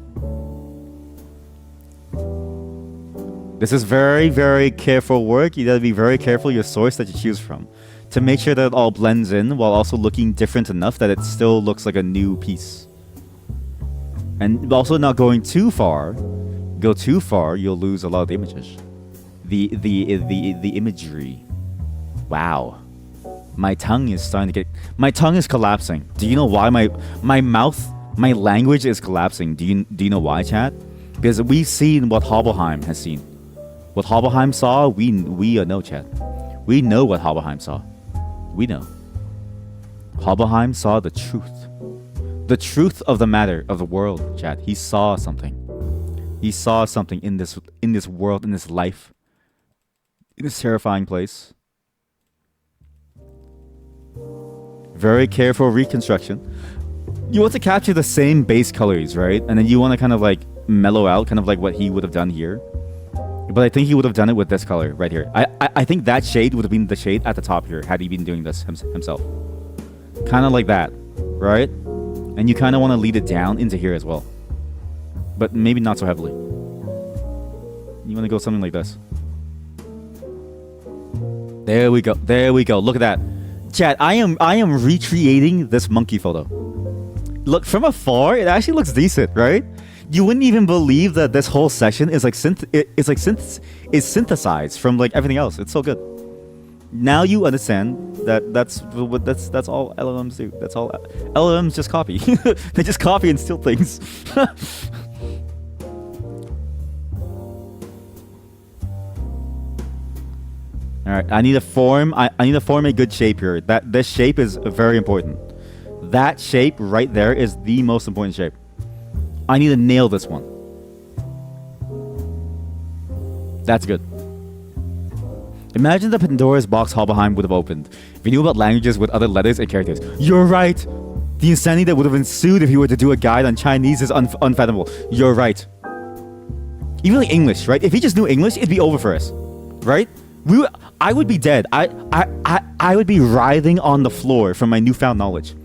This is very, very careful work. You gotta be very careful your source that you choose from to make sure that it all blends in while also looking different enough that it still looks like a new piece. And also not going too far. Go too far, you'll lose a lot of the images. The imagery. Wow. My tongue is collapsing. Do you know why my mouth, my language is collapsing? Do you know why, chat? Because we've seen what Hobbleheim has seen. What Hobbleheim saw, we know, chat. We know what Hobbleheim saw. We know. Hobbleheim saw the truth. The truth of the matter of the world, chat. He saw something. He saw something in this world, in this life, in this terrifying place. Very careful reconstruction. You want to capture the same base colors, right? And then you want to kind of like mellow out, kind of like what he would have done here. But I think he would have done it with this color right here. I think that shade would have been the shade at the top here had he been doing this himself. Kind of like that, right? And you kind of want to lead it down into here as well. But maybe not so heavily. You want to go something like this. There we go. There we go. Look at that. Chat, I am recreating this monkey photo. Look, from afar, it actually looks decent, right? You wouldn't even believe that this whole section is like synthesized from like everything else. It's so good. Now you understand that that's all LLMs do. That's all LLMs just copy. They just copy and steal things. All right, I need to form a good shape here. This shape is very important. That shape right there is the most important shape. I need to nail this one. That's good. Imagine the Pandora's box Hobbelheim would have opened if he knew about languages with other letters and characters. You're right. The insanity that would have ensued if he were to do a guide on Chinese is unfathomable. You're right. Even like English, right? If he just knew English, it'd be over for us, right? I would be dead. I would be writhing on the floor from my newfound knowledge.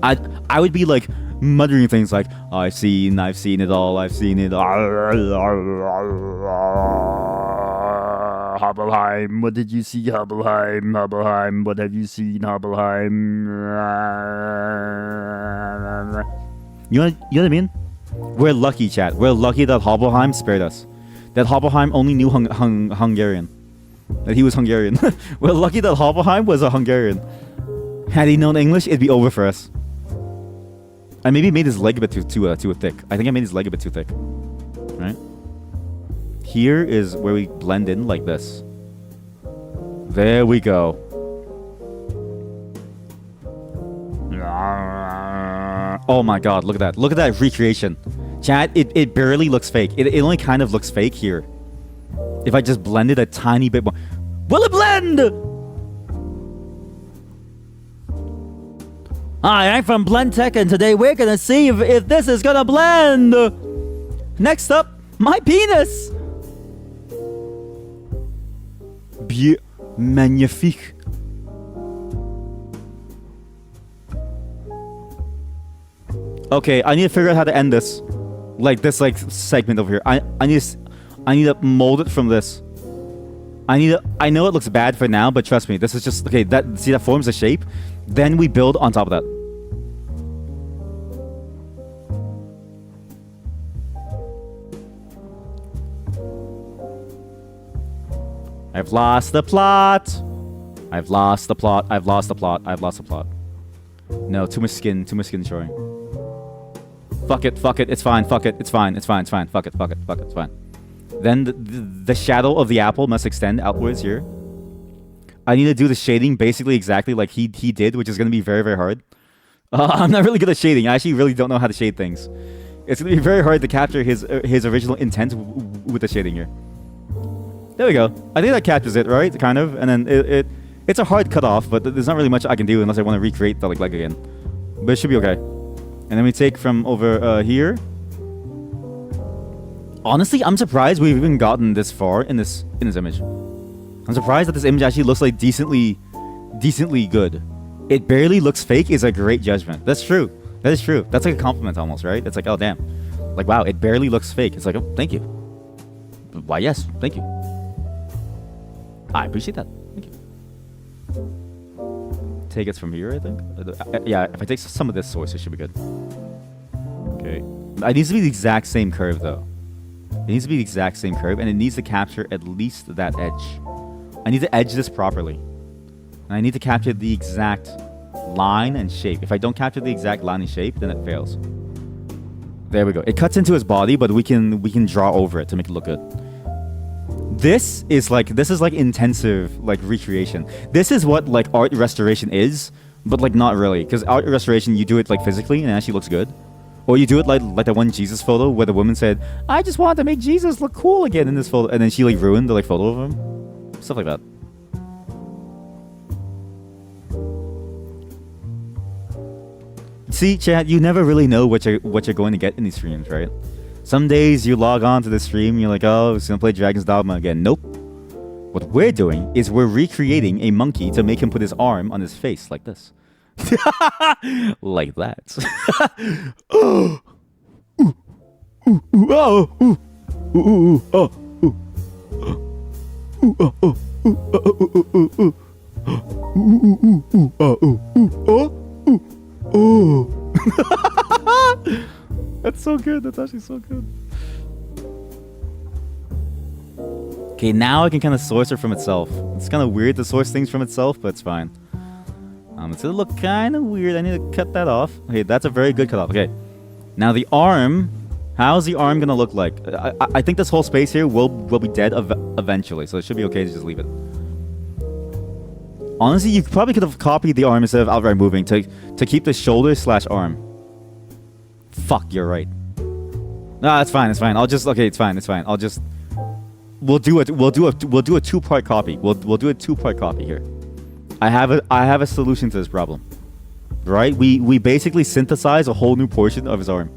I would be like muttering things like, I've seen it all, I've seen it all. Hobbelheim, what did you see, Hobbelheim? Hobbelheim, what have you seen, Hobbelheim? You know what I mean? We're lucky, chat. We're lucky that Hobbelheim spared us. That Hobbelheim only knew Hungarian. That he was Hungarian. We're lucky that Hobbelheim was a Hungarian. Had he known English, it'd be over for us. I maybe made his leg a bit too thick. I think I made his leg a bit too thick. Right? Here is where we blend in like this. There we go. Oh my god, look at that. Look at that recreation. Chat, it barely looks fake. It only kind of looks fake here. If I just blend it a tiny bit more. Will it blend? Hi, I'm from Blend Tech, and today we're gonna see if this is gonna blend. Next up, my penis. Bien magnifique. Okay, I need to figure out how to end this. Like this segment over here. I need to mold it from this. I know it looks bad for now, but trust me, this is just okay, that forms a shape. Then we build on top of that. I've lost the plot. I've lost the plot. I've lost the plot. I've lost the plot. No, too much skin showing. Fuck it, it's fine, fuck it, it's fine, fuck it, it's fine. Then the shadow of the apple must extend outwards here. I need to do the shading basically exactly like he did, which is going to be very, very hard. I'm not really good at shading. I actually really don't know how to shade things. It's going to be very hard to capture his original intent with the shading here. There we go. I think that captures it, right? Kind of. And then it's a hard cutoff, but there's not really much I can do unless I want to recreate the leg again. But it should be okay. And then we take from over here. Honestly, I'm surprised we've even gotten this far in this image. I'm surprised that this image actually looks like decently good. It barely looks fake is a great judgment. That's true. That is true. That's like a compliment almost, right? It's like, oh damn. Like wow, it barely looks fake. It's like, oh, thank you. Why yes, thank you. I appreciate that. Thank you. Take it from here, I think. Yeah, if I take some of this source, it should be good. Okay. It needs to be the exact same curve though. It needs to be the exact same curve, and it needs to capture at least that edge. I need to edge this properly. And I need to capture the exact line and shape. If I don't capture the exact line and shape, then it fails. There we go. It cuts into his body, but we can draw over it to make it look good. This is like intensive like recreation. This is what like art restoration is, but like not really. Because art restoration, you do it like physically and it actually looks good. Or you do it like the one Jesus photo where the woman said, I just want to make Jesus look cool again in this photo. And then she like ruined the like photo of him. Stuff like that. See, chat, you never really know what you're going to get in these streams, right? Some days you log on to the stream and you're like, oh, it's going to play Dragon's Dogma again. Nope. What we're doing is we're recreating a monkey to make him put his arm on his face like this. Like that. Oh. Ooh. Ooh. Ooh. Oh. Ooh. Ooh. Oh. Ooh. Ooh. Oh. Oh. Ooh. Oh. Oh. That's so good. That's actually so good. Okay, now I can kind of source it from itself. It's kind of weird to source things from itself, but it's fine. It's gonna look kind of weird. I need to cut that off. Okay, that's a very good cutoff. Okay, now the arm. How's the arm gonna look like? I think this whole space here will be dead eventually, so it should be okay to just leave it. Honestly, you probably could have copied the arm instead of outright moving to keep the shoulder / arm. Fuck, you're right. No, it's fine. It's fine. I'll just okay. It's fine. It's fine. I'll just We'll do a two-part copy. We'll do a two-part copy here. I have a solution to this problem. Right? We basically synthesize a whole new portion of his arm.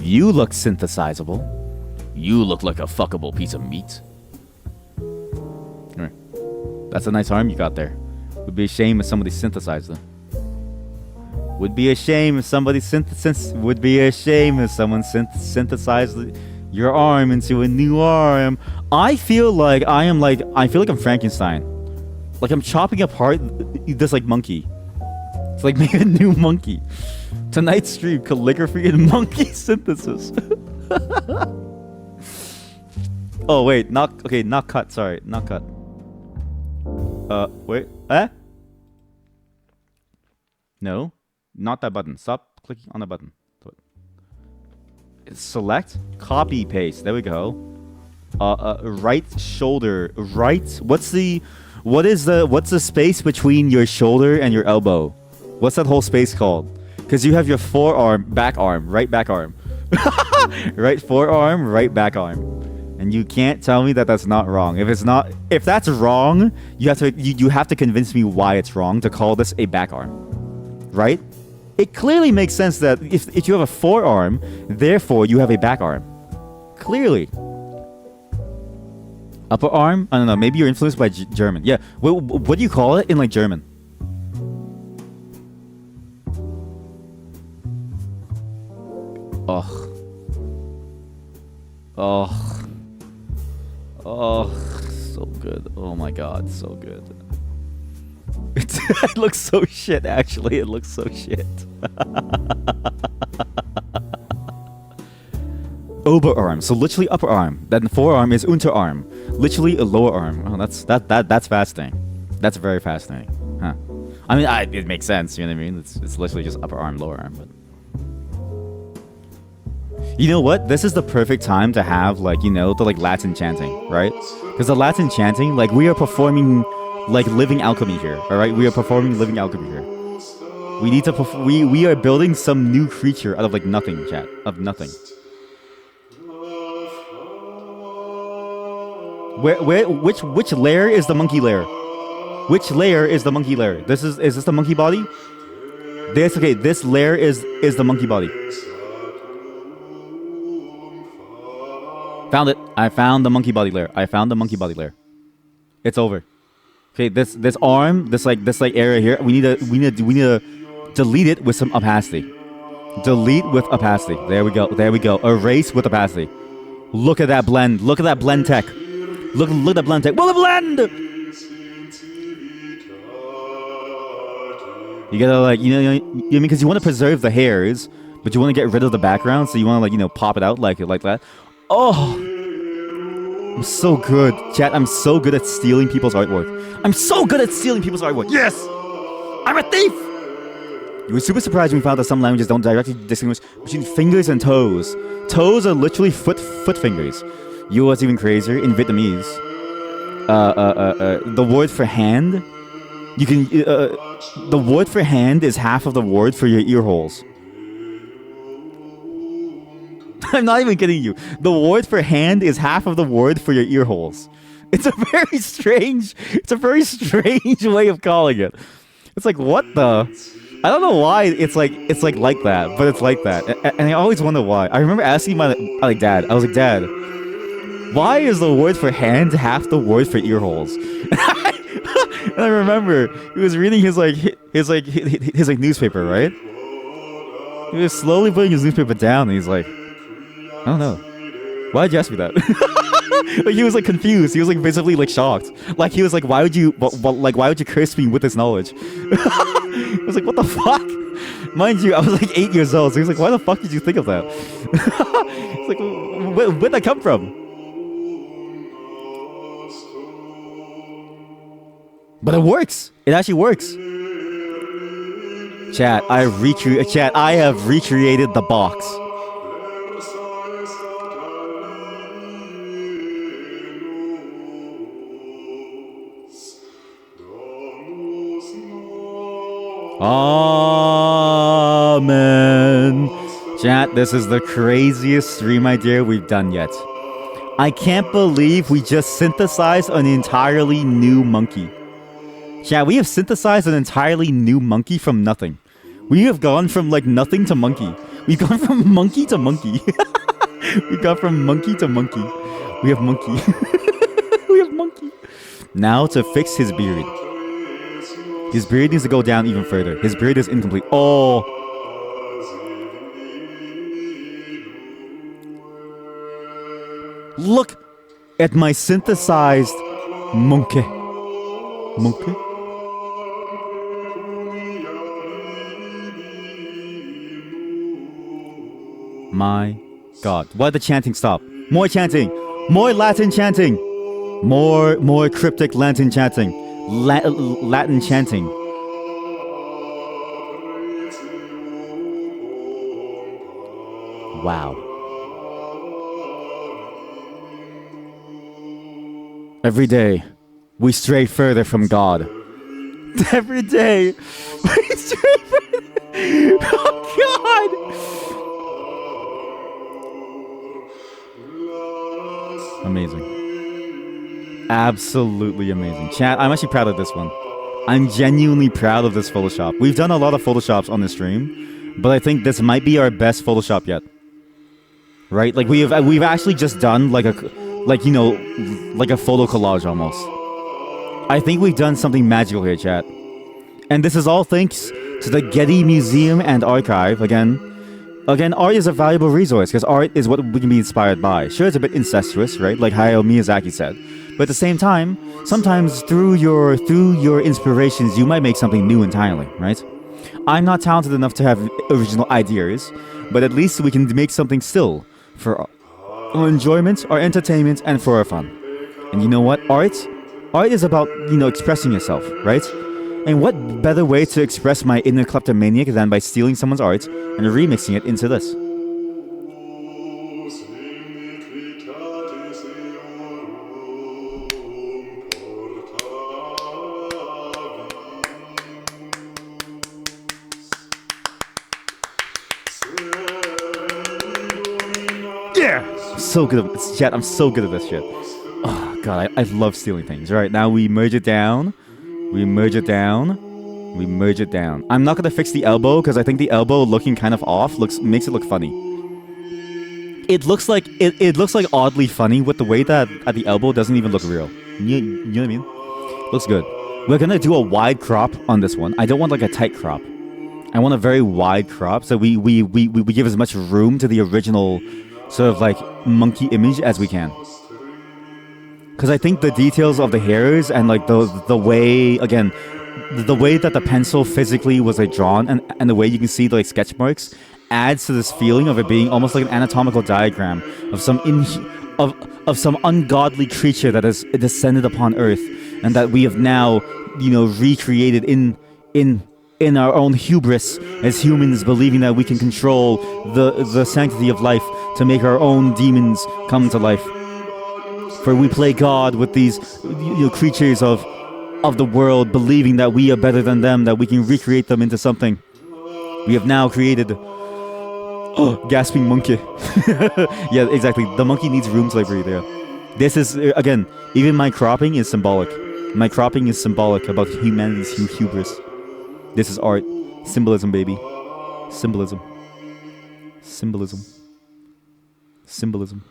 You look synthesizable. You look like a fuckable piece of meat. Here. That's a nice arm you got there. Would be a shame if somebody synthesized them. Would be a shame if somebody synthesized your arm into a new arm. I feel like I'm Frankenstein. Like I'm chopping apart this like monkey. It's like make a new monkey. Tonight's stream, calligraphy and monkey synthesis. Oh wait, not cut. Sorry, not cut. Wait, no, not that button. Stop clicking on the button. Select, copy, paste. There we go. Right shoulder. Right. What's the space between your shoulder and your elbow? What's that whole space called? Because you have your forearm, back arm, right back arm. Right forearm, right back arm. And you can't tell me that that's not wrong. If that's wrong, you have to convince me why it's wrong to call this a back arm. Right? It clearly makes sense that if you have a forearm, therefore you have a back arm. Clearly. Upper arm? I don't know. Maybe you're influenced by German. Yeah. What do you call it in like German? Ugh. Oh. Oh. So good. Oh my god. So good. It looks so shit, actually. It looks so shit. Oberarm, so literally upper arm. Then forearm is Unterarm, literally a lower arm. Oh, that's fascinating. That's very fascinating, huh? I mean, it makes sense. You know what I mean? It's literally just upper arm, lower arm. But you know what? This is the perfect time to have the Latin chanting, right? Because the Latin chanting, we are performing living alchemy here. All right, we are performing living alchemy here. We need to we are building some new creature out of nothing, chat, of nothing. Which layer is the monkey layer? Which layer is the monkey layer? Is this the monkey body? This layer is the monkey body. Found it. I found the monkey body layer. It's over. Okay, this arm, this area here, we need to delete it with some opacity. Delete with opacity. There we go. Erase with opacity. Look at that blend. Look at that blend tech. Look at that blend tech. Well, the blend! You gotta you know what I mean? Because you want to preserve the hairs, but you want to get rid of the background, so you want to pop it out like that. Oh, I'm so good, chat. I'm so good at stealing people's artwork. Yes, I'm a thief. You were super surprised when we found that some languages don't directly distinguish between fingers and toes. Toes are literally foot fingers. You know what's even crazier? In Vietnamese, the word for hand, the word for hand is half of the word for your ear holes. I'm not even kidding you. The word for hand is half of the word for your ear holes. It's a very strange way of calling it. It's what the? I don't know why it's like that, but it's like that. And I always wonder why. I remember asking my dad. I was like, Dad, why is the word for hand half the word for ear holes? And I remember he was reading his newspaper, right? He was slowly putting his newspaper down, and he's like, I don't know. Why'd you ask me that? He was confused. He was basically shocked. He was why would you curse me with this knowledge? I was what the fuck? Mind you, I was 8 years old. So he was why the fuck did you think of that? It's where'd that come from? But it works. It actually works. Chat, I have recreated the box. Amen. Chat, this is the craziest stream idea we've done yet. I can't believe we just synthesized an entirely new monkey. Chat, we have synthesized an entirely new monkey from nothing. We have gone from like nothing to monkey. We've gone from monkey to monkey. We got from monkey to monkey. We have monkey. We have monkey. Now to fix his beard. His beard needs to go down even further. His beard is incomplete. Oh. Look at my synthesized monkey. Monkey? My God. Why did the chanting stop? More chanting. More Latin chanting. More cryptic Latin chanting. Latin chanting. Wow. Every day, we stray further from God. Every day, we stray further. Oh, God. Amazing. Absolutely amazing. Chat, I'm actually proud of this one. I'm genuinely proud of this Photoshop. We've done a lot of Photoshops on this stream, but I think this might be our best Photoshop yet. Right? Like we've actually just done like a photo collage almost. I think we've done something magical here, chat. And this is all thanks to the Getty Museum and Archive. Again, art is a valuable resource because art is what we can be inspired by. Sure, it's a bit incestuous, right? Like Hayao Miyazaki said. But at the same time, sometimes through your inspirations, you might make something new entirely, right? I'm not talented enough to have original ideas, but at least we can make something still for our enjoyment, our entertainment, and for our fun. And you know what? Art is about, expressing yourself, right? And what better way to express my inner kleptomaniac than by stealing someone's art and remixing it into this? Yeah! So good at this, chat. I'm so good at this shit. Oh, God, I love stealing things. All right, now we merge it down. We merge it down. We merge it down. I'm not gonna fix the elbow because I think the elbow looking kind of off makes it look funny. It looks like oddly funny with the way that at the elbow doesn't even look real. You know what I mean? Looks good. We're gonna do a wide crop on this one. I don't want like a tight crop. I want a very wide crop so we give as much room to the original sort of like monkey image as we can. Because I think the details of the hairs and like the way, again, the way that the pencil physically was like drawn and the way you can see the like sketch marks adds to this feeling of it being almost like an anatomical diagram of some of some ungodly creature that has descended upon Earth and that we have now, recreated in our own hubris as humans, believing that we can control the sanctity of life to make our own demons come to life. For we play God with these creatures of the world, believing that we are better than them, that we can recreate them into something. We have now created gasping monkey. Yeah, exactly. The monkey needs room to breathe. Yeah. This is again, even my cropping is symbolic. My cropping is symbolic about humanity's hubris. This is art, symbolism, baby. Symbolism. Symbolism. Symbolism.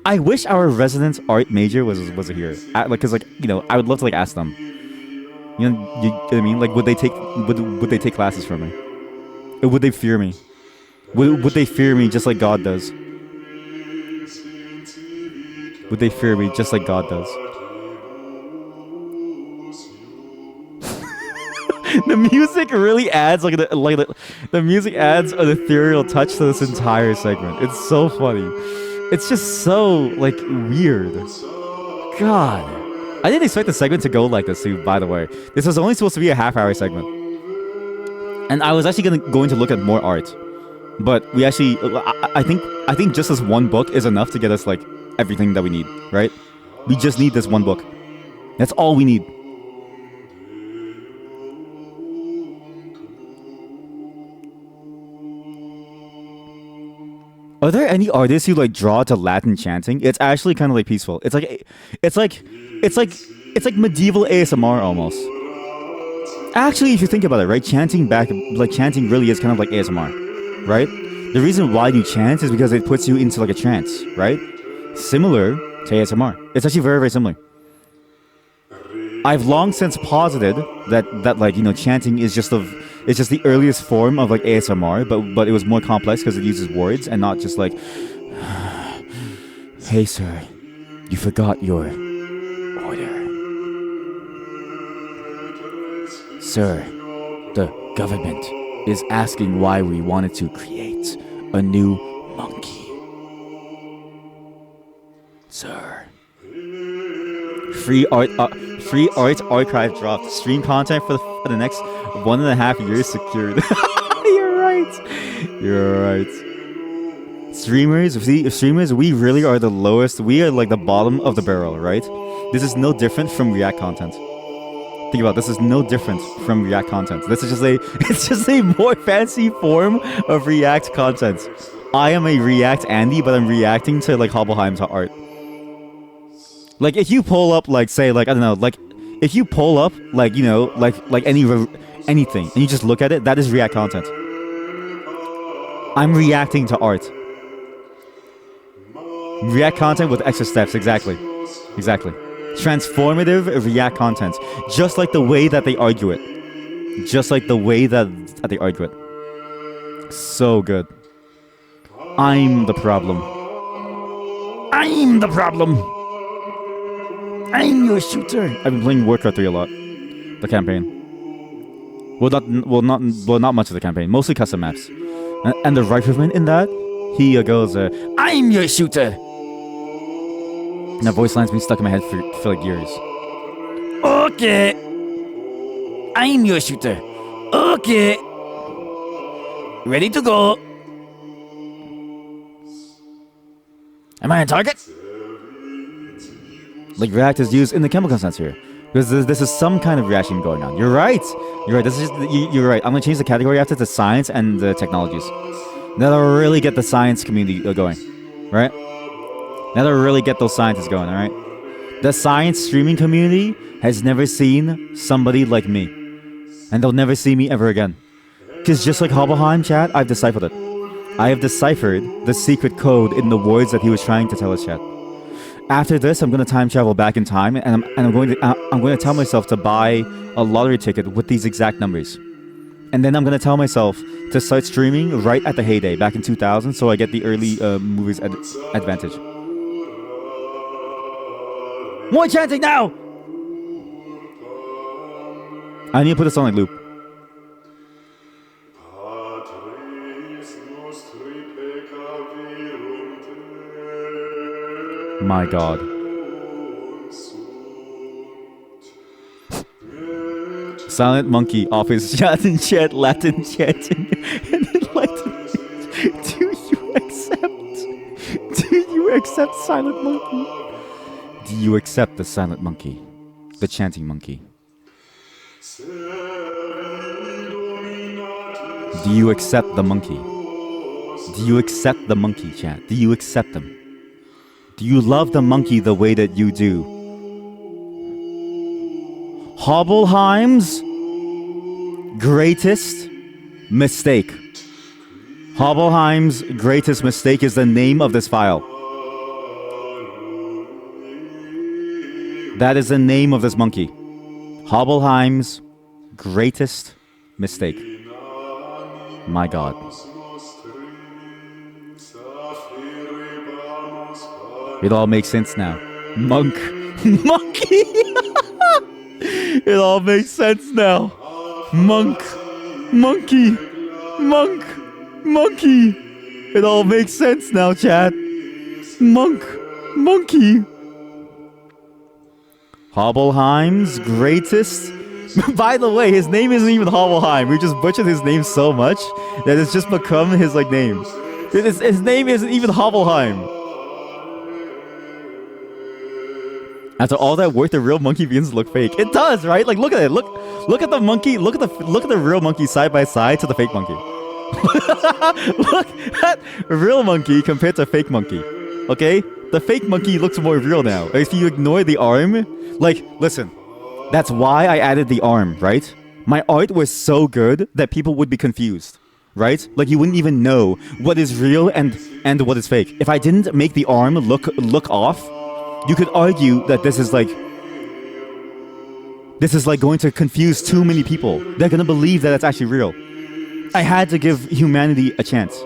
I wish our resident art major was here. I would love to like ask them. You know what I mean? Like, would they take classes from me? Or would they fear me? Would they fear me just like God does? Would they fear me just like God does? The music really adds the music adds an ethereal touch to this entire segment. It's so funny. It's just so like weird. God, I didn't expect the segment to go like this too. By the way, this was only supposed to be a half-hour segment, and I was actually going to look at more art, but we actually, I think just this one book is enough to get us like everything that we need. Right? We just need this one book. That's all we need. Are there any artists who like draw to Latin chanting? It's actually kind of like peaceful. It's like, it's like, it's like medieval ASMR almost. Actually, if you think about it, right, chanting really is kind of like ASMR, right? The reason why you chant is because it puts you into like a trance, right? Similar to ASMR. It's actually very, very similar. I've long since posited that like chanting is just it's just the earliest form of like ASMR, but it was more complex because it uses words and not just like, hey sir, you forgot your order. Sir, the government is asking why we wanted to create a new monkey. Sir. Free art archive dropped. Stream content for the next 1.5 years secured. You're right. You're right. Streamers, we really are the lowest. We are like the bottom of the barrel, right? This is no different from React content. Think about it, this is no different from React content. This is it's just a more fancy form of React content. I am a React Andy, but I'm reacting to like Hobbleheim's art. Like if you pull up like say like I don't know like if you pull up like like anything and you just look at it, that is React content. I'm reacting to art. React content with extra steps, exactly. Transformative React content, just like the way that they argue it. So good. I'm the problem. I'm your shooter. I've been playing Warcraft 3 a lot. The campaign. Not much of the campaign. Mostly custom maps. And the rifleman in that, he goes, I'm your shooter. And that voice line's been stuck in my head for like years. Okay. I'm your shooter. Okay. Ready to go. Am I on target? Like React is used in the chemical sense here. Because this is some kind of reaction going on. You're right. This is you're right. I'm gonna change the category after to science and technologies. That'll really get the science community going, right? That'll really get those scientists going. All right. The science streaming community has never seen somebody like me, and they'll never see me ever again. Because just like Hobbleheim, chat, I've deciphered it. I have deciphered the secret code in the words that he was trying to tell us, chat. After this, I'm going to time travel back in time, and I'm going to tell myself to buy a lottery ticket with these exact numbers. And then I'm going to tell myself to start streaming right at the heyday, back in 2000, so I get the early movies advantage. More chanting now! I need to put this on like loop. My God. Silent monkey offers Latin chanting and enlightenment. Do you accept silent monkey? Do you accept the silent monkey? The chanting monkey? Do you accept the monkey? Do you accept the monkey, chat? Do you accept them? Do you love the monkey the way that you do? Hobbleheim's greatest mistake. Hobbleheim's greatest mistake is the name of this file. That is the name of this monkey. Hobbleheim's greatest mistake. My God. It all makes sense now. Monkey. It all makes sense now. Monkey. It all makes sense now, chat. Monkey. Hobbleheim's greatest. By the way, his name isn't even Hobbleheim. We just butchered his name so much that it's just become his like name. His name isn't even Hobbleheim. After all that work, the real monkey begins to look fake. It does, right? Like, look at it. Look at the monkey. Look at the real monkey side by side to the fake monkey. Look at real monkey compared to fake monkey. Okay? The fake monkey looks more real now. If you ignore the arm, like, listen, that's why I added the arm, right? My art was so good that people would be confused, right? Like you wouldn't even know what is real and what is fake. If I didn't make the arm look off, you could argue that this is like going to confuse too many people. They're gonna believe that it's actually real. I had to give humanity a chance.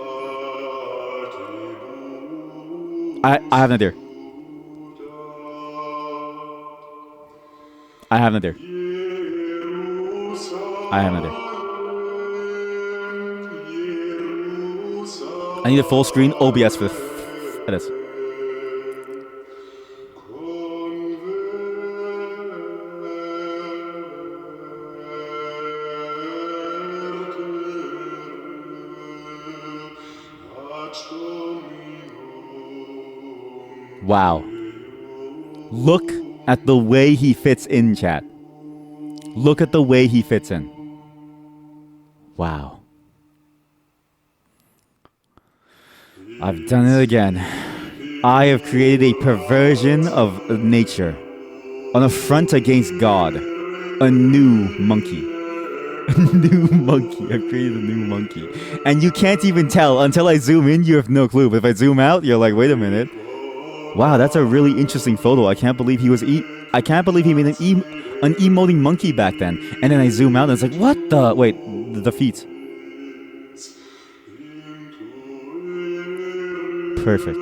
I have an idea. I have an idea. I have an idea. I need a full screen OBS for this. Wow. Look at the way he fits in, chat. Look at the way he fits in. Wow. I've done it again. I have created a perversion of nature. On a front against God. A new monkey. A new monkey. I've created a new monkey. And you can't even tell. Until I zoom in, you have no clue. But if I zoom out, you're like, wait a minute. Wow, that's a really interesting photo. I can't believe he was I can't believe he made an emoting monkey back then. And then I zoom out and it's like, what the? Wait, the feet. Perfect.